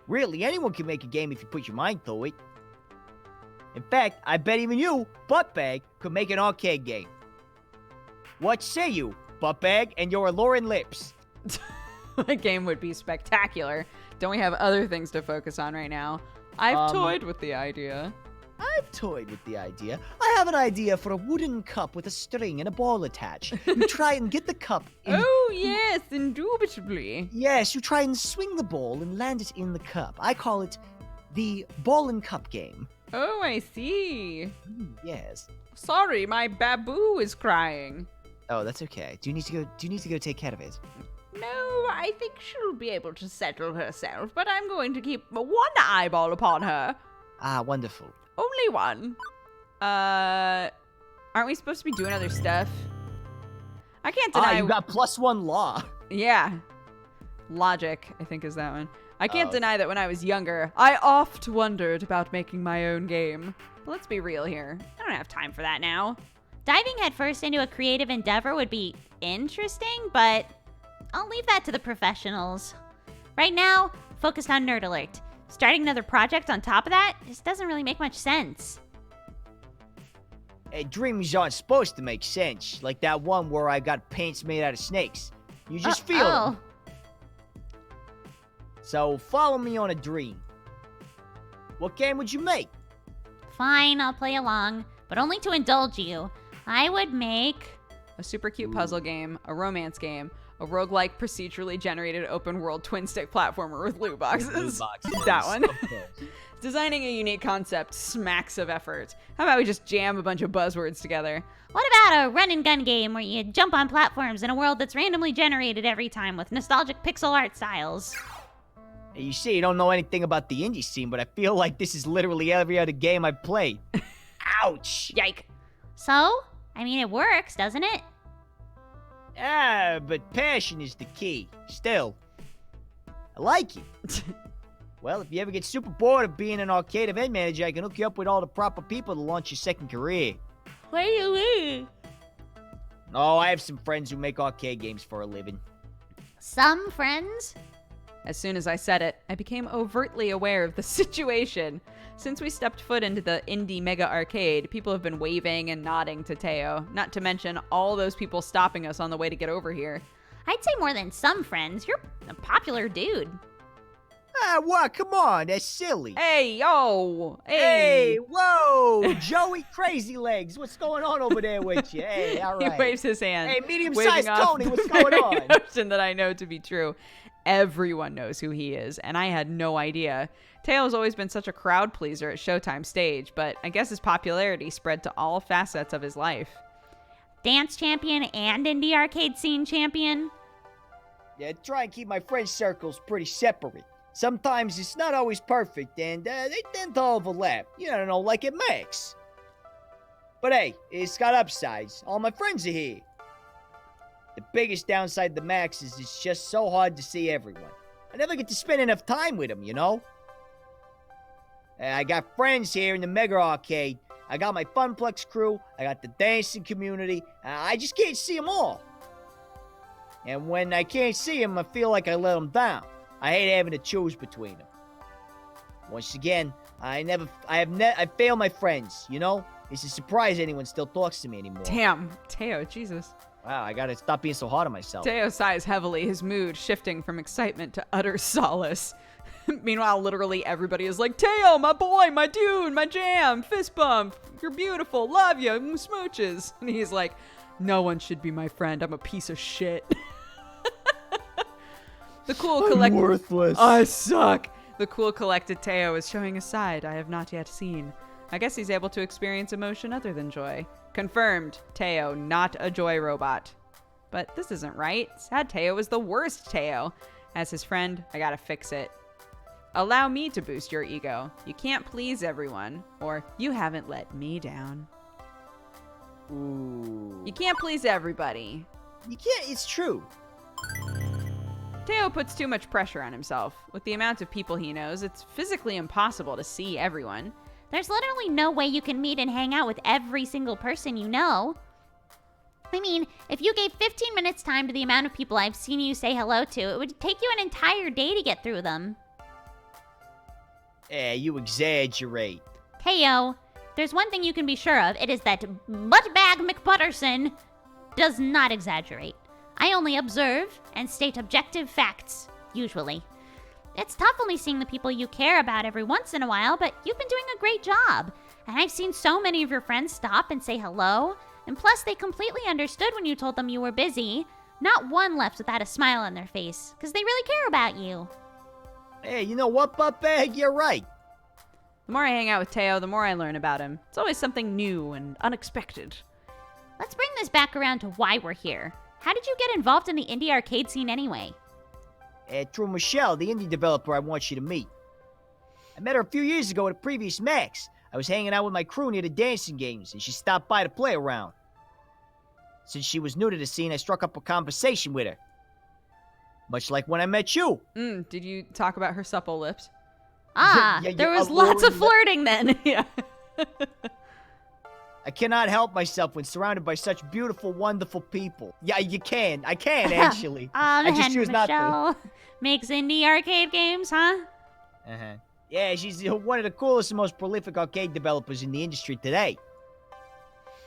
Really, anyone can make a game if you put your mind to it. In fact, I bet even you, Buttbag, could make an arcade game. What say you, Buttbag, and your alluring lips? My game would be spectacular. Don't we have other things to focus on right now? I've toyed with the idea. I've toyed with the idea. I have an idea for a wooden cup with a string and a ball attached. You try and get the cup in... Oh, yes, indubitably. Yes, you try and swing the ball and land it in the cup. I call it the ball and cup game. Oh, I see. Yes. Sorry, my baboo is crying. Oh, that's okay. Do you need to go take care of it? No, I think she'll be able to settle herself, but I'm going to keep one eyeball upon her. Ah, wonderful. Only one. Aren't we supposed to be doing other stuff? I can't deny. You got +1 law. Yeah. Logic, I think, is that one. I can't Oh. deny that when I was younger, I oft wondered about making my own game. But let's be real here. I don't have time for that now. Diving headfirst into a creative endeavor would be interesting, but I'll leave that to the professionals. Right now, focused on Nerd Alert. Starting another project on top of that just doesn't really make much sense. Hey, dreams aren't supposed to make sense, like that one where I got paints made out of snakes. You just feel them. So follow me on a dream. What game would you make? Fine, I'll play along, but only to indulge you. I would make... A super cute puzzle game, a romance game, a roguelike procedurally generated open world twin stick platformer with loot boxes. That one. Designing a unique concept smacks of effort. How about we just jam a bunch of buzzwords together? What about a run and gun game where you jump on platforms in a world that's randomly generated every time with nostalgic pixel art styles? Hey, you say you don't know anything about the indie scene, but I feel like this is literally every other game I've played. Ouch! Yike. So, I mean, it works, doesn't it? Ah, but passion is the key. Still, I like it. Well, if you ever get super bored of being an arcade event manager, I can hook you up with all the proper people to launch your second career. What do you mean? Oh, I have some friends who make arcade games for a living. Some friends? As soon as I said it, I became overtly aware of the situation. Since we stepped foot into the indie mega arcade, people have been waving and nodding to Teo, not to mention all those people stopping us on the way to get over here. I'd say more than some friends. You're a popular dude. Ah, what? Come on, that's silly. Hey, yo! Hey, whoa! Joey Crazy Legs, what's going on over there with you? Hey, all He right. waves his hand. Hey, waving medium-sized off Tony, the what's going very on? notion that I know to be true. Everyone knows who he is, and I had no idea. Teo's always been such a crowd pleaser at Showtime stage, but I guess his popularity spread to all facets of his life. Dance champion and indie arcade scene champion. Yeah, try and keep my friend circles pretty separate. Sometimes it's not always perfect, and they tend to overlap. You know, like at Max. But hey, it's got upsides. All my friends are here. The biggest downside to Max is it's just so hard to see everyone. I never get to spend enough time with them, you know? I got friends here in the Mega Arcade. I got my Funplex crew. I got the dancing community. I just can't see them all. And when I can't see them, I feel like I let them down. I hate having to choose between them. Once again, I fail my friends, you know? It's a surprise anyone still talks to me anymore. Damn, Teo, Jesus. Wow, I gotta stop being so hard on myself. Teo sighs heavily, his mood shifting from excitement to utter solace. Meanwhile, literally everybody is like, Teo, my boy, my dude, my jam, fist bump, you're beautiful, love you, smooches. And he's like, no one should be my friend, I'm a piece of shit. The cool collected... worthless. I suck. The cool collected Teo is showing a side I have not yet seen. I guess he's able to experience emotion other than joy. Confirmed, Teo, not a joy robot. But this isn't right. Sad Teo is the worst Teo. As his friend, I gotta fix it. Allow me to boost your ego. You can't please everyone, or you haven't let me down. Ooh. You can't please everybody. You can't, it's true. Teo puts too much pressure on himself. With the amount of people he knows, it's physically impossible to see everyone. There's literally no way you can meet and hang out with every single person you know. I mean, if you gave 15 minutes time to the amount of people I've seen you say hello to, it would take you an entire day to get through them. You exaggerate. Teo, there's one thing you can be sure of. It is that Buttbag McButterson does not exaggerate. I only observe and state objective facts, usually. It's tough only seeing the people you care about every once in a while, but you've been doing a great job. And I've seen so many of your friends stop and say hello. And plus, they completely understood when you told them you were busy. Not one left without a smile on their face, because they really care about you. Hey, you know what, Buttbag? You're right. The more I hang out with Teo, the more I learn about him. It's always something new and unexpected. Let's bring this back around to why we're here. How did you get involved in the indie arcade scene anyway? Through Michelle, the indie developer I want you to meet. I met her a few years ago at a previous Max. I was hanging out with my crew near the dancing games, and she stopped by to play around. Since she was new to the scene, I struck up a conversation with her. Much like when I met you. Did you talk about her supple lips? Ah, Yeah, there you was alluring lots of li- flirting then. Yeah. I cannot help myself when surrounded by such beautiful, wonderful people. Yeah, you can. I can, actually. I just choose not to. Michelle makes indie arcade games, huh? Uh-huh. Yeah, she's one of the coolest and most prolific arcade developers in the industry today.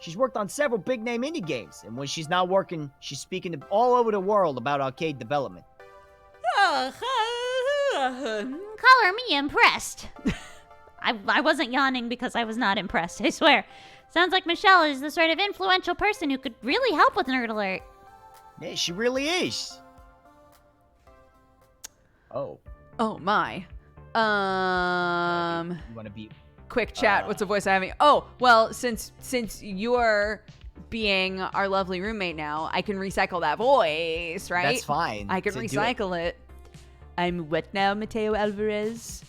She's worked on several big-name indie games, and when she's not working, she's speaking to all over the world about arcade development. Color me impressed. I wasn't yawning because I was not impressed, I swear. Sounds like Michelle is the sort of influential person who could really help with Nerd Alert. Yeah, she really is. Oh. Oh my. You want to be... Quick chat. What's the voice I'm having? Oh, well, since you're being our lovely roommate now, I can recycle that voice, right? That's fine. I can to do it. recycle it. I'm what now, Mateo Alvarez?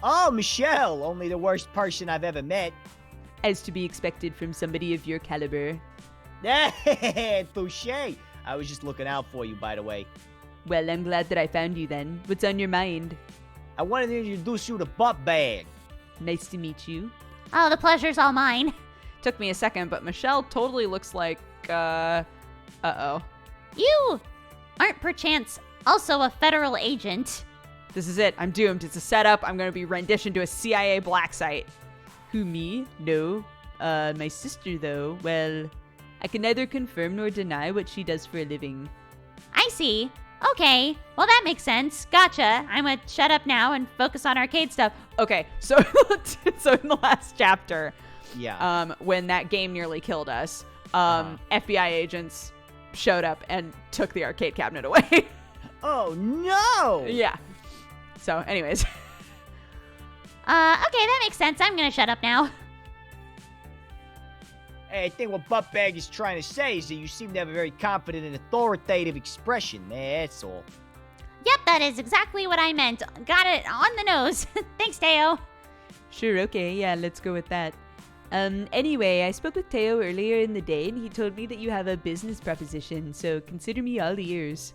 Oh, Michelle, only the worst person I've ever met. As to be expected from somebody of your caliber. Touché. I was just looking out for you, by the way. Well, I'm glad that I found you then. What's on your mind? I wanted to introduce you to Buttbag. Nice to meet you. Oh, the pleasure's all mine. Took me a second, but Michelle totally looks like, uh-oh. You aren't perchance also a federal agent. This is it. I'm doomed. It's a setup. I'm going to be renditioned to a CIA black site. Who, me? No. My sister, though. Well, I can neither confirm nor deny what she does for a living. I see. Okay. Well, that makes sense. Gotcha. I'm gonna shut up now and focus on arcade stuff. Okay, so so in the last chapter, Yeah. when that game nearly killed us, FBI agents showed up and took the arcade cabinet away. Oh, no! Yeah. So, anyways. Okay, that makes sense. I'm gonna shut up now. Hey, I think what Buttbag is trying to say is that you seem to have a very confident and authoritative expression. That's all. Yep, that is exactly what I meant. Got it on the nose. Thanks, Teo. Sure, okay, yeah, let's go with that. Anyway, I spoke with Teo earlier in the day, and he told me that you have a business proposition, so consider me all ears.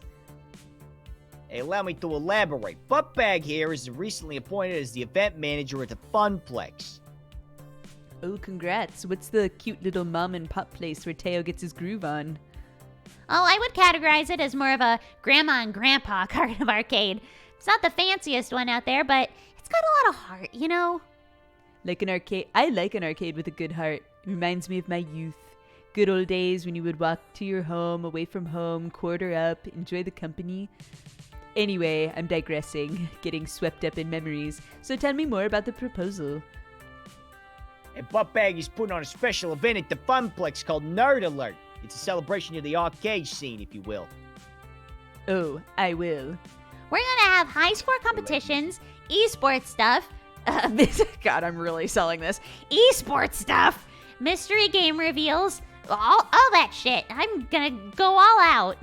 Hey, allow me to elaborate. Buttbag here is recently appointed as the event manager at the Funplex. Oh, congrats. What's the cute little mom and pop place where Teo gets his groove on? Oh, I would categorize it as more of a grandma and grandpa kind of arcade. It's not the fanciest one out there, but it's got a lot of heart, you know? Like an arcade. I like an arcade with a good heart. It reminds me of my youth. Good old days when you would walk to your home, away from home, quarter up, enjoy the company. Anyway, I'm digressing, getting swept up in memories. So tell me more about the proposal. And Buttbag is putting on a special event at the Funplex called Nerd Alert. It's a celebration of the arcade scene, if you will. Oh, I will. We're gonna have high score competitions, esports stuff. God, I'm really selling this. Esports stuff, mystery game reveals, all that shit. I'm gonna go all out.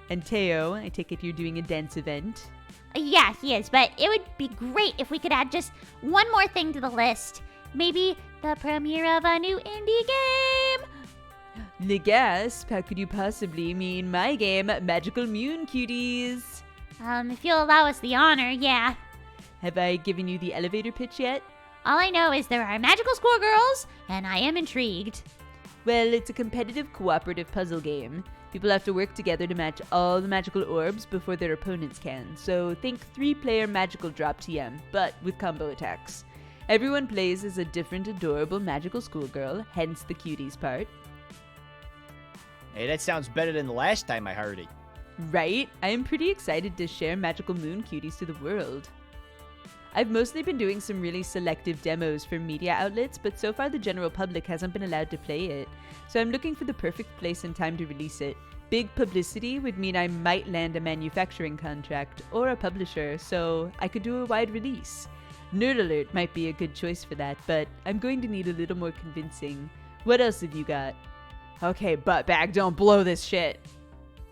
And Teo, I take it you're doing a dance event? Yeah, he is, but it would be great if we could add just one more thing to the list. Maybe the premiere of a new indie game. Le gasp, how could you possibly mean my game, Magical Moon Cuties? If you'll allow us the honor, yeah. Have I given you the elevator pitch yet? All I know is there are magical schoolgirls, and I am intrigued. Well, it's a competitive cooperative puzzle game. People have to work together to match all the magical orbs before their opponents can. So think 3-player magical drop TM, but with combo attacks. Everyone plays as a different adorable magical schoolgirl, hence the cuties part. Hey, that sounds better than the last time I heard it. Right? I am pretty excited to share Magical Moon Cuties to the world. I've mostly been doing some really selective demos for media outlets, but so far the general public hasn't been allowed to play it. So I'm looking for the perfect place and time to release it. Big publicity would mean I might land a manufacturing contract or a publisher, so I could do a wide release. Nerd Alert might be a good choice for that, but I'm going to need a little more convincing. What else have you got? Okay, Buttbag, don't blow this shit.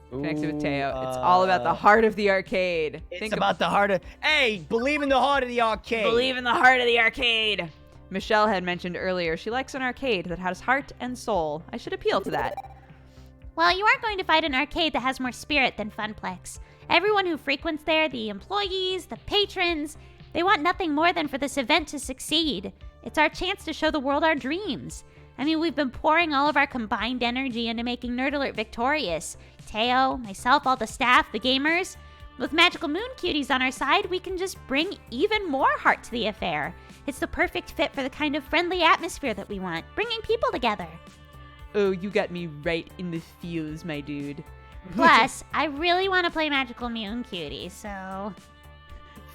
Connected with Teo. It's all about the heart of the arcade. It's about the heart of... Hey, believe in the heart of the arcade. Believe in the heart of the arcade. Michelle had mentioned earlier she likes an arcade that has heart and soul. I should appeal to that. Well, you aren't going to find an arcade that has more spirit than Funplex. Everyone who frequents there, the employees, the patrons, they want nothing more than for this event to succeed. It's our chance to show the world our dreams. I mean, we've been pouring all of our combined energy into making Nerd Alert victorious. Teo, myself, all the staff, the gamers. With Magical Moon Cuties on our side, we can just bring even more heart to the affair. It's the perfect fit for the kind of friendly atmosphere that we want, bringing people together. Oh, you got me right in the feels, my dude. Plus, I really want to play Magical Moon Cuties, so...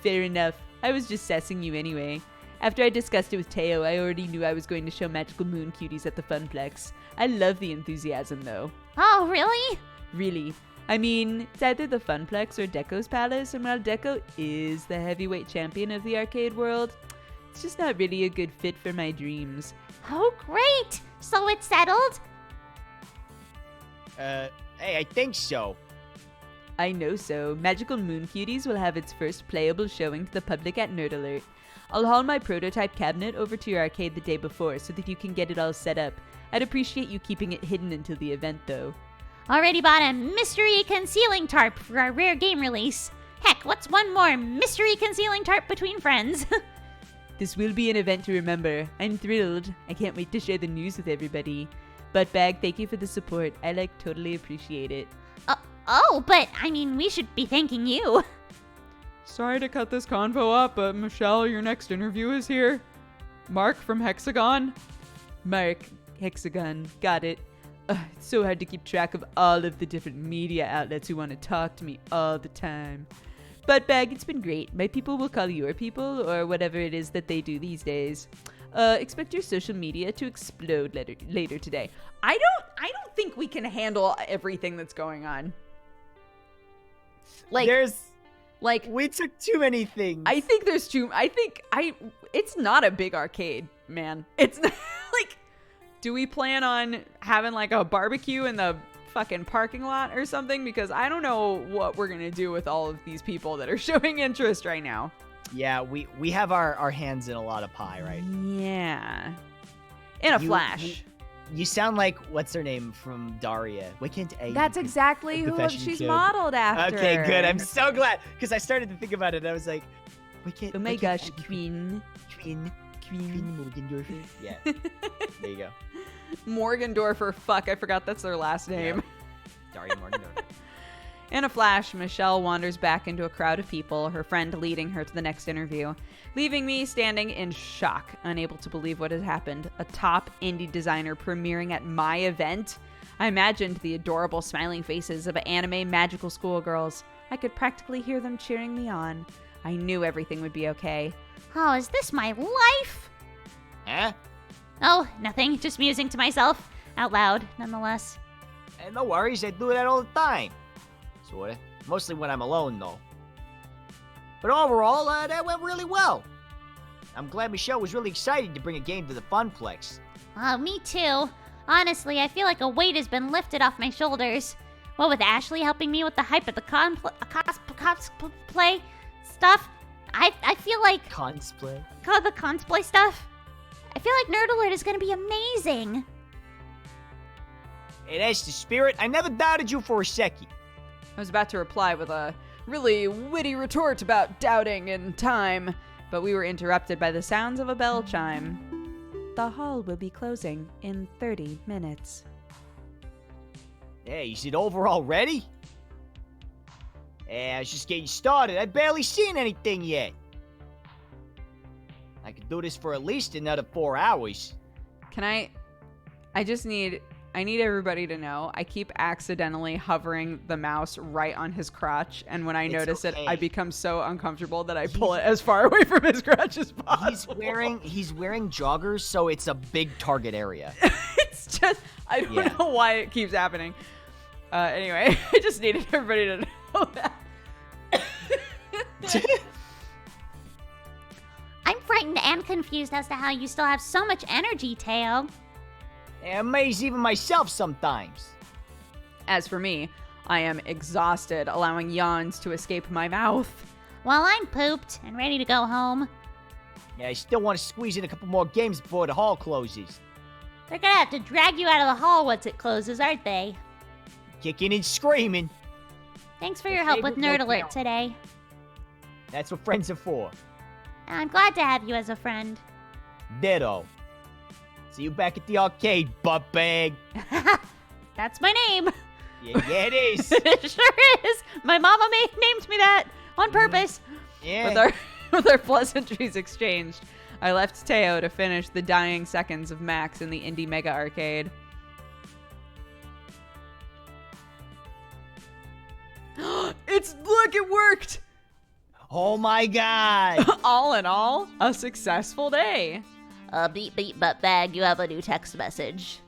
Fair enough. I was just sassing you anyway. After I discussed it with Teo, I already knew I was going to show Magical Moon Cuties at the Funplex. I love the enthusiasm, though. Oh, really? Really. I mean, it's either the Funplex or Deco's Palace, and while Deco is the heavyweight champion of the arcade world, it's just not really a good fit for my dreams. Oh, great! So it's settled? Hey, I think so. I know so. Magical Moon Cuties will have its first playable showing to the public at Nerd Alert. I'll haul my prototype cabinet over to your arcade the day before so that you can get it all set up. I'd appreciate you keeping it hidden until the event, though. Already bought a mystery concealing tarp for our rare game release. Heck, what's one more mystery concealing tarp between friends? This will be an event to remember. I'm thrilled. I can't wait to share the news with everybody. Buttbag, thank you for the support. I totally appreciate it. But I mean, we should be thanking you. Sorry to cut this convo up, but Michelle, your next interview is here. Mark from Hexagon. Mark, Hexagon, got it. It's so hard to keep track of all of the different media outlets who want to talk to me all the time. Buttbag, it's been great. My people will call your people, or whatever it is that they do these days. Expect your social media to explode later today. I don't think we can handle everything that's going on. We took too many things. I think there's too. It's not a big arcade, man. It's not, do we plan on having a barbecue in the fucking parking lot or something? Because I don't know what we're gonna do with all of these people that are showing interest right now. Yeah, we have our hands in a lot of pie, right? Yeah. In a You- flash. You sound like what's her name from Daria. Why can't A? That's exactly the who fashion she's kid. modeled after. Okay, good. I'm so glad because I started to think about it. And I was like, why can't? Oh why my can't gosh, A be Queen. Queen Morgendorfer? Yeah. There you go. Morgendorfer. Fuck, I forgot that's their last name. Daria Morgendorfer. In a flash, Michelle wanders back into a crowd of people, her friend leading her to the next interview, leaving me standing in shock, unable to believe what had happened. A top indie designer premiering at my event? I imagined the adorable smiling faces of anime magical schoolgirls. I could practically hear them cheering me on. I knew everything would be okay. Oh, is this my life? Huh? Oh, nothing. Just musing to myself. Out loud, nonetheless. Hey, no worries. I do that all the time. Sorta. Mostly when I'm alone, though. But overall, that went really well. I'm glad Michelle was really excited to bring a game to the Funplex. Oh, me too. Honestly, I feel like a weight has been lifted off my shoulders. What with Ashley helping me with the hype of the cosplay stuff, I feel like Cosplay. the cosplay stuff. I feel like Nerd Alert is gonna be amazing. Hey, that's the spirit. I never doubted you for a second. I was about to reply with a really witty retort about doubting in time, but we were interrupted by the sounds of a bell chime. The hall will be closing in 30 minutes. Hey, is it over already? Hey, I was just getting started. I've barely seen anything yet. I could do this for at least another 4 hours. Can I need everybody to know I keep accidentally hovering the mouse right on his crotch, and when I It's notice it, okay. I become so uncomfortable that I pull it as far away from his crotch as possible. He's wearing joggers, so it's a big target area. It's just, I don't Yeah. know why it keeps happening. Anyway, I just needed everybody to know that. I'm frightened and confused as to how you still have so much energy, Teo. I amaze even myself sometimes. As for me, I am exhausted, allowing yawns to escape my mouth. Well, I'm pooped and ready to go home. Yeah, I still want to squeeze in a couple more games before the hall closes. They're gonna have to drag you out of the hall once it closes, aren't they? Kicking and screaming. Thanks for your help with favorite Nerd Alert locale. today. That's what friends are for. I'm glad to have you as a friend. Ditto. See you back at the arcade, buttbag. That's my name. Yeah, it is. It sure is. My mama named me that on purpose. Yeah. With our pleasantries exchanged, I left Teo to finish the dying seconds of Max in the Indie Mega Arcade. Look, it worked! Oh my god. All in all, a successful day. Beep beep butt bag, you have a new text message.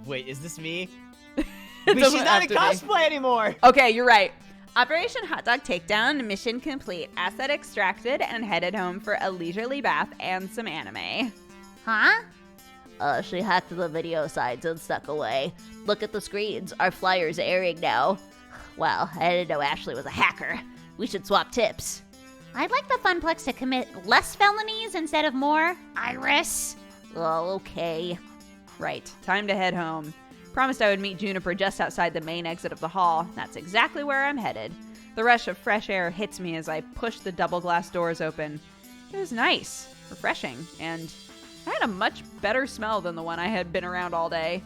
Wait, is this me? It But doesn't she's not in have to be. cosplay anymore. Okay, you're right. Operation Hot Dog Takedown, mission complete. Asset extracted and headed home for a leisurely bath and some anime. Huh? She hacked the video sites and stuck away. Look at the screens. Our flyer's airing now. Wow, I didn't know Ashley was a hacker. We should swap tips. I'd like the Funplex to commit less felonies instead of more. Iris. Oh, okay. Right, time to head home. Promised I would meet Juniper just outside the main exit of the hall. That's exactly where I'm headed. The rush of fresh air hits me as I push the double glass doors open. It was nice, refreshing, and I had a much better smell than the one I had been around all day.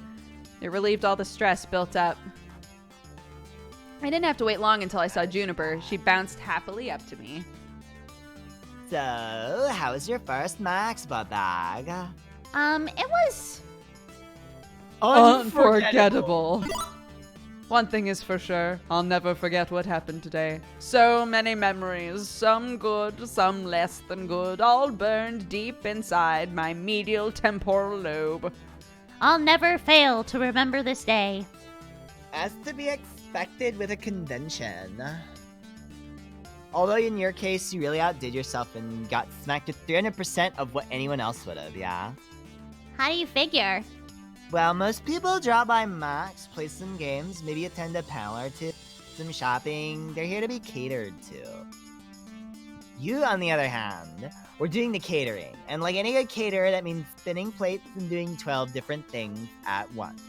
It relieved all the stress built up. I didn't have to wait long until I saw Juniper. She bounced happily up to me. So, how was your first Max, buttbag? It was. Unforgettable. One thing is for sure, I'll never forget what happened today. So many memories, some good, some less than good, all burned deep inside my medial temporal lobe. I'll never fail to remember this day. As to be expected with a convention. Although in your case, you really outdid yourself and got smacked with 300% of what anyone else would have, yeah? How do you figure? Well, most people drop by Max, play some games, maybe attend a panel or two, some shopping. They're here to be catered to. You, on the other hand, were doing the catering. And like any good caterer, that means spinning plates and doing 12 different things at once.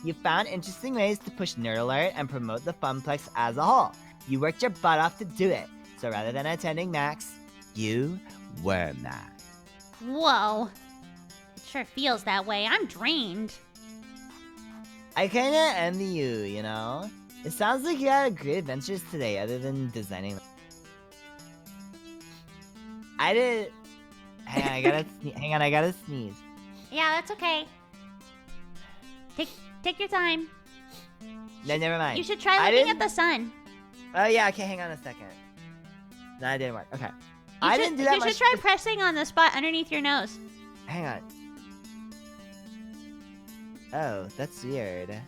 You found interesting ways to push Nerd Alert and promote the Funplex as a whole. You worked your butt off to do it. So rather than attending Max, you were Max. Whoa. It sure feels that way. I'm drained. I kinda envy you, you know? It sounds like you had great adventures today other than designing. I did... Hang on, I gotta sneeze. Yeah, that's okay. Take your time. No, never mind. You should try looking at the sun. Oh yeah, okay, hang on a second. No, that didn't work. Okay. You should try pressing on the spot underneath your nose. Hang on. Oh, that's weird.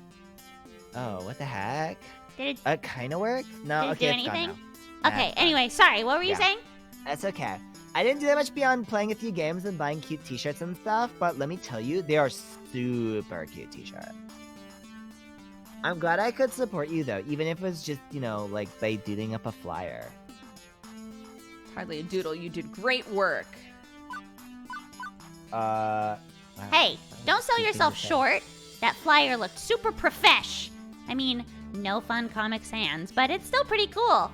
Oh, what the heck? Did It kinda worked? No, it okay, do it's gone anything? now. Okay, it's gone. anyway, sorry, what were you Yeah. saying? That's okay. I didn't do that much beyond playing a few games and buying cute t-shirts and stuff, but let me tell you, they are super cute t-shirts. I'm glad I could support you though, even if it was just, you know, like by doodling up a flyer. Hardly a doodle. You did great work. Wow. Hey, don't sell Good thing yourself to say. short. That flyer looked super profesh. I mean, no fun Comic Sans, but it's still pretty cool.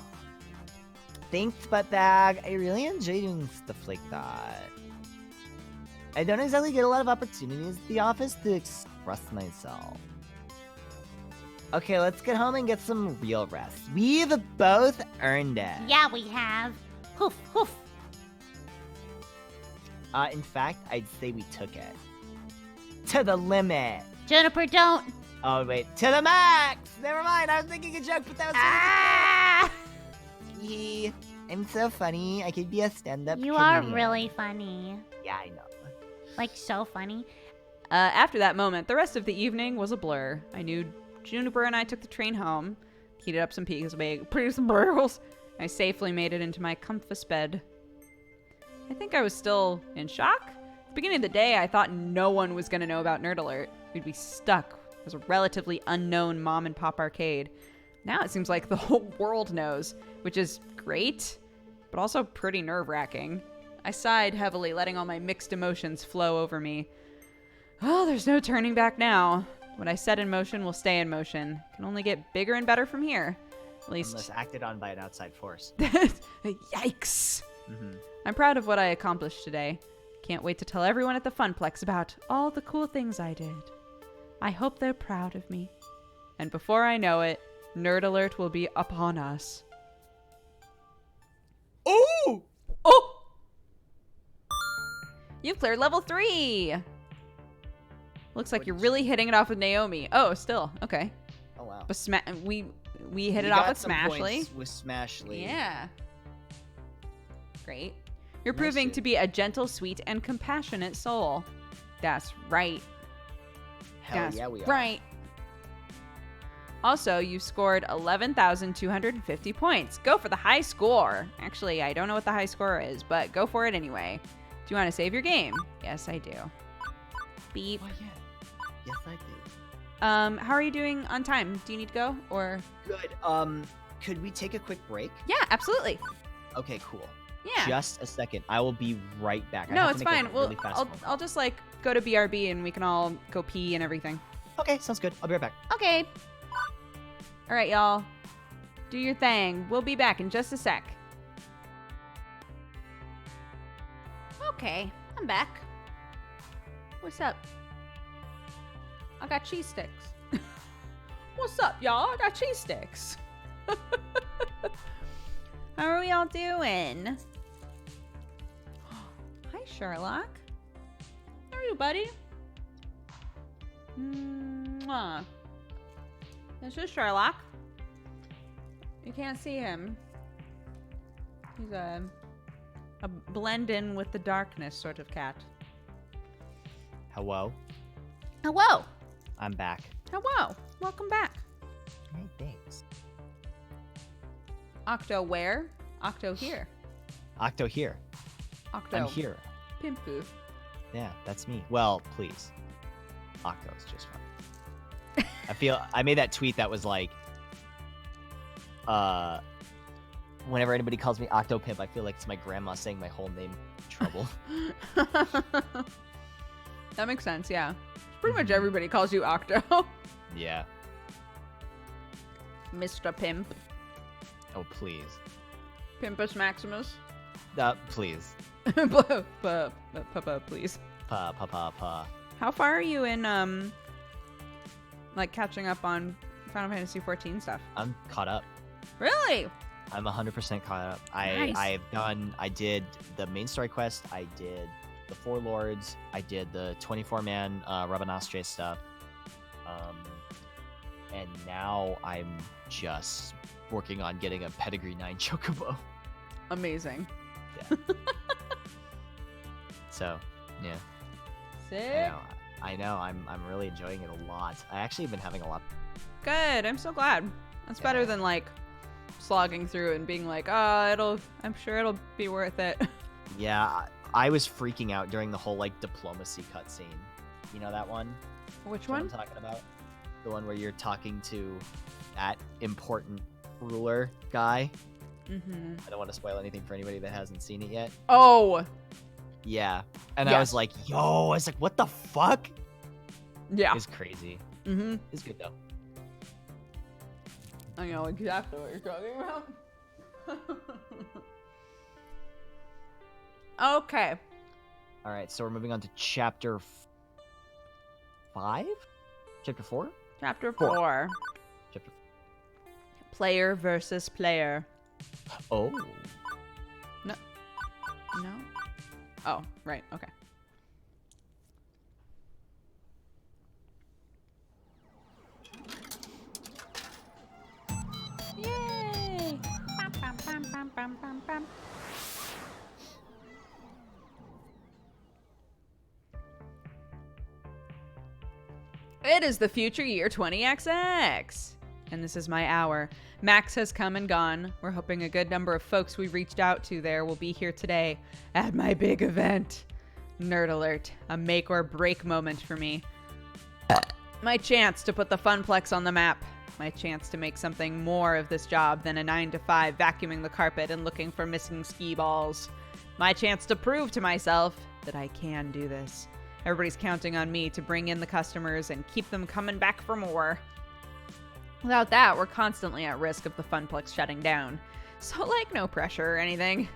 Thanks, Buttbag. I really enjoy doing stuff like that. I don't exactly get a lot of opportunities at the office to express myself. Okay, let's get home and get some real rest. We've both earned it. Yeah, we have. Hoof, hoof. In fact, I'd say we took it. To the limit. Juniper, don't. Oh, wait. To the max! Never mind, I was thinking a joke, but that was... Ah! Yee. I'm so funny. I could be a stand-up You are comedian. really funny. Yeah, I know. Like, so funny. After that moment, the rest of the evening was a blur. I knew Juniper and I took the train home, heated up some pigs, made some burgers. I safely made it into my comfy bed. I think I was still in shock. At the beginning of the day, I thought no one was going to know about Nerd Alert. We'd be stuck as a relatively unknown mom and pop arcade. Now it seems like the whole world knows, which is great, but also pretty nerve-wracking. I sighed heavily, letting all my mixed emotions flow over me. Oh, there's no turning back now. What I set in motion will stay in motion. Can only get bigger and better from here. At least... Unless acted on by an outside force. Yikes. Mm-hmm. I'm proud of what I accomplished today. Can't wait to tell everyone at the Funplex about all the cool things I did. I hope they're proud of me. And before I know it, Nerd Alert will be upon us. Ooh! Oh! You've cleared level 3! Looks like you're really hitting it off with Naomi. Oh, still. Okay. Oh, wow. But we hit it We off got with some Smashly. points with Smashly. Yeah. Great. You're Nice, proving dude. to be a gentle, sweet, and compassionate soul. That's right. Hell That's yeah, we are. right. Also, you scored 11,250 points. Go for the high score. Actually, I don't know what the high score is, but go for it anyway. Do you want to save your game? Yes, I do. Beep. Oh, yeah. Yes, I do. How are you doing on time? Do you need to go or? Good. Could we take a quick break? Yeah, absolutely. Okay, cool. Yeah. Just a second. I will be right back. I No, have it's to make a fine. Well, really fast I'll phone call. I'll just like go to BRB and we can all go pee and everything. Okay, sounds good. I'll be right back. Okay. All right, y'all. Do your thing. We'll be back in just a sec. Okay, I'm back. What's up? I got cheese sticks. What's up, y'all? I got cheese sticks. How are we all doing? Hi, Sherlock. How are you, buddy? Mwah. This is Sherlock. You can't see him. He's a blend in with the darkness sort of cat. Hello. Hello. I'm back. Hello. Welcome back. Hey, thanks. Octo where? Octo here. Octo here. Octo. I'm here. Pimpu. Yeah, that's me. Well, please. Octo's just fine. I made that tweet that was like, whenever anybody calls me Octopimp, I feel like it's my grandma saying my whole name. Trouble. That makes sense, yeah. Pretty much everybody calls you Octo. Yeah. Mr. Pimp. Oh, please. Pimpus Maximus. Please. Please. Pa. How far are you in, like, catching up on Final Fantasy XIV stuff? I'm caught up. Really? I'm 100% caught up. Nice. I did the main story quest. I did the Four Lords. I did the 24-man Rabanastre stuff. And now I'm just working on getting a Pedigree 9 Chocobo. Amazing. Yeah. So, yeah. Sick. I know. I'm really enjoying it a lot. I actually have been having a lot. Good. I'm so glad. That's better than, like, slogging through and being like, oh, I'm sure it'll be worth it. Yeah, I was freaking out during the whole, like, diplomacy cutscene. You know that one? Which What one? I'm talking about? The one where you're talking to that important ruler guy. Mm-hmm. I don't want to spoil anything for anybody that hasn't seen it yet. Oh, Yeah. And I Yes. was like, I was like, what the fuck? yeah. It's crazy. Mm-hmm. It's good, though. I know exactly what you're talking about. Okay. All right, so we're moving on to chapter 5? Chapter 4? Chapter Four. 4. Chapter Player versus player. Oh. No? Oh, right. Okay. Yay! Bam, bam, bam, bam, bam, bam, bam. It is the future year 20XX. And this is my hour. Max has come and gone. We're hoping a good number of folks we reached out to there will be here today at my big event. Nerd alert, a make or break moment for me. My chance to put the Funplex on the map. My chance to make something more of this job than a 9-to-5 vacuuming the carpet and looking for missing ski balls. My chance to prove to myself that I can do this. Everybody's counting on me to bring in the customers and keep them coming back for more. Without that, we're constantly at risk of the Funplex shutting down. So, like, no pressure or anything.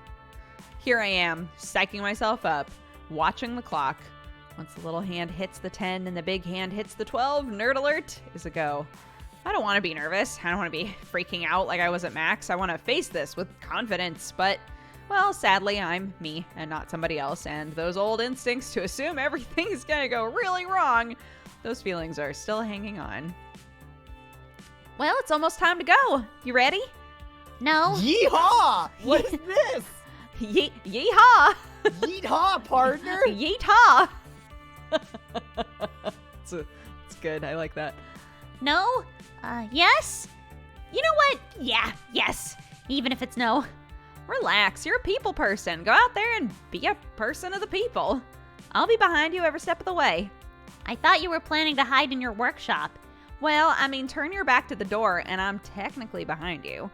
Here I am, psyching myself up, watching the clock. Once the little hand hits the 10 and the big hand hits the 12, nerd alert is a go. I don't want to be nervous. I don't want to be freaking out like I was at Max. I want to face this with confidence, but, well, sadly, I'm me and not somebody else, and those old instincts to assume everything's gonna go really wrong, those feelings are still hanging on. Well, it's almost time to go. You ready? No. Yeehaw! What is this? Yeehaw! Yeehaw, partner! Yeehaw! It's good. I like that. No? Yes? You know what? Yeah, yes. Even if it's no. Relax. You're a people person. Go out there and be a person of the people. I'll be behind you every step of the way. I thought you were planning to hide in your workshop. Well, I mean, turn your back to the door, and I'm technically behind you.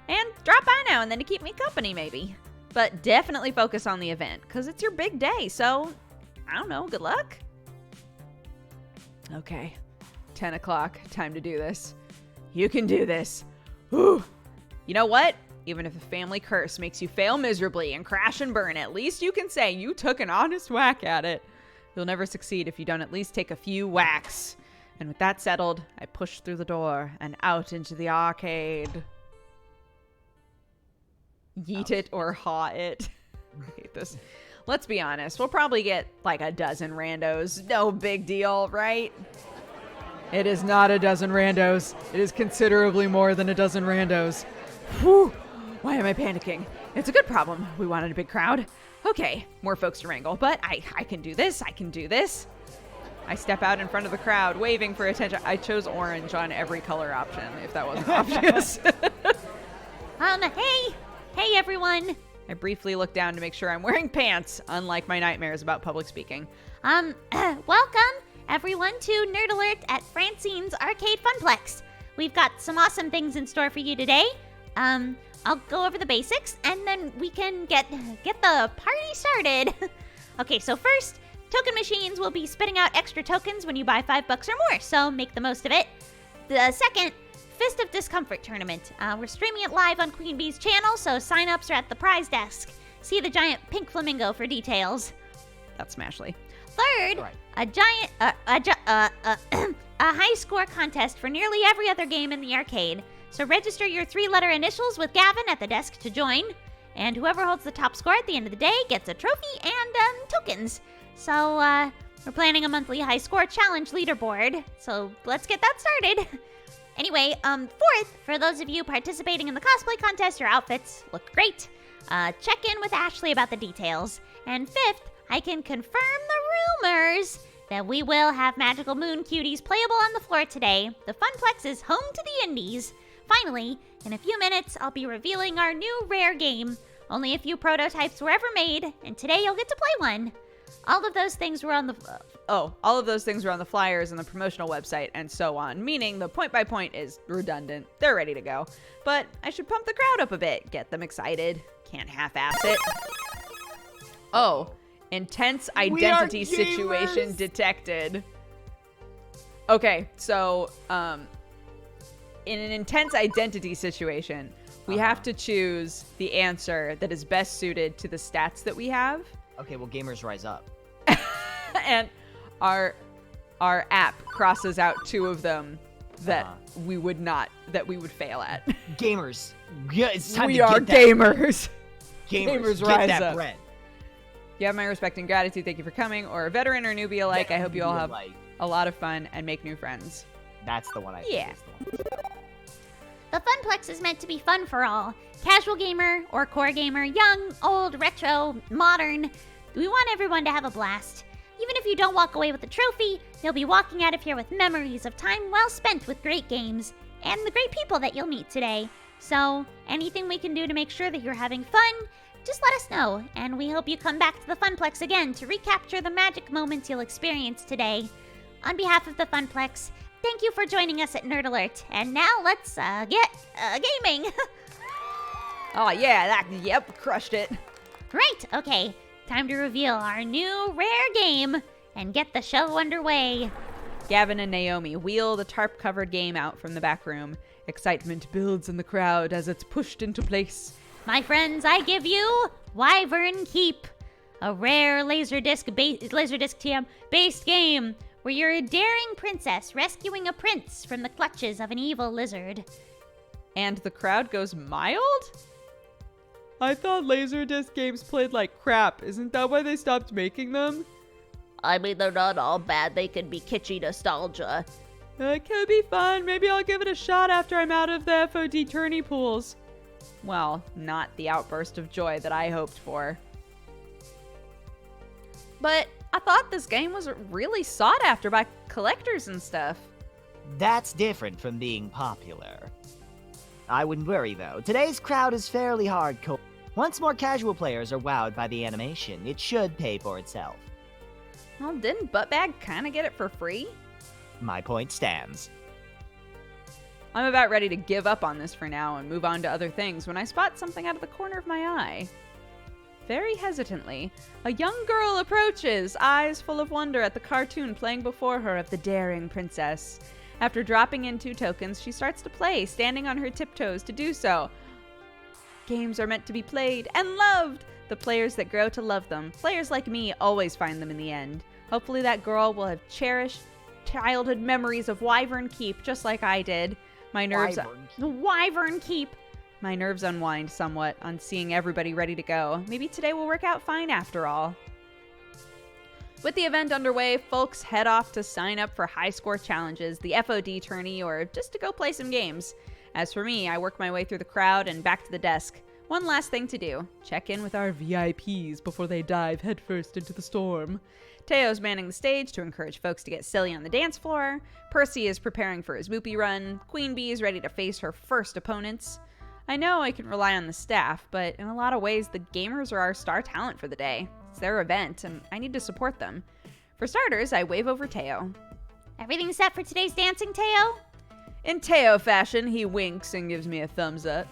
And drop by now and then to keep me company, maybe. But definitely focus on the event, because it's your big day, so, I don't know, good luck? Okay, 10 o'clock, time to do this. You can do this. Whew. You know what? Even if a family curse makes you fail miserably and crash and burn, at least you can say you took an honest whack at it. You'll never succeed if you don't at least take a few whacks. And with that settled, I pushed through the door and out into the arcade. Yeet it or haw it. I hate this. Let's be honest, we'll probably get like a dozen randos. No big deal, right? It is not a dozen randos. It is considerably more than a dozen randos. Whew. Why am I panicking? It's a good problem. We wanted a big crowd. Okay, more folks to wrangle, but I can do this. I can do this. I step out in front of the crowd, waving for attention. I chose orange on every color option, if that wasn't obvious. Hey everyone. I briefly look down to make sure I'm wearing pants, unlike my nightmares about public speaking. Welcome everyone to Nerd Alert at Francine's Arcade Funplex. We've got some awesome things in store for you today. I'll go over the basics, and then we can get the party started. Okay, so first, token machines will be spitting out extra tokens when you buy $5 or more, so make the most of it. The second, Fist of Discomfort tournament. We're streaming it live on Queen Bee's channel, so sign-ups are at the prize desk. See the giant pink flamingo for details. That's Smashley. Third, a high score contest for nearly every other game in the arcade. So register your 3-letter initials with Gavin at the desk to join. And whoever holds the top score at the end of the day gets a trophy and tokens. So we're planning a monthly high score challenge leaderboard. So let's get that started. Anyway, fourth, for those of you participating in the cosplay contest, your outfits look great. Check in with Ashley about the details. And fifth, I can confirm the rumors that we will have Magical Moon Cuties playable on the floor today. The Funplex is home to the indies. Finally, in a few minutes, I'll be revealing our new rare game. Only a few prototypes were ever made, and today you'll get to play one. All of those things were on the flyers and the promotional website and so on, meaning the point-by-point is redundant. They're ready to go. But I should pump the crowd up a bit, get them excited. Can't half-ass it. Oh, intense identity situation detected. Okay, so, in an intense identity situation, we have to choose the answer that is best suited to the stats that we have. Okay, well, gamers rise up. And our app crosses out 2 of them that we would fail at. Gamers, yeah, it's time we to are get that. gamers. Gamers, rise get that up. bread. You have my respect and gratitude. Thank you for coming. Or a veteran or newbie alike. I hope you all have a lot of fun and make new friends. That's the one I Yeah. The Funplex is meant to be fun for all. Casual gamer or core gamer, young, old, retro, modern. We want everyone to have a blast. Even if you don't walk away with a trophy, you'll be walking out of here with memories of time well spent with great games and the great people that you'll meet today. So, anything we can do to make sure that you're having fun, just let us know, and we hope you come back to the Funplex again to recapture the magic moments you'll experience today. On behalf of the Funplex, thank you for joining us at Nerd Alert, and now let's get gaming. Oh yeah, crushed it. Right, okay, time to reveal our new rare game and get the show underway. Gavin and Naomi wheel the tarp-covered game out from the back room. Excitement builds in the crowd as it's pushed into place. My friends, I give you Wyvern Keep, a rare Laserdisc TM based game where you're a daring princess rescuing a prince from the clutches of an evil lizard. And the crowd goes mild? I thought Laserdisc games played like crap. Isn't that why they stopped making them? I mean, they're not all bad. They can be kitschy nostalgia. It could be fun. Maybe I'll give it a shot after I'm out of the FOD tourney pools. Well, not the outburst of joy that I hoped for. But I thought this game was really sought after by collectors and stuff. That's different from being popular. I wouldn't worry, though. Today's crowd is fairly hardcore. Once more casual players are wowed by the animation, it should pay for itself. Well, didn't Buttbag kind of get it for free? My point stands. I'm about ready to give up on this for now and move on to other things when I spot something out of the corner of my eye. Very hesitantly, a young girl approaches, eyes full of wonder at the cartoon playing before her of the daring princess. After dropping in 2 tokens, she starts to play, standing on her tiptoes to do so. Games are meant to be played and loved! The players that grow to love them, players like me, always find them in the end. Hopefully that girl will have cherished childhood memories of Wyvern Keep, just like I did. My nerves... Wyvern Keep! My nerves unwind somewhat on seeing everybody ready to go. Maybe today will work out fine after all. With the event underway, folks head off to sign up for high-score challenges, the FOD tourney, or just to go play some games. As for me, I work my way through the crowd and back to the desk. One last thing to do. Check in with our VIPs before they dive headfirst into the storm. Teo's manning the stage to encourage folks to get silly on the dance floor. Percy is preparing for his whoopee run. Queen Bee is ready to face her first opponents. I know I can rely on the staff, but in a lot of ways, the gamers are our star talent for the day. It's their event, and I need to support them. For starters, I wave over Teo. Everything set for today's dancing, Teo? In Teo fashion, he winks and gives me a thumbs up.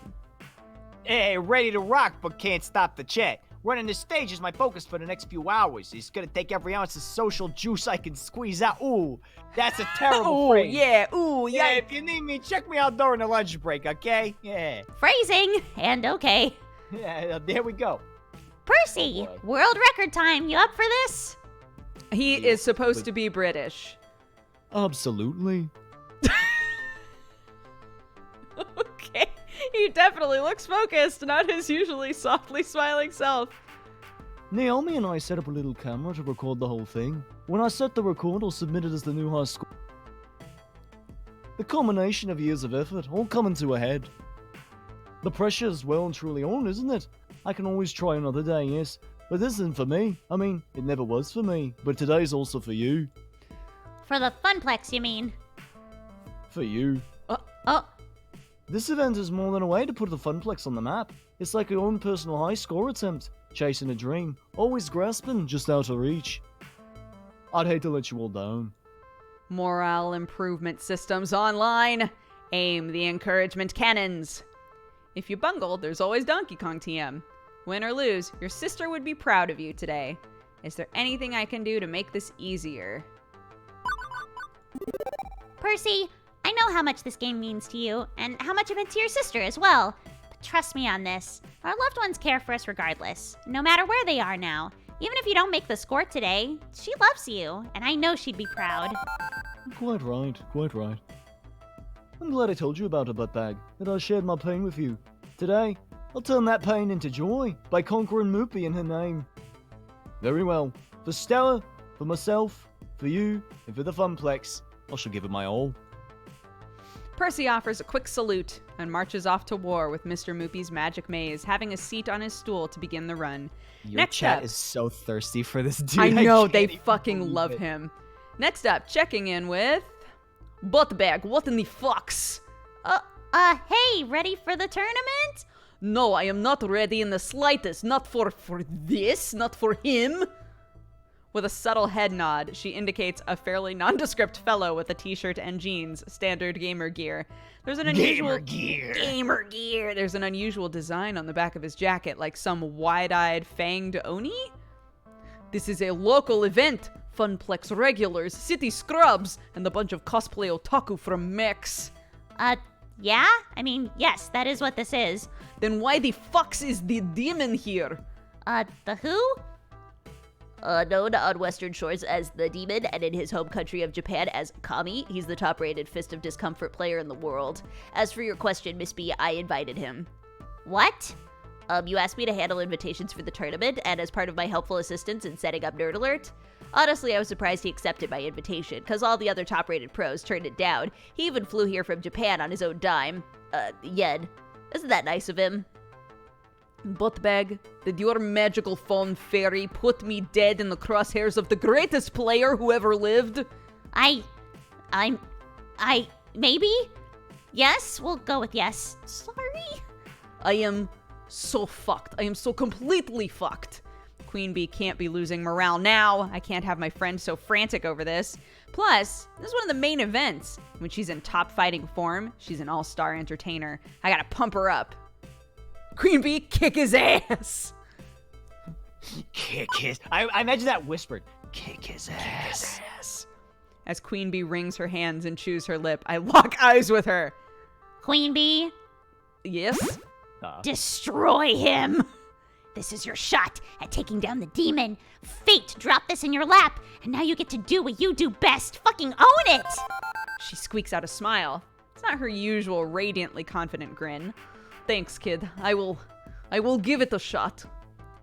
Hey, ready to rock, but can't stop the chat. Running the stage is my focus for the next few hours. It's gonna take every ounce of social juice I can squeeze out. Ooh, that's a terrible Ooh, phrase. yeah. Ooh, Yeah, yeah. if you need me, check me out during the lunch break, okay? Yeah. Phrasing, and okay. Yeah, there we go. Percy, Boy. world record time. You up for this? He is supposed to be British. Absolutely. Okay. He definitely looks focused, not his usually softly smiling self. Naomi and I set up a little camera to record the whole thing. When I set the record, I'll submit it as the new high score. The culmination of years of effort, all coming to a head. The pressure's well and truly on, isn't it? I can always try another day, yes. But this isn't for me. I mean, it never was for me. But today's also for you. For the Funplex, you mean? For you. Oh, This event is more than a way to put the Funplex on the map. It's like your own personal high score attempt. Chasing a dream. Always grasping, just out of reach. I'd hate to let you all down. Morale improvement systems online. Aim the encouragement cannons. If you bungle, there's always Donkey Kong TM. Win or lose, your sister would be proud of you today. Is there anything I can do to make this easier? Percy, I know how much this game means to you, and how much it meant to your sister as well. But trust me on this. Our loved ones care for us regardless, no matter where they are now. Even if you don't make the score today, she loves you, and I know she'd be proud. Quite right, quite right. I'm glad I told you about her buttbag, that I shared my pain with you. Today, I'll turn that pain into joy by conquering Moopy in her name. Very well. For Stella, for myself, for you, and for the Funplex, I shall give it my all. Percy offers a quick salute and marches off to war with Mr. Moopy's magic maze, having a seat on his stool to begin the run. Your Next chat up- is so thirsty for this dude. I know, can't they even fucking believe love it. him. Next up, checking in with... Buttbag, what in the fucks? Hey, ready for the tournament? No, I am not ready in the slightest. Not for this, not for him. With a subtle head nod, she indicates a fairly nondescript fellow with a t-shirt and jeans, standard gamer gear. There's an unusual gamer gear. There's an unusual design on the back of his jacket, like some wide-eyed fanged oni. This is a local event. Funplex regulars, city scrubs, and a bunch of cosplay otaku from Mex. Yeah? I mean, yes, that is what this is. Then why the fucks is the demon here? The who? Known on Western Shores as the Demon and in his home country of Japan as Kami, he's the top-rated Fist of Discomfort player in the world. As for your question, Miss B, I invited him. What? You asked me to handle invitations for the tournament, and as part of my helpful assistance in setting up Nerd Alert. Honestly, I was surprised he accepted my invitation, because all the other top-rated pros turned it down. He even flew here from Japan on his own dime. Yen. Isn't that nice of him? Buttbag, did your magical phone fairy put me dead in the crosshairs of the greatest player who ever lived? Maybe? Yes? We'll go with yes. Sorry? I am so fucked. I am so completely fucked. Queen Bee can't be losing morale now. I can't have my friend so frantic over this. Plus, this is one of the main events. When she's in top fighting form, she's an all-star entertainer. I gotta pump her up. Queen Bee, kick his ass! Kick his. I imagine that whispered. Kick his ass. As Queen Bee wrings her hands and chews her lip, I lock eyes with her. Queen Bee, Yes? destroy him! This is your shot at taking down the demon. Fate dropped this in your lap, and now you get to do what you do best. Fucking own it! She squeaks out a smile. It's not her usual radiantly confident grin. Thanks, kid. I will give it a shot.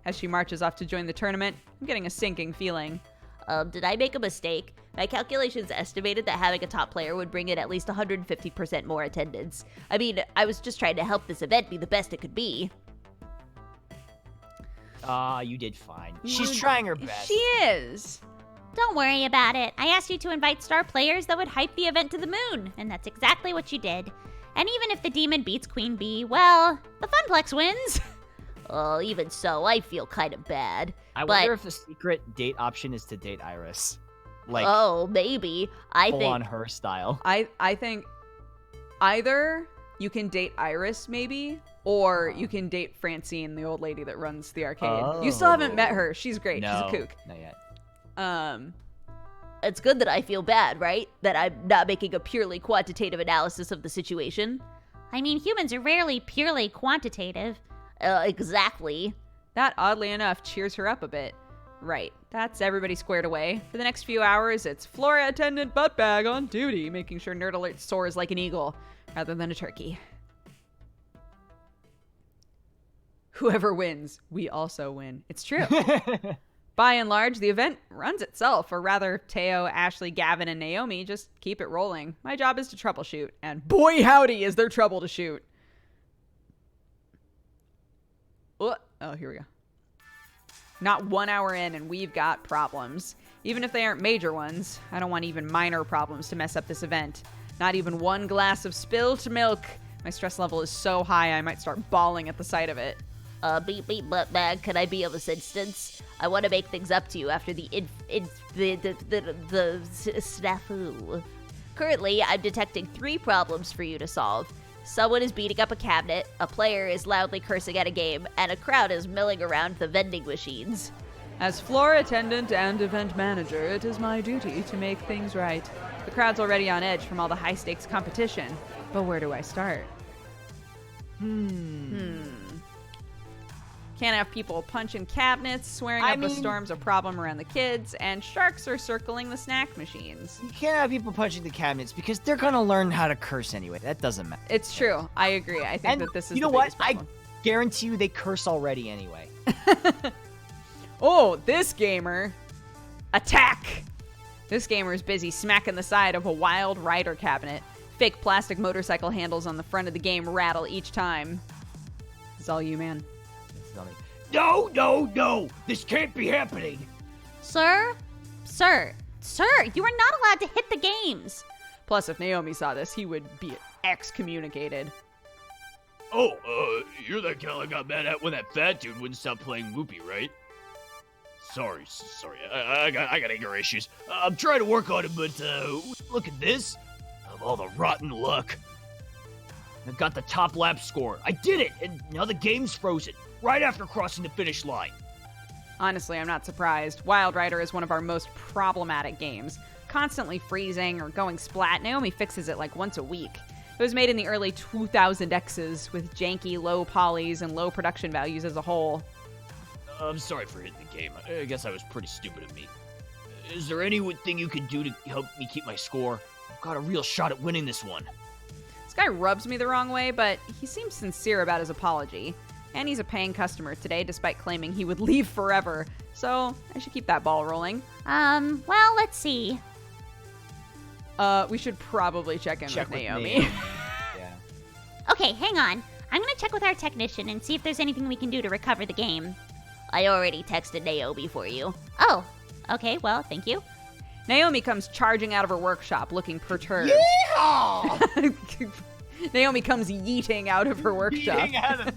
As she marches off to join the tournament, I'm getting a sinking feeling. Did I make a mistake? My calculations estimated that having a top player would bring in at least 150% more attendance. I mean, I was just trying to help this event be the best it could be. You did fine. She's trying her best. She is. Don't worry about it. I asked you to invite star players that would hype the event to the moon, and that's exactly what you did. And even if the demon beats Queen Bee, well, the Funplex wins. Oh, even so, I feel kind of bad. I But- wonder if the secret date option is to date Iris. Like, Oh, maybe. I full think on her style. I think either you can date Iris, maybe, Or you can date Francine, the old lady that runs the arcade. You still haven't met her. She's great. No, She's a kook. not yet. It's good that I feel bad, right? That I'm not making a purely quantitative analysis of the situation. I mean, humans are rarely purely quantitative. Exactly. That, oddly enough, cheers her up a bit. Right, that's everybody squared away. For the next few hours, it's Flora Attendant Buttbag on duty, making sure Nerd Alert soars like an eagle, rather than a turkey. Whoever wins, we also win. It's true. By and large, the event runs itself, or rather, Teo, Ashley, Gavin, and Naomi just keep it rolling. My job is to troubleshoot, and boy howdy is there trouble to shoot. Oh, here we go. Not 1 hour in, and we've got problems. Even if they aren't major ones, I don't want even minor problems to mess up this event. Not even one glass of spilled milk. My stress level is so high I might start bawling at the sight of it. Beep beep butt bag, can I be of assistance? I want to make things up to you after the snafu. Currently, I'm detecting 3 problems for you to solve. Someone is beating up a cabinet, a player is loudly cursing at a game, and a crowd is milling around the vending machines. As floor attendant and event manager, it is my duty to make things right. The crowd's already on edge from all the high-stakes competition. But where do I start? Can't have people punching cabinets, swearing up a storm's a problem around the kids, and sharks are circling the snack machines. You can't have people punching the cabinets because they're gonna learn how to curse anyway. That doesn't matter. It's true. I agree. I think that this is you know the what? biggest problem. I guarantee you they curse already anyway. Oh, this gamer. Attack! This gamer is busy smacking the side of a Wild Rider cabinet. Fake plastic motorcycle handles on the front of the game rattle each time. It's all you, man. No, no, no! This can't be happening! Sir, you are not allowed to hit the games. Plus, if Naomi saw this, he would be excommunicated. Oh, you're that gal I got mad at when that fat dude wouldn't stop playing Whoopie, right? Sorry. I got anger issues. I'm trying to work on it, but, look at this. Of all the rotten luck. I got the top lap score. I did it, and now the game's frozen. Right after crossing the finish line. Honestly, I'm not surprised. Wild Rider is one of our most problematic games. Constantly freezing or going splat, Naomi fixes it like once a week. It was made in the early 2000Xs with janky, low polys and low production values as a whole. I'm sorry for hitting the game. I guess I was pretty stupid of me. Is there anything you can do to help me keep my score? I've got a real shot at winning this one. This guy rubs me the wrong way, but he seems sincere about his apology. And he's a paying customer today, despite claiming he would leave forever. So, I should keep that ball rolling. Well, let's see. We should probably check in with Naomi. Yeah. Okay, hang on. I'm gonna check with our technician and see if there's anything we can do to recover the game. I already texted Naomi for you. Oh, okay, well, thank you. Naomi comes charging out of her workshop, looking perturbed. Yeehaw! Naomi comes yeeting out of her workshop.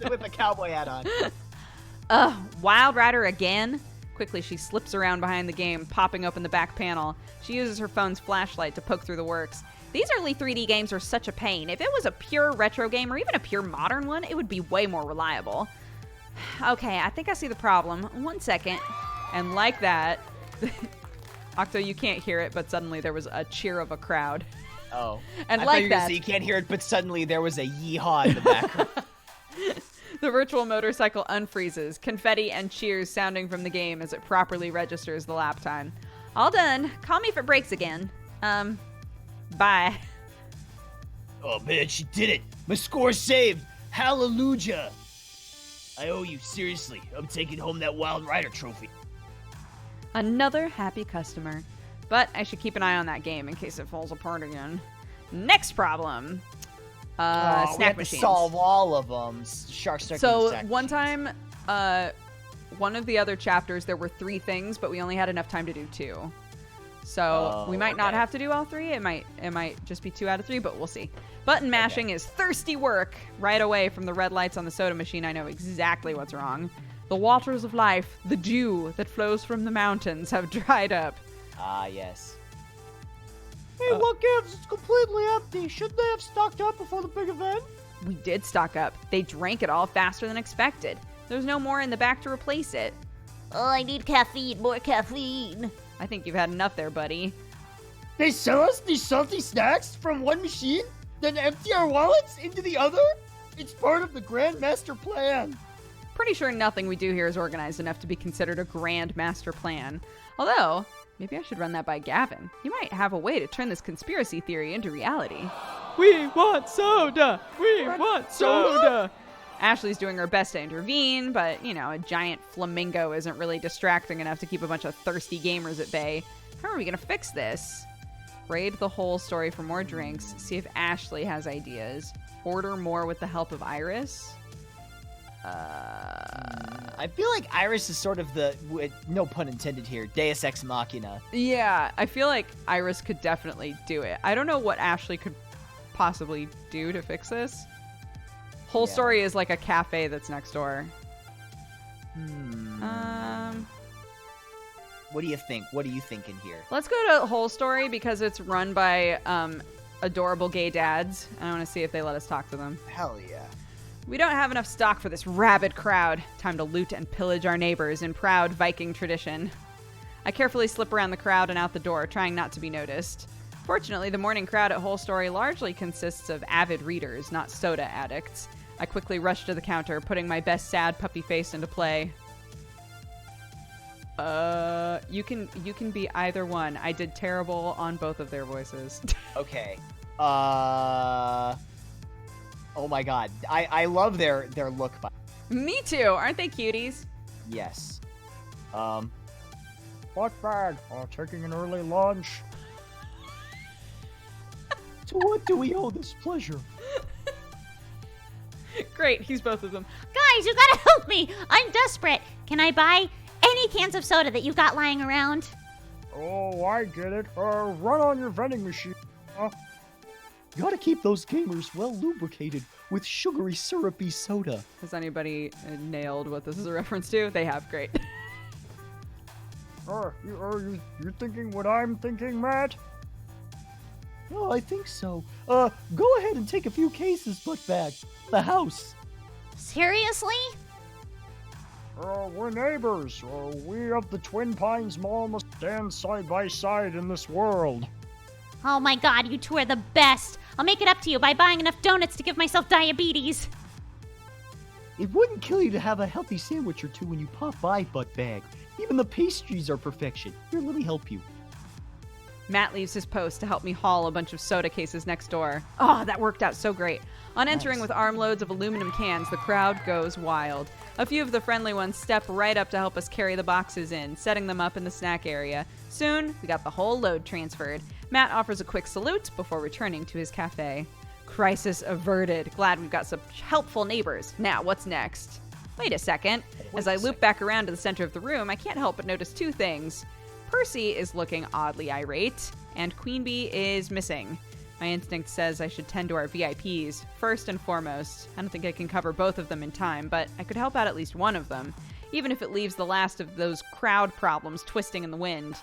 With a cowboy hat on. Wild Rider again? Quickly, she slips around behind the game, popping open the back panel. She uses her phone's flashlight to poke through the works. These early 3D games are such a pain. If it was a pure retro game or even a pure modern one, it would be way more reliable. Okay, I think I see the problem. 1 second. And like that... Octo, you can't hear it, but suddenly there was a cheer of a crowd. Oh. And I like thought you were gonna that... say you can't hear it, but suddenly there was a yeehaw in the background. The virtual motorcycle unfreezes, confetti and cheers sounding from the game as it properly registers the lap time. All done. Call me if it breaks again. Bye. Oh man, she did it! My score's saved! Hallelujah! I owe you, seriously. I'm taking home that Wild Rider trophy. Another happy customer. But I should keep an eye on that game in case it falls apart again. Next problem. We Snack have machines. to solve all of them. Shark circle. So snack one machines. time, one of the other chapters, there were 3 things, but we only had enough time to do 2. So we might not have to do all 3. It might just be 2 out of 3, but we'll see. Button mashing is thirsty work. Right away from the red lights on the soda machine, I know exactly what's wrong. The waters of life, the dew that flows from the mountains, have dried up. Ah, yes. Hey, what gives? It's completely empty. Shouldn't they have stocked up before the big event? we did stock up, they drank it all faster than expected. There's no more in the back to replace it. Oh, I need caffeine, more caffeine. I think you've had enough there, buddy. They sell us these salty snacks from one machine, then empty our wallets into the other? It's part of the Grand Master Plan. Pretty sure nothing we do here is organized enough to be considered a grand master plan. Although, maybe I should run that by Gavin. He might have a way to turn this conspiracy theory into reality. We want soda! We want soda! Ashley's doing her best to intervene, but, a giant flamingo isn't really distracting enough to keep a bunch of thirsty gamers at bay. How are we going to fix this? Raid the whole story for more drinks, see if Ashley has ideas. Order more with the help of Iris. I feel like Iris is sort of no pun intended here, Deus Ex Machina. Yeah, I feel like Iris could definitely do it. I don't know what Ashley could possibly do to fix this. Whole story is like a cafe that's next door. What do you think? What are you thinking here? Let's go to Whole Story because it's run by adorable gay dads. I want to see if they let us talk to them. Hell yeah. We don't have enough stock for this rabid crowd. Time to loot and pillage our neighbors in proud Viking tradition. I carefully slip around the crowd and out the door, trying not to be noticed. Fortunately, the morning crowd at Whole Story largely consists of avid readers, not soda addicts. I quickly rush to the counter, putting my best sad puppy face into play. You can be either one. I did terrible on both of their voices. Okay. Oh my god. I love their look. Me too. Aren't they cuties? Yes. What bag? Taking an early lunch. To what do we owe this pleasure? Great. He's both of them. Guys, you gotta help me! I'm desperate. Can I buy any cans of soda that you've got lying around? Oh, I get it. Run on your vending machine. You gotta keep those gamers well lubricated with sugary, syrupy soda. Has anybody nailed what this is a reference to? They have. Great. You thinking what I'm thinking, Matt? Oh, I think so. Go ahead and take a few cases, Buttbag. The house. Seriously? We're neighbors. We of the Twin Pines Mall must stand side by side in this world. Oh my god, you two are the best. I'll make it up to you by buying enough donuts to give myself diabetes. It wouldn't kill you to have a healthy sandwich or two when you pop by, Buttbag. Even the pastries are perfection. Here, let me help you. Matt leaves his post to help me haul a bunch of soda cases next door. Oh, that worked out so great. On entering with armloads of aluminum cans, the crowd goes wild. A few of the friendly ones step right up to help us carry the boxes in, setting them up in the snack area. Soon, we got the whole load transferred. Matt offers a quick salute before returning to his cafe. Crisis averted. Glad we've got some helpful neighbors. Now, what's next? Wait a second. As I loop back around to the center of the room, I can't help but notice two things. Percy is looking oddly irate, and Queen Bee is missing. My instinct says I should tend to our VIPs, first and foremost. I don't think I can cover both of them in time, but I could help out at least one of them, even if it leaves the last of those crowd problems twisting in the wind.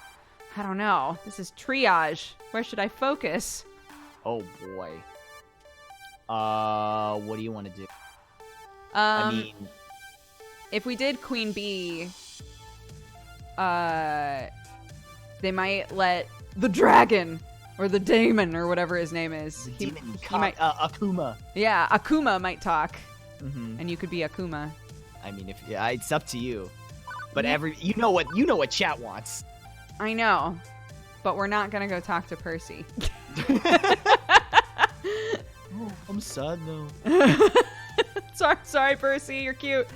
I don't know. This is triage. Where should I focus? Oh boy. What do you want to do? I mean, if we did Queen Bee, they might let the dragon or the daemon or whatever his name is. He might, Akuma. Yeah, Akuma might talk, Mm-hmm. and you could be Akuma. I mean, it's up to you. But you know what chat wants. I know, but we're not gonna go talk to Percy. Oh, I'm sad now. Sorry, Percy, you're cute.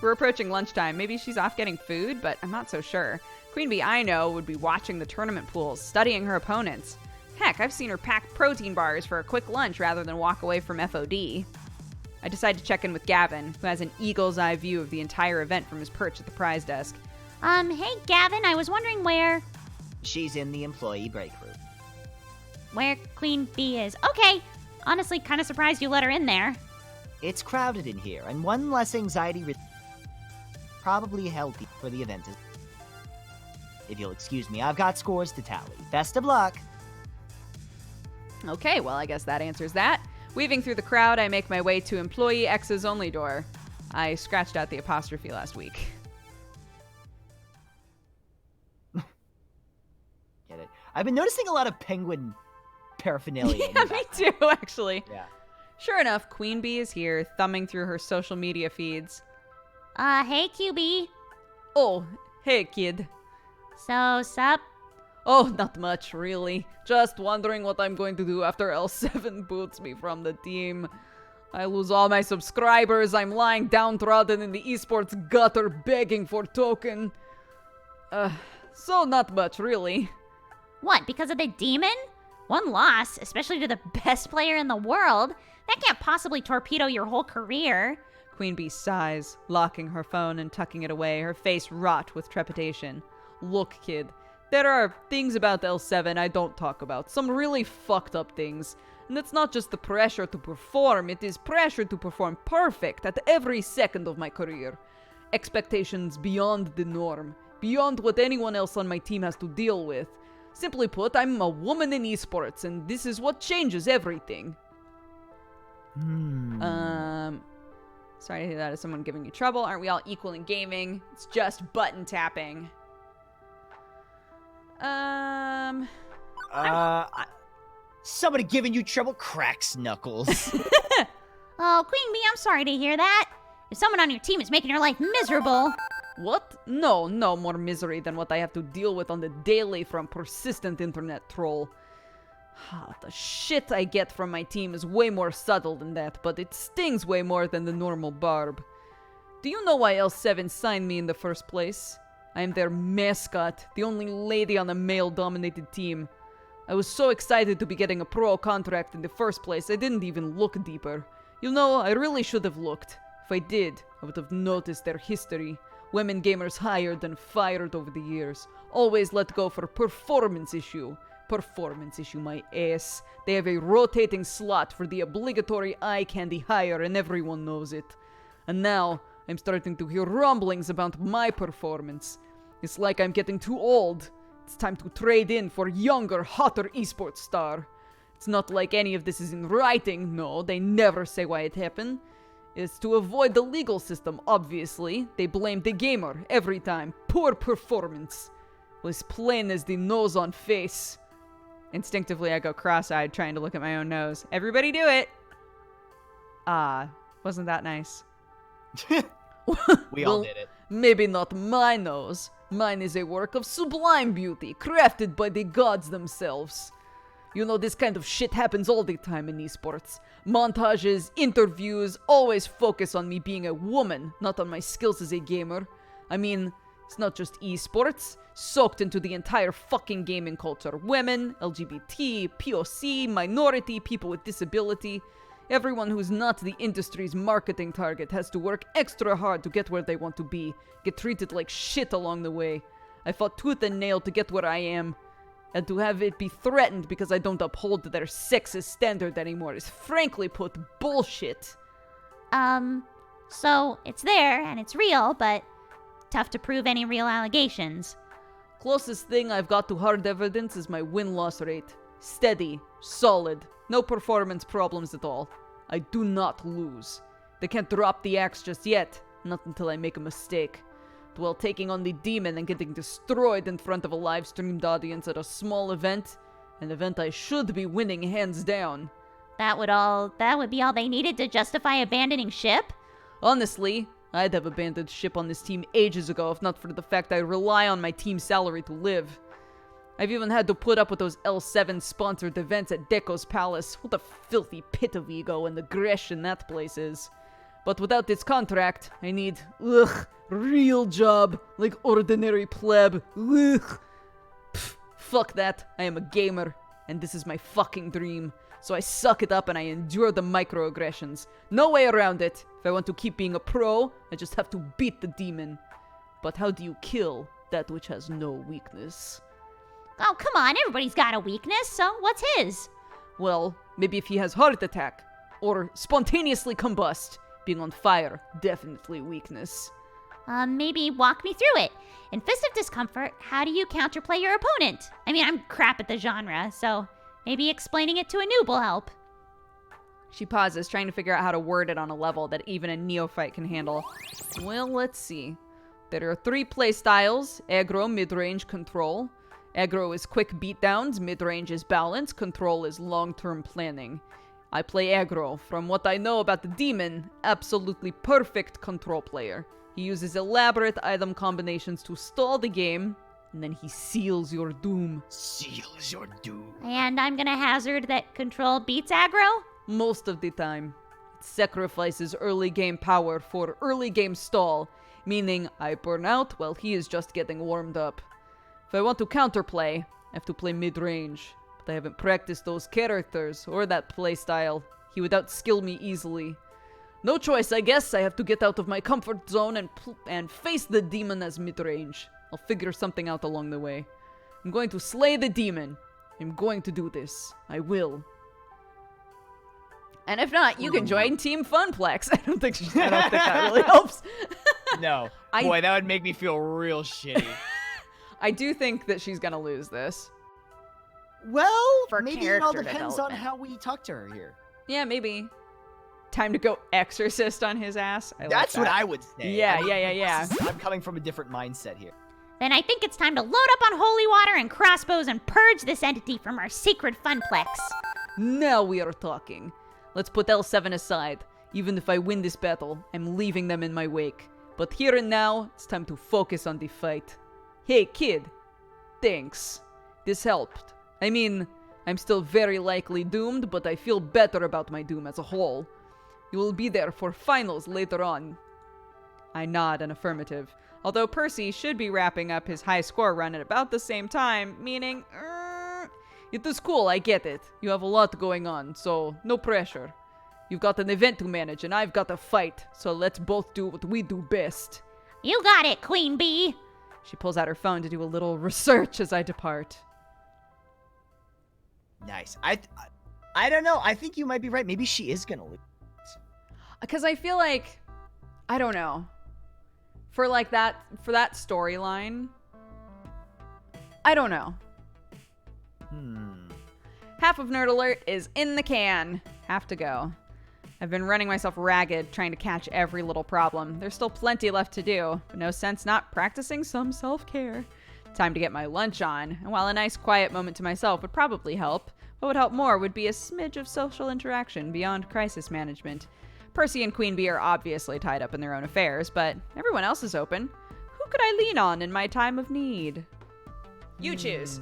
We're approaching lunchtime. Maybe she's off getting food, but I'm not so sure. Queen Bee, I know, would be watching the tournament pools, studying her opponents. Heck, I've seen her pack protein bars for a quick lunch rather than walk away from FOD. I decide to check in with Gavin, who has an eagle's eye view of the entire event from his perch at the prize desk. Hey, Gavin, I was wondering where She's in the employee break room. Queen Bee is. Okay. Honestly, kind of surprised you let her in there. It's crowded in here, and one less anxiety probably healthy for the event. If you'll excuse me, I've got scores to tally. Best of luck. Okay, well, I guess that answers that. Weaving through the crowd, I make my way to Employee X's only door. I scratched out the apostrophe last week. Get it? I've been noticing a lot of penguin paraphernalia. in Yeah, the me background. too, actually. Yeah. Sure enough, Queen Bee is here, thumbing through her social media feeds. Hey, QB. Oh, hey, kid. So, sup? Oh, not much, really. Just wondering what I'm going to do after L7 boots me from the team. I lose all my subscribers, I'm lying downtrodden in the esports gutter begging for token. So not much, really. What, because of the demon? One loss, especially to the best player in the world, that can't possibly torpedo your whole career. Queen Bee sighs, locking her phone and tucking it away, her face wrought with trepidation. Look, kid, there are things about L7 I don't talk about, some really fucked up things. And it's not just the pressure to perform, it is pressure to perform perfect at every second of my career. Expectations beyond the norm, beyond what anyone else on my team has to deal with. Simply put, I'm a woman in esports, and this is what changes everything. Sorry to hear that. Is someone giving you trouble? Aren't we all equal in gaming? It's just button tapping. Somebody giving you trouble? Cracks knuckles. Oh, Queen Bee, I'm sorry to hear that. If someone on your team is making your life miserable... What? No more misery than what I have to deal with on the daily from persistent internet troll. The shit I get from my team is way more subtle than that, but it stings way more than the normal barb. Do you know why L7 signed me in the first place? I am their mascot, the only lady on a male-dominated team. I was so excited to be getting a pro contract in the first place, I didn't even look deeper. You know, I really should have looked. If I did, I would have noticed their history. Women gamers hired and fired over the years. Always let go for performance issue. Performance issue, my ass. They have a rotating slot for the obligatory eye candy hire and everyone knows it. And now, I'm starting to hear rumblings about my performance. It's like I'm getting too old. It's time to trade in for younger, hotter esports star. It's not like any of this is in writing. No, they never say why it happened. It's to avoid the legal system, obviously. They blame the gamer every time. Poor performance. Well, as plain as the nose on face. Instinctively, I go cross-eyed, trying to look at my own nose. Everybody do it! Wasn't that nice? We all did it. Maybe not my nose. Mine is a work of sublime beauty, crafted by the gods themselves. You know, this kind of shit happens all the time in esports. Montages, interviews, always focus on me being a woman, not on my skills as a gamer. I mean, it's not just esports. Soaked into the entire fucking gaming culture. Women, LGBT, POC, minority, people with disability. Everyone who's not the industry's marketing target has to work extra hard to get where they want to be. Get treated like shit along the way. I fought tooth and nail to get where I am. And to have it be threatened because I don't uphold their sexist standard anymore is frankly put bullshit. So it's there and it's real, but tough to prove any real allegations. Closest thing I've got to hard evidence is my win-loss rate. Steady, solid, no performance problems at all. I do not lose. They can't drop the axe just yet, not until I make a mistake. While taking on the demon and getting destroyed in front of a live-streamed audience at a small event, an event I should be winning hands down. That would be all they needed to justify abandoning ship? Honestly, I'd have abandoned ship on this team ages ago if not for the fact I rely on my team's salary to live. I've even had to put up with those L7 sponsored events at Deco's Palace. What a filthy pit of ego and aggression that place is. But without this contract, I need, real job, like ordinary pleb. Pff, fuck that, I am a gamer, and this is my fucking dream. So I suck it up and I endure the microaggressions. No way around it. If I want to keep being a pro, I just have to beat the demon. But how do you kill that which has no weakness? Oh, come on, everybody's got a weakness, so what's his? Well, maybe if he has heart attack, or spontaneously combust. Being on fire, definitely weakness. Maybe walk me through it. In Fist of Discomfort, how do you counterplay your opponent? I mean, I'm crap at the genre, so maybe explaining it to a noob will help. She pauses, trying to figure out how to word it on a level that even a neophyte can handle. Well, let's see. There are 3 play styles: aggro, mid-range, control. Aggro is quick beatdowns, mid-range is balance, control is long-term planning. I play aggro. From what I know about the demon, absolutely perfect control player. He uses elaborate item combinations to stall the game, and then he seals your doom. Seals your doom. And I'm gonna hazard that control beats aggro? Most of the time. It sacrifices early game power for early game stall, meaning I burn out while he is just getting warmed up. If I want to counterplay, I have to play mid-range, but I haven't practiced those characters or that playstyle. He would outskill me easily. No choice, I guess. I have to get out of my comfort zone and face the demon as mid-range. I'll figure something out along the way. I'm going to slay the demon. I'm going to do this. I will. And if not, you can join Team Funplex. I don't think that really helps. No. Boy, that would make me feel real shitty. I do think that she's gonna lose this. Well, For maybe it all character depends on development. how we talk to her here. Yeah, maybe. Time to go exorcist on his ass. That's what I would say. Yeah. I'm coming from a different mindset here. Then I think it's time to load up on holy water and crossbows and purge this entity from our sacred funplex. Now we are talking. Let's put L7 aside. Even if I win this battle, I'm leaving them in my wake. But here and now, it's time to focus on the fight. Hey, kid. Thanks. This helped. I mean, I'm still very likely doomed, but I feel better about my doom as a whole. You will be there for finals later on. I nod an affirmative. Although Percy should be wrapping up his high score run at about the same time, meaning, it is cool, I get it. You have a lot going on, so no pressure. You've got an event to manage, and I've got a fight, so let's both do what we do best. You got it, Queen Bee. She pulls out her phone to do a little research as I depart. Nice. I don't know. I think you might be right. Maybe she is gonna lose. Because I feel like, I don't know. For that storyline, I don't know. Half of Nerd Alert is in the can. Have to go. I've been running myself ragged trying to catch every little problem. There's still plenty left to do, but no sense not practicing some self-care. Time to get my lunch on, and while a nice quiet moment to myself would probably help, what would help more would be a smidge of social interaction beyond crisis management. Percy and Queen Bee are obviously tied up in their own affairs, but everyone else is open. Who could I lean on in my time of need? You choose.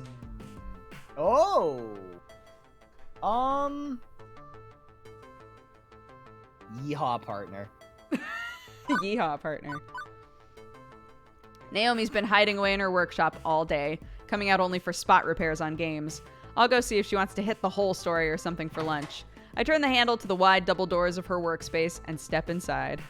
Oh. Yeehaw, partner. Yeehaw, partner. Naomi's been hiding away in her workshop all day, coming out only for spot repairs on games. I'll go see if she wants to hit the whole story or something for lunch. I turn the handle to the wide double doors of her workspace and step inside.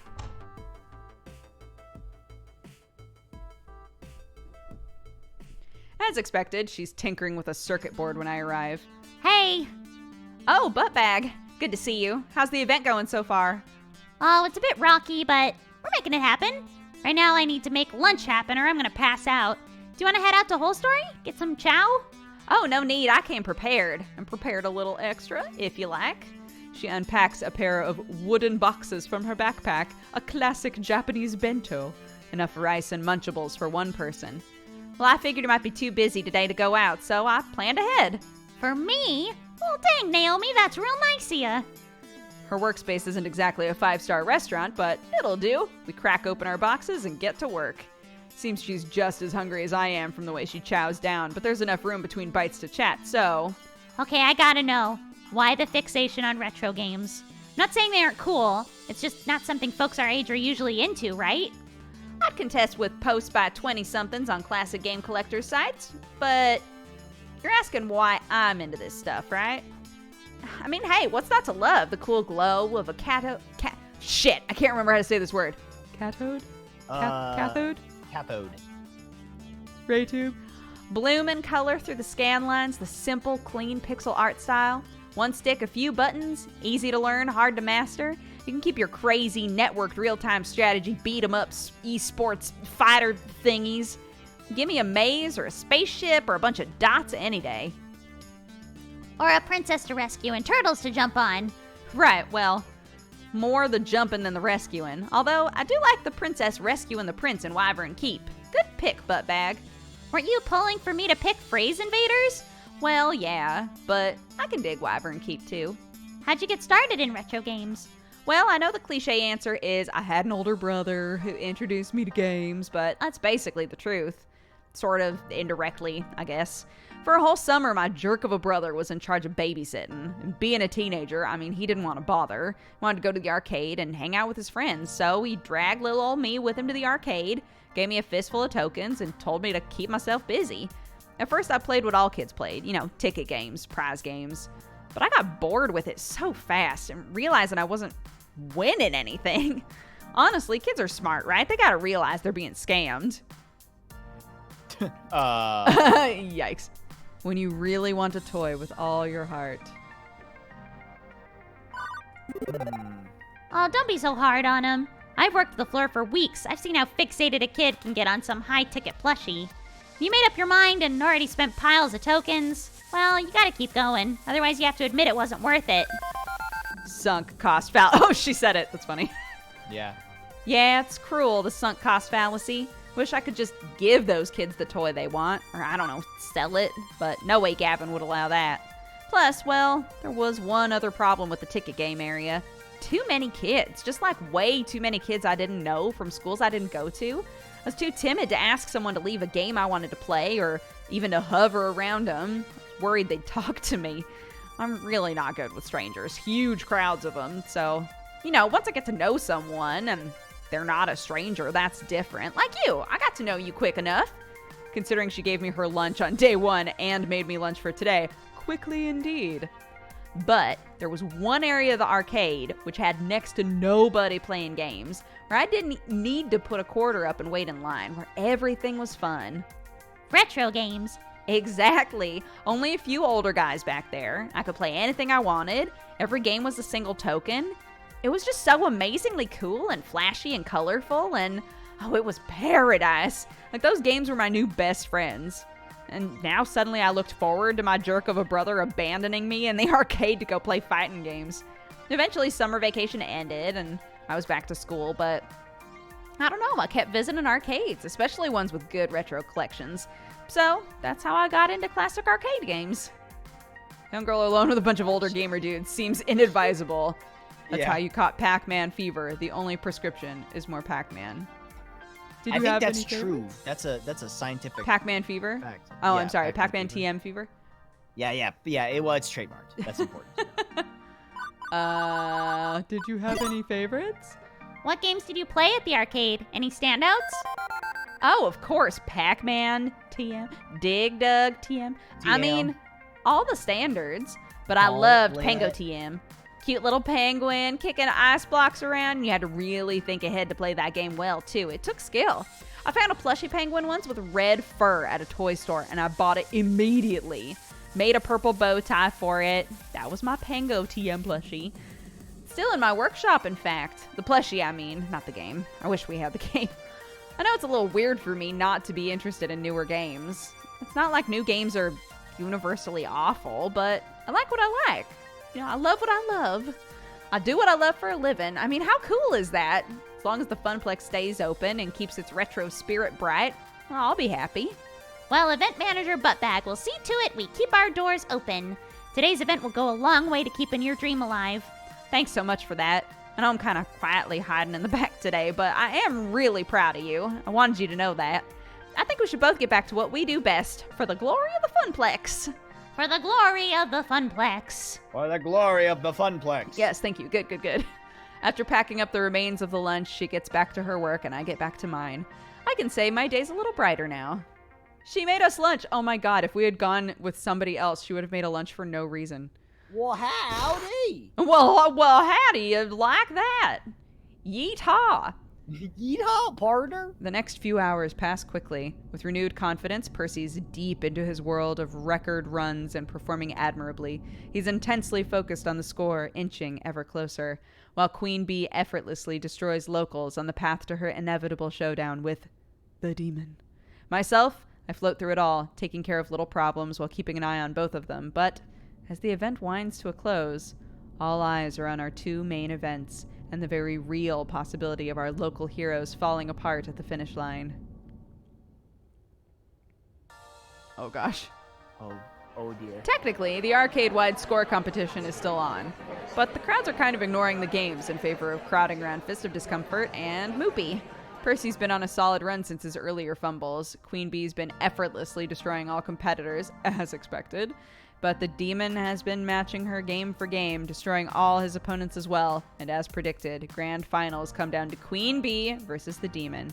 As expected, she's tinkering with a circuit board when I arrive. Hey. Oh, buttbag. Good to see you. How's the event going so far? Oh, it's a bit rocky, but we're making it happen. Right now I need to make lunch happen or I'm gonna pass out. Do you want to head out to Whole Story? Get some chow? Oh, no need. I came prepared. I'm prepared a little extra, if you like. She unpacks a pair of wooden boxes from her backpack, a classic Japanese bento. Enough rice and Munchables for one person. Well, I figured you might be too busy today to go out, so I planned ahead. For me? Well, dang, Naomi, that's real nice of ya. Her workspace isn't exactly a 5-star restaurant, but it'll do. We crack open our boxes and get to work. Seems she's just as hungry as I am from the way she chows down, but there's enough room between bites to chat, so... Okay, I gotta know. Why the fixation on retro games? I'm not saying they aren't cool. It's just not something folks our age are usually into, right? I'd contest with posts by 20-somethings on classic game collectors sites, but you're asking why I'm into this stuff, right? I mean, hey, what's not to love? The cool glow of a shit, I can't remember how to say this word. Cathode? Cathode? Cathode. Ray tube? Bloom and color through the scan lines, the simple, clean pixel art style. One stick, a few buttons, easy to learn, hard to master. You can keep your crazy, networked, real-time strategy, beat-em-ups, esports, fighter thingies. Give me a maze or a spaceship or a bunch of dots any day. Or a princess to rescue and turtles to jump on. Right, well, more the jumping than the rescuing. Although, I do like the princess rescuing the prince in Wyvern Keep. Good pick, Buttbag. Weren't you pulling for me to pick Phrase Invaders? Well, yeah, but I can dig Wyvern Keep too. How'd you get started in retro games? Well, I know the cliche answer is I had an older brother who introduced me to games, but that's basically the truth. Sort of indirectly, I guess. For a whole summer, my jerk of a brother was in charge of babysitting. And being a teenager, I mean, he didn't want to bother. He wanted to go to the arcade and hang out with his friends, so he dragged little old me with him to the arcade, gave me a fistful of tokens, and told me to keep myself busy. At first, I played what all kids played, ticket games, prize games. But I got bored with it so fast and realized that I wasn't winning anything. Honestly, kids are smart, right? They gotta realize they're being scammed. Yikes. When you really want a toy with all your heart. Oh, don't be so hard on him. I've worked the floor for weeks. I've seen how fixated a kid can get on some high-ticket plushie. If you made up your mind and already spent piles of tokens, well, you gotta keep going. Otherwise, you have to admit it wasn't worth it. Sunk cost fallacy. Oh, she said it. That's funny. Yeah. Yeah, it's cruel, the sunk cost fallacy. Wish I could just give those kids the toy they want, or I don't know, sell it, but no way Gavin would allow that. Plus, well, there was one other problem with the ticket game area. Too many kids, just like way too many kids I didn't know from schools I didn't go to. I was too timid to ask someone to leave a game I wanted to play, or even to hover around them. I was worried they'd talk to me. I'm really not good with strangers, huge crowds of them, so, once I get to know someone and they're not a stranger, that's different. Like you, I got to know you quick enough. Considering she gave me her lunch on day one and made me lunch for today. Quickly indeed. But there was one area of the arcade which had next to nobody playing games, where I didn't need to put a quarter up and wait in line, where everything was fun. Retro games. Exactly. Only a few older guys back there. I could play anything I wanted. Every game was a single token. It was just so amazingly cool and flashy and colorful, and it was paradise. Like, those games were my new best friends. And now suddenly I looked forward to my jerk of a brother abandoning me in the arcade to go play fighting games. Eventually summer vacation ended and I was back to school, but I don't know, I kept visiting arcades, especially ones with good retro collections. So that's how I got into classic arcade games. Young girl alone with a bunch of older gamer dudes seems inadvisable. That's how you caught Pac-Man fever. The only prescription is more Pac-Man. I think that's true. That's a scientific Pac-Man fever? fact. Oh, Yeah, I'm sorry. Pac-Man TM fever? Yeah. It's trademarked. That's important. Did you have any favorites? What games did you play at the arcade? Any standouts? Oh, of course. Pac-Man TM. Dig Dug TM. I mean, all the standards. But I loved Pango TM. Cute little penguin kicking ice blocks around. You had to really think ahead to play that game well, too. It took skill. I found a plushie penguin once with red fur at a toy store, and I bought it immediately. Made a purple bow tie for it. That was my Pango TM plushie. Still in my workshop, in fact. The plushie, I mean, not the game. I wish we had the game. I know it's a little weird for me not to be interested in newer games. It's not like new games are universally awful, but I like what I like. I love what I love. I do what I love for a living. I mean, how cool is that? As long as the Funplex stays open and keeps its retro spirit bright, well, I'll be happy. Well, event manager Buttbag will see to it we keep our doors open. Today's event will go a long way to keeping your dream alive. Thanks so much for that. I know I'm kind of quietly hiding in the back today, but I am really proud of you. I wanted you to know that. I think we should both get back to what we do best for the glory of the Funplex. For the glory of the Funplex. For the glory of the Funplex. Yes, thank you. Good. After packing up the remains of the lunch, she gets back to her work and I get back to mine. I can say my day's a little brighter now. She made us lunch. Oh my god, if we had gone with somebody else, she would have made a lunch for no reason. Well, howdy. Well, howdy, you like that. Yeet-haw. Yeehaw, partner. The next few hours pass quickly. With renewed confidence, Percy's deep into his world of record runs and performing admirably. He's intensely focused on the score, inching ever closer, while Queen Bee effortlessly destroys locals on the path to her inevitable showdown with the demon. Myself, I float through it all, taking care of little problems while keeping an eye on both of them, but as the event winds to a close, All eyes are on our two main events and the very real possibility of our local heroes falling apart at the finish line. Oh gosh. Oh dear. Technically, the arcade-wide score competition is still on, but the crowds are kind of ignoring the games in favor of crowding around Fist of Discomfort and Moopy. Percy's been on a solid run since his earlier fumbles. Queen Bee's been effortlessly destroying all competitors, as expected, but the demon has been matching her game for game, destroying all his opponents as well, and as predicted, grand finals come down to Queen Bee versus the demon.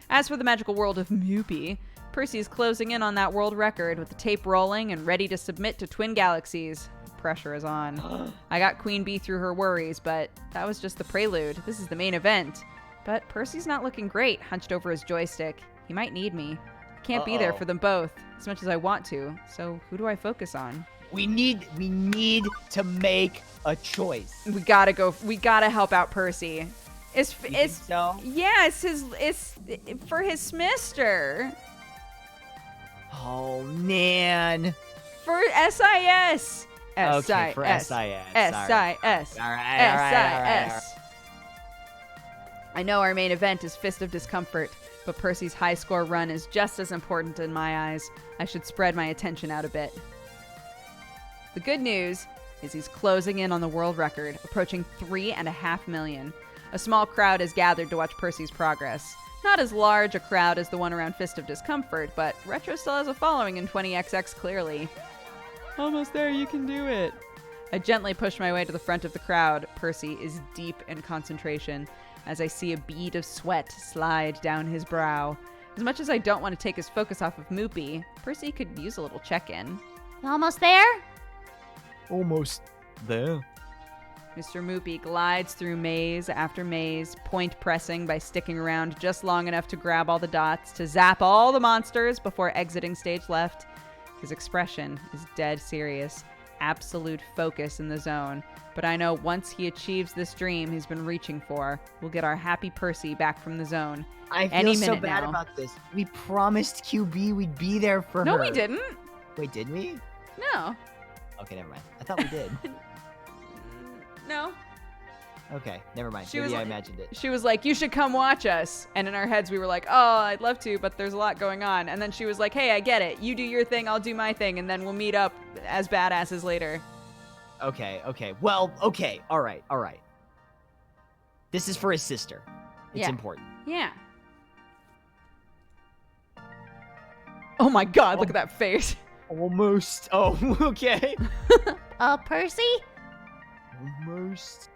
As for the magical world of Moopy, Percy's closing in on that world record with the tape rolling and ready to submit to Twin Galaxies. Pressure is on. I got Queen Bee through her worries, but that was just the prelude. This is the main event. But Percy's not looking great, hunched over his joystick. He might need me. I can't be there for them both, as much as I want to. So who do I focus on? We need to make a choice. We gotta help out Percy. So? Yeah, it's for his Smister. Oh man. For SIS. Okay, for SIS. SIS. All right. SIS. I know our main event is Fist of Discomfort, but Percy's high score run is just as important in my eyes. I should spread my attention out a bit. The good news is he's closing in on the world record, approaching 3.5 million. A small crowd has gathered to watch Percy's progress. Not as large a crowd as the one around Fist of Discomfort, but Retro still has a following in 20XX clearly. Almost there, you can do it. I gently push my way to the front of the crowd. Percy is deep in concentration as I see a bead of sweat slide down his brow. As much as I don't want to take his focus off of Moopy, Percy could use a little check-in. You almost there? Almost there. Mr. Moopy glides through maze after maze, point pressing by sticking around just long enough to grab all the dots, to zap all the monsters before exiting stage left. His expression is dead serious, absolute focus in the zone. But I know once he achieves this dream he's been reaching for, we'll get our happy Percy back from the zone. I feel Any so minute bad now. about this. We promised QB we'd be there for her. No, we didn't. Wait, did we? No. Okay, never mind. I thought we did. No. Okay, never mind. She Maybe was I like- imagined it. She was like, you should come watch us. And in our heads, we were like, oh, I'd love to, but there's a lot going on. And then she was like, hey, I get it. You do your thing, I'll do my thing, and then we'll meet up as badasses later. Okay. Well, okay. All right. This is for his sister. It's Yeah. important. Yeah. Oh my god, look at that face. Almost. Oh, okay. Percy? Almost.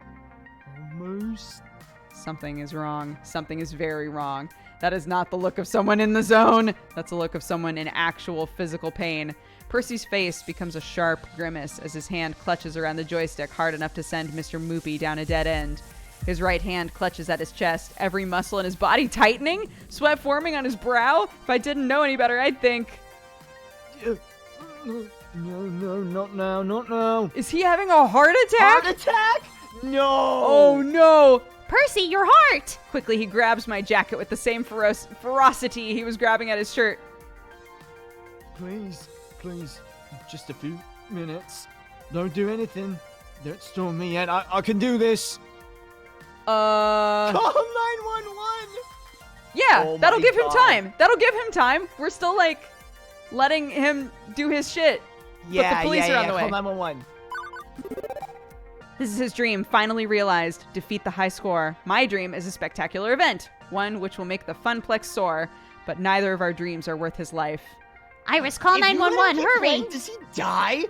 Something is wrong. Something is very wrong. That is not the look of someone in the zone. That's the look of someone in actual physical pain. Percy's face becomes a sharp grimace as his hand clutches around the joystick hard enough to send Mr. Moopy down a dead end. His right hand clutches at his chest, every muscle in his body tightening, sweat forming on his brow. If I didn't know any better, I'd think, No, not now. is he having a heart attack? Heart attack? No. Oh no! Percy, your heart! Quickly, he grabs my jacket with the same ferocity he was grabbing at his shirt. Please, just a few minutes. Don't do anything. Don't storm me yet. I can do this. Call 911. Yeah, Oh that'll my give him God. time. We're still, like, letting him do his shit. Yeah, but the police are on the way. Call 911. This is his dream, finally realized. Defeat the high score. My dream is a spectacular event. One which will make the Funplex soar. But neither of our dreams are worth his life. Iris, call If you let 911, him keep hurry! playing, does he die?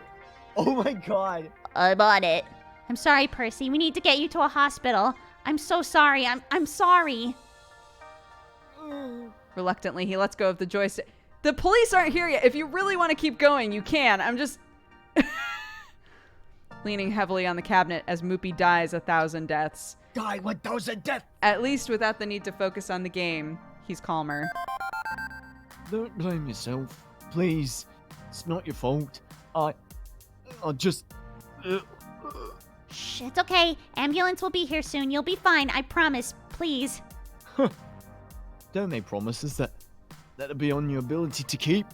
Oh my god. I'm on it. I'm sorry, Percy. We need to get you to a hospital. I'm so sorry. I'm sorry. Reluctantly, he lets go of the joystick. The police aren't here yet. If you really want to keep going, you can. I'm just leaning heavily on the cabinet as Moopy dies 1,000 deaths. Die 1,000 death. At least without the need to focus on the game, he's calmer. Don't blame yourself. Please. It's not your fault. I just... Shh, it's okay. Ambulance will be here soon. You'll be fine. I promise. Please. Don't make promises that'll be on your ability to keep.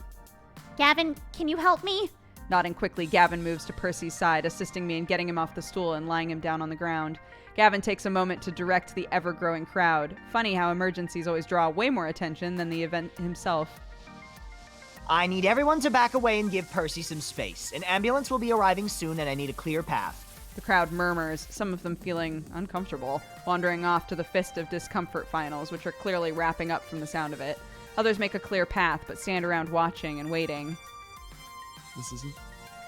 Gavin, can you help me? Nodding quickly, Gavin moves to Percy's side, assisting me in getting him off the stool and lying him down on the ground. Gavin takes a moment to direct the ever-growing crowd. Funny how emergencies always draw way more attention than the event himself. I need everyone to back away and give Percy some space. An ambulance will be arriving soon, and I need a clear path. The crowd murmurs, some of them feeling uncomfortable, wandering off to the Fist of Discomfort finals, which are clearly wrapping up from the sound of it. Others make a clear path, but stand around watching and waiting. This isn't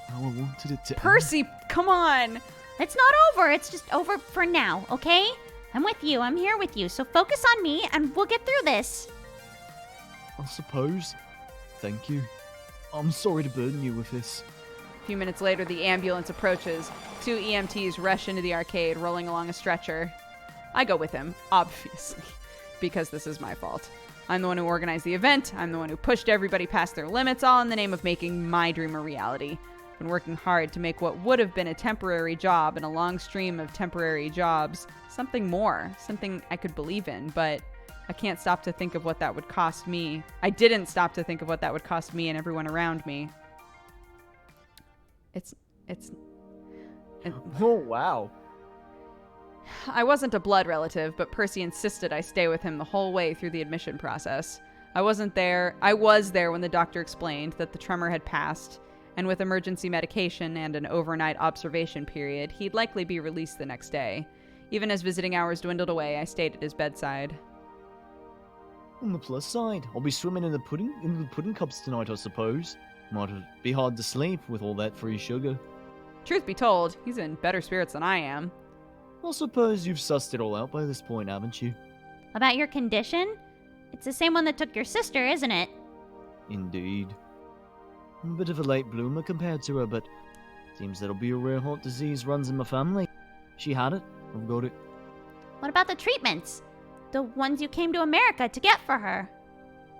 how I wanted it to end. Percy, come on! It's not over. It's just over for now, okay? I'm with you. I'm here with you. So focus on me, and we'll get through this. I suppose. Thank you. I'm sorry to burden you with this. A few minutes later, the ambulance approaches. 2 EMTs rush into the arcade, rolling along a stretcher. I go with him, obviously, because this is my fault. I'm the one who organized the event. I'm the one who pushed everybody past their limits, all in the name of making my dream a reality. I've been working hard to make what would have been a temporary job in a long stream of temporary jobs something more, something I could believe in, but I can't stop to think of what that would cost me. I didn't stop to think of what that would cost me and everyone around me. Oh, wow. I wasn't a blood relative, but Percy insisted I stay with him the whole way through the admission process. I was there when the doctor explained that the tremor had passed, and with emergency medication and an overnight observation period, he'd likely be released the next day. Even as visiting hours dwindled away, I stayed at his bedside. On the plus side, I'll be swimming in the pudding cups tonight, I suppose. Might be hard to sleep with all that free sugar. Truth be told, he's in better spirits than I am. I suppose you've sussed it all out by this point, haven't you? About your condition? It's the same one that took your sister, isn't it? Indeed. I'm a bit of a late bloomer compared to her, but seems that'll be a rare heart disease runs in my family. She had it, I've got it. What about the treatments? The ones you came to America to get for her?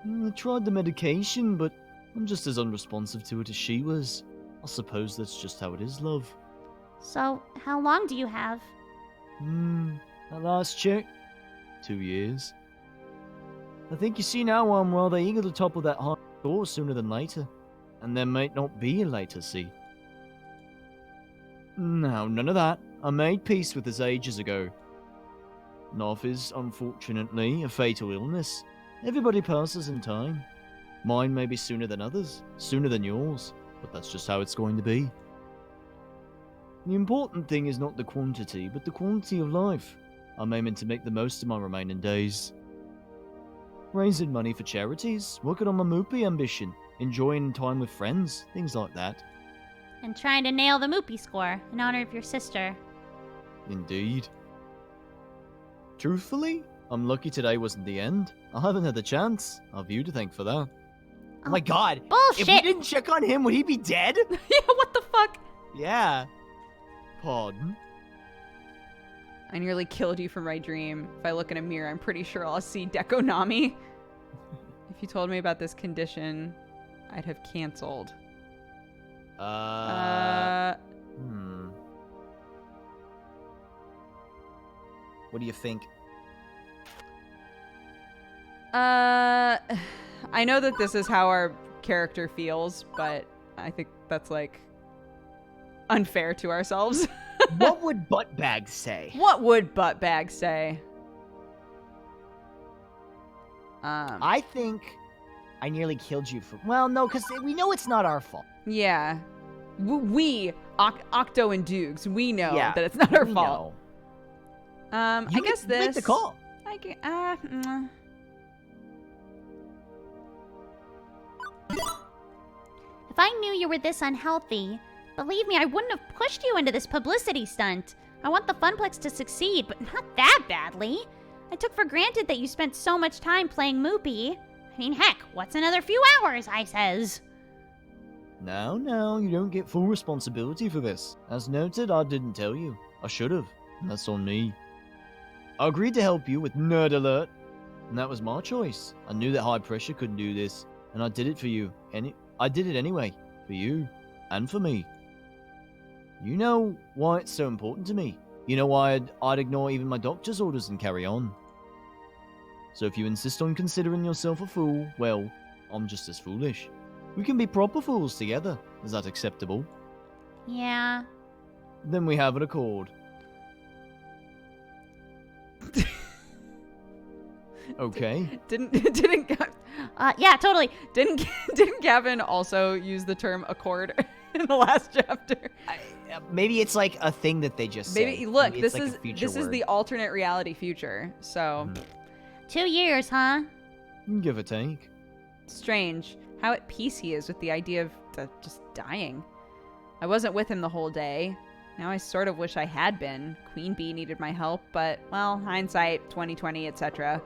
I tried the medication, but I'm just as unresponsive to it as she was. I suppose that's just how it is, love. So, how long do you have? At last check, 2 years. I think you see now I'm rather eager to topple that hard door sooner than later. And there might not be a later, see. No, none of that. I made peace with this ages ago. North is, unfortunately, a fatal illness. Everybody passes in time. Mine may be sooner than others, sooner than yours, but that's just how it's going to be. The important thing is not the quantity, but the quality of life. I'm aiming to make the most of my remaining days. Raising money for charities, working on my Moopy ambition, enjoying time with friends, things like that. And trying to nail the Moopy score in honor of your sister. Indeed. Truthfully, I'm lucky today wasn't the end. I haven't had the chance. I've you to thank for that. Oh my god. Bullshit! If we didn't check on him, would he be dead? Yeah, what the fuck? Yeah. Pardon? I nearly killed you from my dream. If I look in a mirror, I'm pretty sure I'll see Dekonami. If you told me about this condition, I'd have canceled. What do you think? I know that this is how our character feels, but I think that's, like, unfair to ourselves. What would Buttbag say? What would Buttbag say? I think I nearly killed you for... Well, no, because we know it's not our fault. Yeah. We, Octo and Dukes, we know Yeah, that it's not our we fault. know. I You guess this... Make the call. If I knew you were this unhealthy, believe me, I wouldn't have pushed you into this publicity stunt. I want the Funplex to succeed, but not that badly. I took for granted that you spent so much time playing Moopy. I mean, heck, what's another few hours, I says. No, you don't get full responsibility for this. As noted, I didn't tell you. I should have, and that's on me. I agreed to help you with Nerd Alert, and that was my choice. I knew that high pressure couldn't do this, and I did it for you. I did it anyway, for you, and for me. You know why it's so important to me. You know why I'd ignore even my doctor's orders and carry on. So if you insist on considering yourself a fool, well, I'm just as foolish. We can be proper fools together, Is that acceptable? Yeah. Then we have an accord. Okay. Yeah, totally. Didn't Gavin also use the term accord in the last chapter? Maybe it's like a thing that they just Maybe say. look, Maybe this it's like is a future this is word. the alternate reality future. So 2 years, huh? Give or take. strange how at peace he is with the idea of just dying. I wasn't with him the whole day. Now I sort of wish I had been. Queen Bee needed my help, but, well, hindsight, 2020, etc.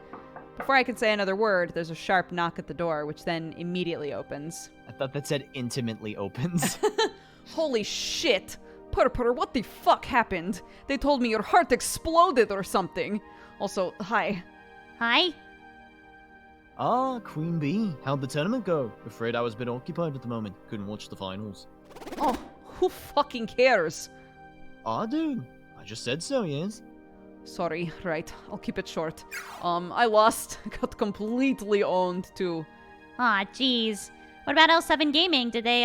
Before I could say another word, there's a sharp knock at the door, which then immediately opens. I thought that said intimately opens. Holy shit! Purr, what the fuck happened? They told me your heart exploded or something. Also, hi. Hi? Ah, Queen Bee. How'd the tournament go? Afraid I was a bit occupied at the moment. Couldn't watch the finals. Oh, who fucking cares? I do. I just said so, yes? Sorry, right. I'll keep it short. I lost. Got completely owned, too. Aw, jeez. What about L7 Gaming? Did they,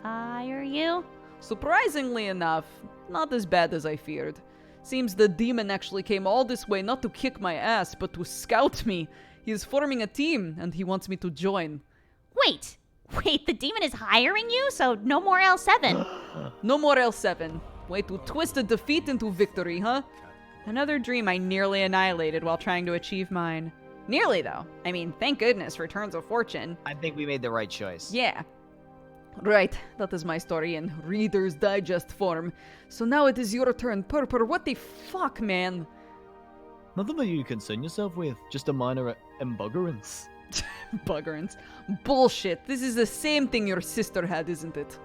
fire you? Surprisingly enough, not as bad as I feared. Seems the demon actually came all this way not to kick my ass, but to scout me. He is forming a team, and he wants me to join. Wait, the demon is hiring you? So no more L7. No more L7. Way to twist a defeat into victory, huh? Another dream I nearly annihilated while trying to achieve mine. Nearly, though. I mean, thank goodness, returns of fortune. I think we made the right choice. Yeah. Right, that is my story in Reader's Digest form. So now it is your turn. Purr, what the fuck, man? Nothing that you concern yourself with. Just a minor embuggerance. Buggerins. Bullshit. This is the same thing your sister had, isn't it?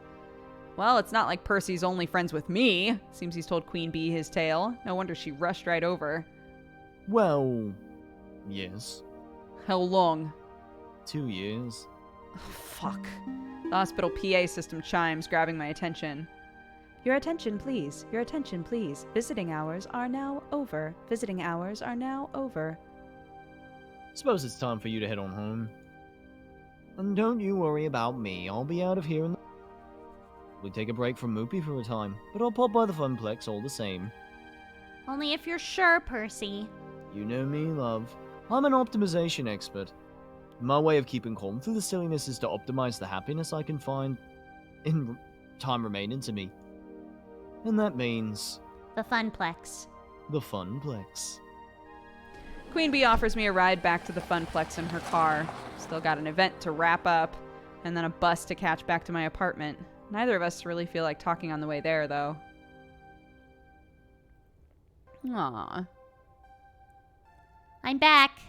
Well, it's not like Percy's only friends with me. Seems he's told Queen Bee his tale. No wonder she rushed right over. Well, yes. How long? 2 years. Fuck. The hospital PA system chimes, grabbing my attention. Your attention, please. Your attention, please. Visiting hours are now over. Visiting hours are now over. Suppose it's time for you to head on home. And don't you worry about me. I'll be out of here in the... We'll take a break from Moopy for a time, but I'll pop by the Funplex all the same. Only if you're sure, Percy. You know me, love. I'm an optimization expert. My way of keeping calm through the silliness is to optimize the happiness I can find in time remaining to me. And that means The Funplex. the Funplex. Queen Bee offers me a ride back to the Funplex in her car. Still got an event to wrap up, and then a bus to catch back to my apartment. Neither of us really feel like talking on the way there, though. Aww. I'm back.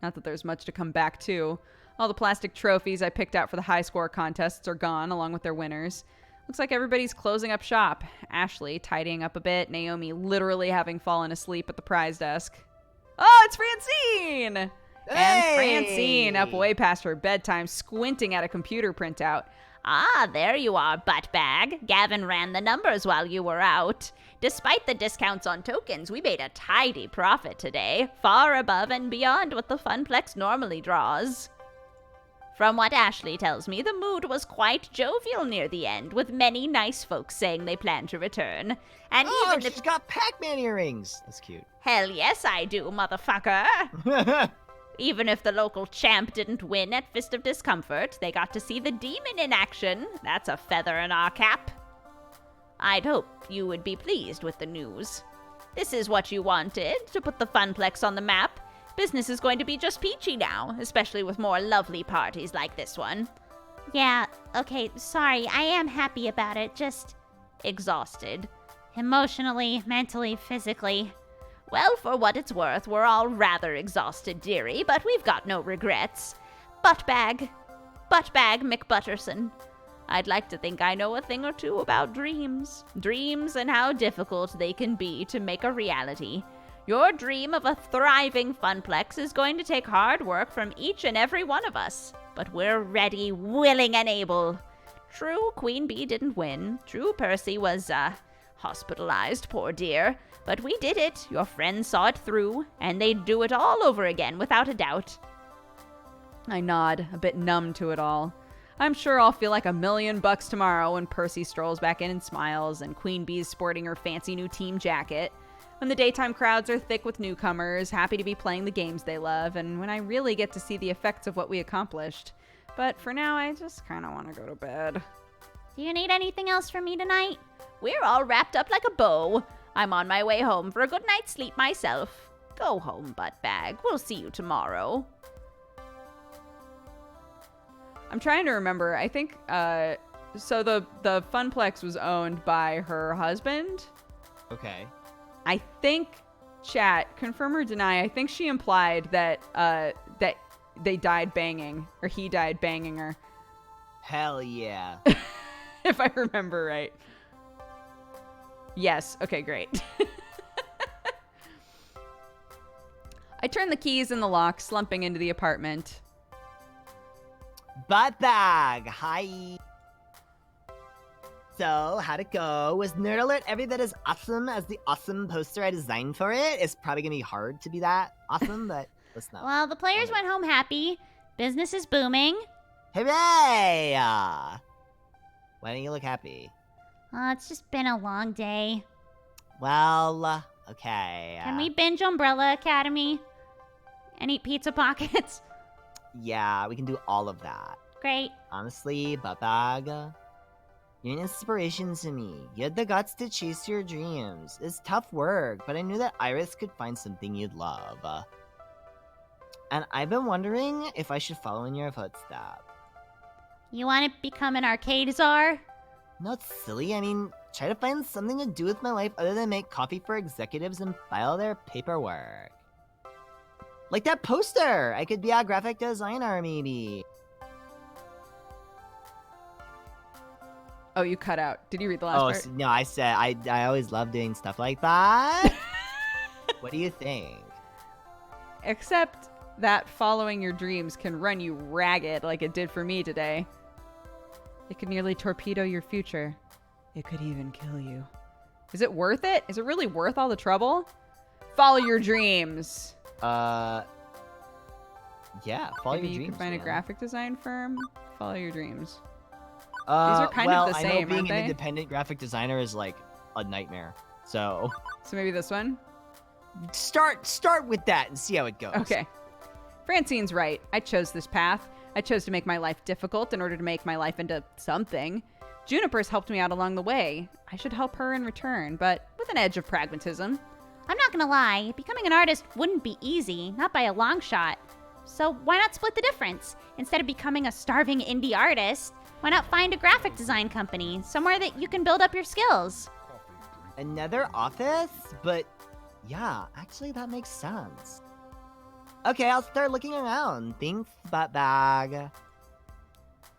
Not that there's much to come back to. All the plastic trophies I picked out for the high score contests are gone, along with their winners. Looks like everybody's closing up shop. Ashley tidying up a bit, Naomi literally having fallen asleep at the prize desk. Oh, it's Francine! And Francine, up way past her bedtime, squinting at a computer printout. Ah, there you are, buttbag. Gavin ran the numbers while you were out. Despite the discounts on tokens, we made a tidy profit today, far above and beyond what the Funplex normally draws. From what Ashley tells me, the mood was quite jovial near the end, with many nice folks saying they plan to return. And Oh, even she's got Pac-Man earrings. That's cute. Hell yes, I do, motherfucker. Even if the local champ didn't win at Fist of Discomfort, they got to see the demon in action. That's a feather in our cap. I'd hope you would be pleased with the news. This is what you wanted, to put the Funplex on the map. Business is going to be just peachy now, especially with more lovely parties like this one. Yeah, okay, sorry. I am happy about it. Just Exhausted. emotionally, mentally, physically. Well, for what it's worth, we're all rather exhausted, dearie, but we've got no regrets. Buttbag McButterson. I'd like to think I know a thing or two about dreams. Dreams and how difficult they can be to make a reality. Your dream of a thriving Funplex is going to take hard work from each and every one of us. But we're ready, willing, and able. True, Queen Bee didn't win. True, Percy was, hospitalized, poor dear. But we did it. Your friends saw it through, and they'd do it all over again, without a doubt. I nod, a bit numb to it all. I'm sure I'll feel like $1,000,000 tomorrow when Percy strolls back in and smiles, and Queen Bee's sporting her fancy new team jacket. When the daytime crowds are thick with newcomers, happy to be playing the games they love, and when I really get to see the effects of what we accomplished. But for now, I just kind of want to go to bed. Do you need anything else from me tonight? We're all wrapped up like a bow. I'm on my way home for a good night's sleep myself. Go home, buttbag. We'll see you tomorrow. I'm trying to remember. I think, so the Funplex was owned by her husband. Okay. I think, chat, confirm or deny, I think she implied that, that they died banging, or he died banging her. Hell yeah. If I remember right. Yes. Okay, great. I turn the keys in the lock, slumping into the apartment. Buttbag, hi. So, how'd it go? Was Nerd Alert every bit as awesome as the awesome poster I designed for it? It's probably gonna be hard to be that awesome, but let's know. Well, the players went home happy. Business is booming. Hooray! Why don't you look happy? Oh, it's just been a long day. Well, okay. Can we binge Umbrella Academy? And eat pizza pockets? Yeah, we can do all of that. Great. Honestly, Buttbag, you're an inspiration to me. You had the guts to chase your dreams. It's tough work, but I knew that Iris could find something you'd love. And I've been wondering if I should follow in your footsteps. You want to become an arcade czar? Not silly. I mean, try to find something to do with my life other than make coffee for executives and file their paperwork. Like that poster! I could be a graphic designer, maybe. Oh, you cut out. Did you read the last part? No, I said I always love doing stuff like that. What do you think? Except that following your dreams can run you ragged like it did for me today. It could nearly torpedo your future. It could even kill you. Is it worth it? Is it really worth all the trouble? Follow your dreams. Yeah, follow Maybe your dreams. You can find man. a graphic design firm. Follow your dreams. These are kind of the I same, know aren't being they? an independent graphic designer is like a nightmare. So Maybe this one? start with that and see how it goes. Okay. Francine's right. I chose this path. I chose to make my life difficult in order to make my life into something. Juniper's helped me out along the way. I should help her in return, but with an edge of pragmatism. I'm not gonna lie, becoming an artist wouldn't be easy, not by a long shot. So why not split the difference? Instead of becoming a starving indie artist, why not find a graphic design company, somewhere that you can build up your skills? Another office? But yeah, actually that makes sense. Okay, I'll start looking around. Thanks, Buttbag.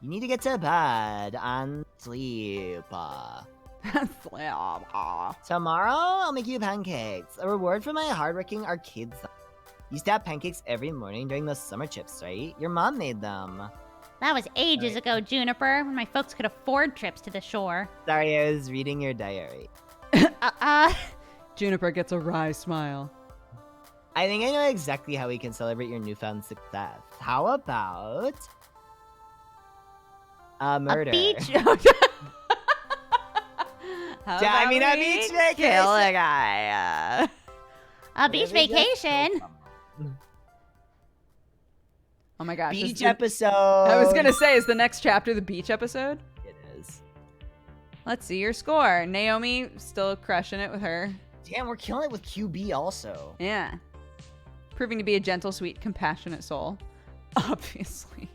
You need to get to bed and sleep. Tomorrow, I'll make you pancakes. A reward for my hardworking arcade son. Used to have pancakes every morning during those summer trips, right? Your mom made them. That was ages ago, Juniper, when my folks could afford trips to the shore. Sorry, I was reading your diary. Juniper gets a wry smile. I think I know exactly how we can celebrate your newfound success. How about a murder? A beach? How Yeah, I about mean, a we beach vacation. Kill a guy. A beach vacation? Oh my gosh. Beach is the- episode. I was going to say, is the next chapter the beach episode? It is. Let's see your score. Naomi still crushing it with her. Damn, we're killing it with QB also. Yeah. Proving to be a gentle, sweet, compassionate soul. Obviously.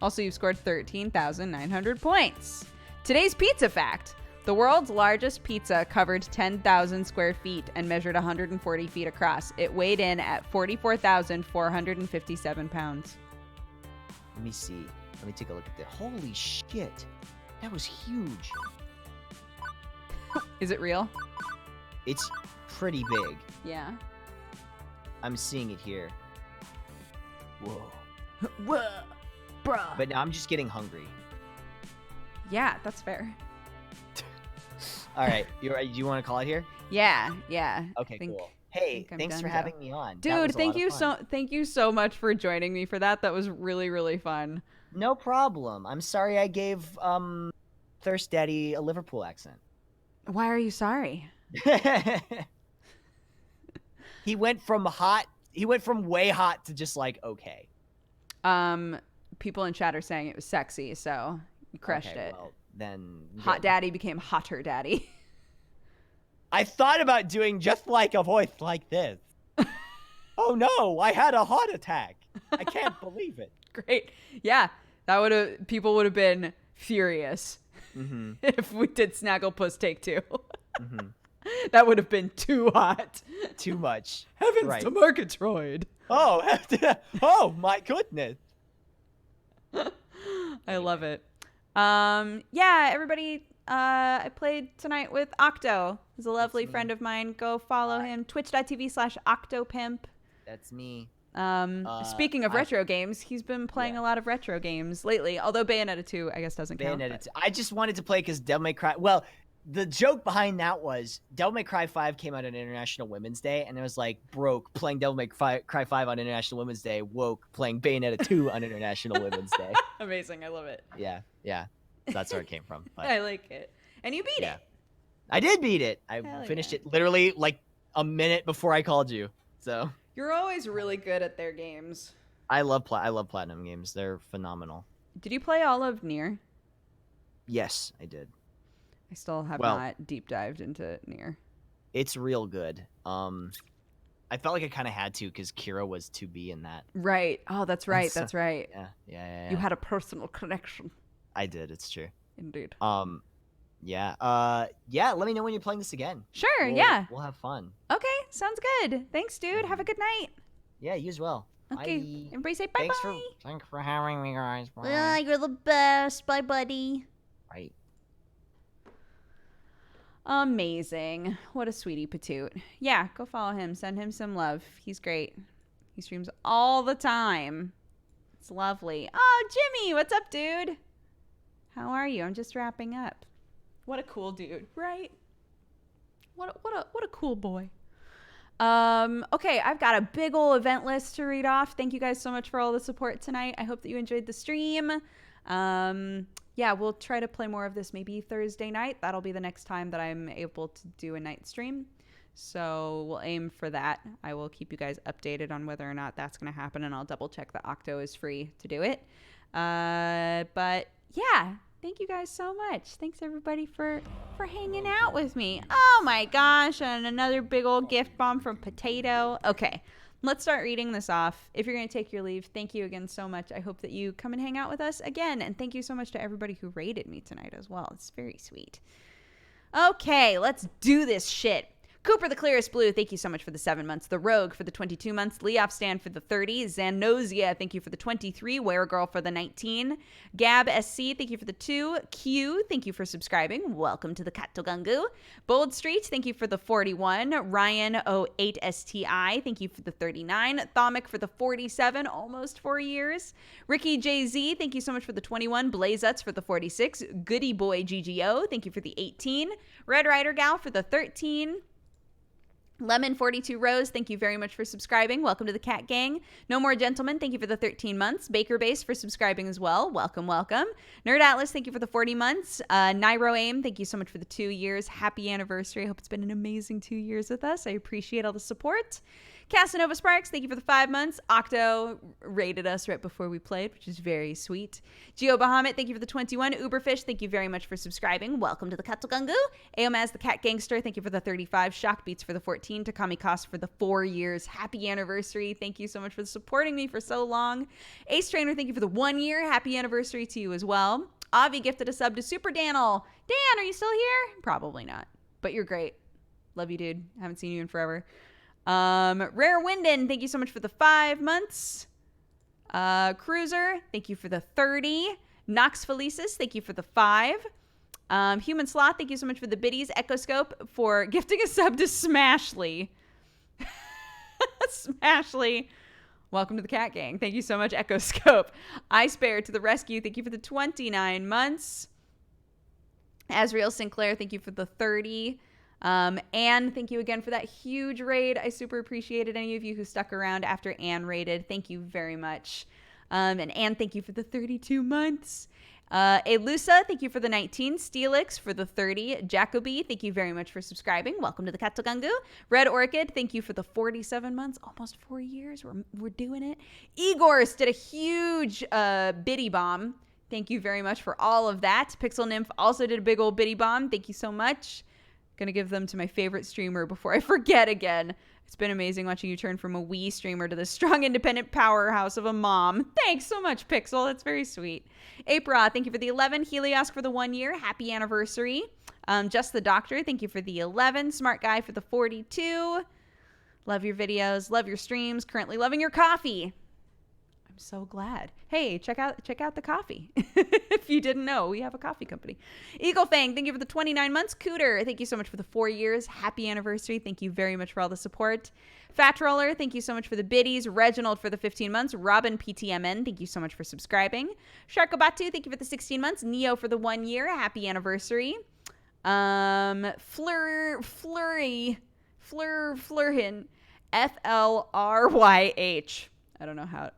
Also, you've scored 13,900 points. Today's pizza fact. The world's largest pizza covered 10,000 square feet and measured 140 feet across. It weighed in at 44,457 pounds. Let me see. Let me take a look at that. Holy shit. That was huge. Is it real? It's pretty big. Yeah. I'm seeing it here. Whoa. Whoa, bruh. But now I'm just getting hungry. Yeah, that's fair. All right. You want to call it here? Yeah. Okay, think- cool. Hey, think I'm thanks for done, having me on. That Dude, was a lot of fun. thank you so much for joining me for that. That was really, really fun. No problem. I'm sorry I gave Thirst Daddy a Liverpool accent. Why are you sorry? He went from way hot to just like okay. People in chat are saying it was sexy, so you crushed it. Well, then Hot good. Daddy became Hotter Daddy. I thought about doing just like a voice like this. Oh no, I had a heart attack. I can't believe it. Great. Yeah, people would have been furious if we did Snagglepuss Take 2. That would have been too hot. Too much. Heavens to Murgatroyd. Oh my goodness. I love it. Yeah, everybody, I played tonight with Octo. He's a lovely friend of mine. Go follow him. Twitch.tv/Octopimp. That's me. Speaking of retro games, he's been playing a lot of retro games lately, although Bayonetta 2, I guess, doesn't count. Bayonetta 2. I just wanted to play because Devil May Cry... Well, the joke behind that was Devil May Cry 5 came out on International Women's Day, and it was like, broke, playing Devil May Cry 5 on International Women's Day, woke, playing Bayonetta 2 on International Women's Day. Amazing. I love it. Yeah. That's where it came from. But, I like it. And you beat it. I did beat it. I Hell finished yeah. it literally like a minute before I called you. So You're always really good at their games. I love Platinum games. They're phenomenal. Did you play all of Nier? Yes, I did. I still have not deep dived into Nier. It's real good. I felt like I kind of had to because Kira was 2B in that. Right. Oh, that's right. That's right. Yeah. You had a personal connection. I did. It's true. Indeed. Yeah. Let me know when you're playing this again. Sure. We'll have fun. Okay. Sounds good. Thanks, dude. Have a good night. Yeah, you as well. Okay. Bye. Everybody say bye-bye. Thanks for having me, guys. Bye. Ah, you're the best. Bye, buddy. Right. Amazing. What a sweetie patoot. Yeah, go follow him. Send him some love. He's great. He streams all the time. It's lovely. Oh, Jimmy, what's up, dude? How are you? I'm just wrapping up. What a cool dude, right? What a cool boy. Okay, I've got a big ol' event list to read off. Thank you guys so much for all the support tonight. I hope that you enjoyed the stream. Yeah, we'll try to play more of this maybe Thursday night. That'll be the next time that I'm able to do a night stream. So we'll aim for that. I will keep you guys updated on whether or not that's going to happen, and I'll double check that Octo is free to do it. But yeah, thank you guys so much. Thanks everybody for hanging out with me. Oh my gosh, and another big old gift bomb from Potato. Okay, let's start reading this off. If you're going to take your leave, thank you again so much. I hope that you come and hang out with us again. And thank you so much to everybody who rated me tonight as well. It's very sweet. Okay, let's do this shit. Cooper the Clearest Blue, thank you so much for the 7 months. The Rogue for the 22 months. Leof Stan for the 30. Zanosia, thank you for the 23. Weregirl for the 19. Gab SC, thank you for the 2. Q, thank you for subscribing. Welcome to the Katogangu. Bold Street, thank you for the 41. Ryan 08 STI, thank you for the 39. Thomic for the 47, almost 4 years. Ricky JZ, thank you so much for the 21. Blazeuts for the 46. Goody Boy GGO, thank you for the 18. Red Rider Gal for the 13. Lemon 42 Rose, thank you very much for subscribing. Welcome to the Cat Gang. No More Gentlemen, thank you for the 13 months. Baker Base for subscribing as well. Welcome. Nerd Atlas, thank you for the 40 months. Nairo Aim, thank you so much for the 2 years. Happy anniversary. I hope it's been an amazing 2 years with us. I appreciate all the support. Casanova Sparks, thank you for the 5 months. Octo rated us right before we played, which is very sweet. Geo Bahamut, thank you for the 21. Uberfish, thank you very much for subscribing. Welcome to the Katogangu. Aomaz the Cat Gangster, thank you for the 35. Shock Beats for the 14. Takami Cost for the 4 years. Happy anniversary. Thank you so much for supporting me for so long. Ace Trainer, thank you for the 1 year. Happy anniversary to you as well. Avi gifted a sub to Super Dan'l. Dan, are you still here? Probably not, but you're great. Love you, dude. Haven't seen you in forever. Rare Winden, thank you so much for the 5 months. Cruiser, thank you for the 30. Nox Felicis, thank you for the 5. Human Sloth, thank you so much for the biddies. Echoscope for gifting a sub to Smashly. Smashly. Welcome to the Cat Gang. Thank you so much, Echoscope. Ice Bear to the rescue, thank you for the 29 months. Azriel Sinclair, thank you for the 30. Anne, thank you again for that huge raid. I super appreciated any of you who stuck around after Anne raided. Thank you very much. And Anne, thank you for the 32 months. Elusa, thank you for the 19. Steelix for the 30. Jacoby, thank you very much for subscribing. Welcome to the Katogangu. Red Orchid, thank you for the 47 months. Almost 4 years. We're doing it. Igors did a huge biddy bomb. Thank you very much for all of that. Pixel Nymph also did a big old biddy bomb. Thank you so much. Gonna give them to my favorite streamer before I forget again. It's been amazing watching you turn from a Wii streamer to the strong, independent powerhouse of a mom. Thanks so much, Pixel. That's very sweet. April, thank you for the 11. Helios for the 1 year. Happy anniversary. Just the Doctor, thank you for the 11. Smart Guy for the 42. Love your videos. Love your streams. Currently loving your coffee. I'm so glad. Hey, check out the coffee. If you didn't know, we have a coffee company. Eagle Fang, thank you for the 29 months. Cooter, thank you so much for the 4 years. Happy anniversary. Thank you very much for all the support. Fat Roller, thank you so much for the biddies. Reginald for the 15 months. Robin PTMN, thank you so much for subscribing. Sharkabatu, thank you for the 16 months. Neo for the 1 year. Happy anniversary. Flurhin, FLRYH. I don't know how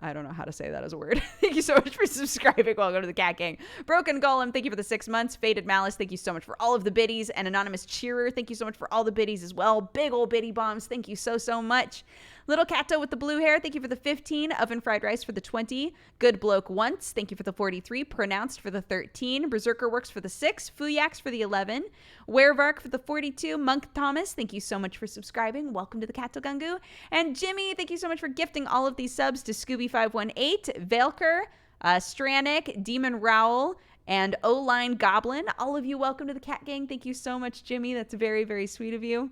to say that as a word. Thank you so much for subscribing. Welcome to the Cat Gang. Broken Golem, thank you for the 6 months. Faded Malice, thank you so much for all of the biddies. And Anonymous Cheerer, thank you so much for all the biddies as well. Big old biddy bombs, thank you so much. Little Cato with the blue hair, thank you for the 15. Oven Fried Rice for the 20. Good Bloke Once, thank you for the 43. Pronounced for the 13. Berserker Works for the 6. Fuyax for the 11. Werevark for the 42. Monk Thomas, thank you so much for subscribing. Welcome to the Katogangu. And Jimmy, thank you so much for gifting all of these subs to Scooby518, Velker, Stranik, Demon Rowell, and O-Line Goblin. All of you, welcome to the Cat Gang. Thank you so much, Jimmy. That's very, very sweet of you.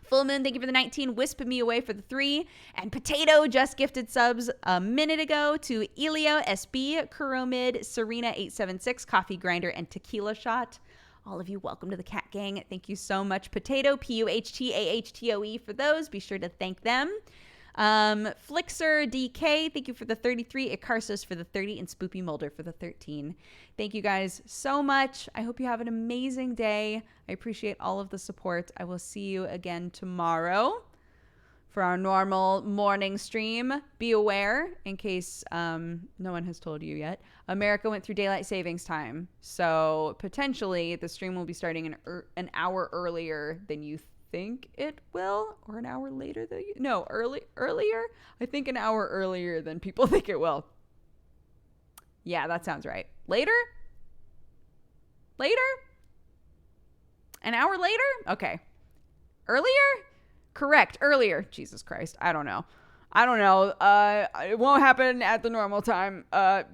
Full Moon, thank you for the 19. Wisp Me Away for the 3. And Potato just gifted subs a minute ago to Elio, SB, Kuromid, Serena876, Coffee Grinder, and Tequila Shot. All of you, welcome to the Cat Gang. Thank you so much. Potato, PUHTAHTOE for those. Be sure to thank them. Flixer DK, thank you for the 33. Icarsos for the 30. And Spoopy Mulder for the 13. Thank you guys so much. I hope you have an amazing day. I appreciate all of the support. I will see you again tomorrow for our normal morning stream. Be aware, in case no one has told you yet, America went through daylight savings time. So potentially the stream will be starting an hour earlier than you think it will, or an hour later than you, no, earlier. I think an hour earlier than people think it will. Yeah, that sounds right. Later? An hour later? Okay. Earlier? Correct. Earlier. Jesus Christ. I don't know. It won't happen at the normal time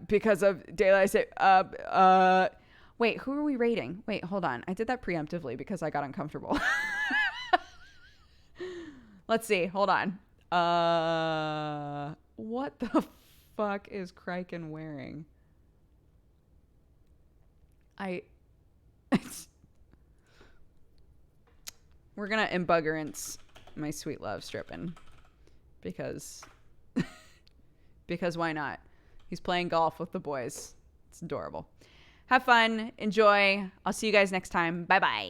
because of daylight saving. Wait, who are we rating? Wait, hold on. I did that preemptively because I got uncomfortable. Let's see. Hold on. What the fuck is Kraken wearing? We're gonna embuggerance my sweet love stripping because why not? He's playing golf with the boys. It's adorable. Have fun. Enjoy. I'll see you guys next time. Bye bye.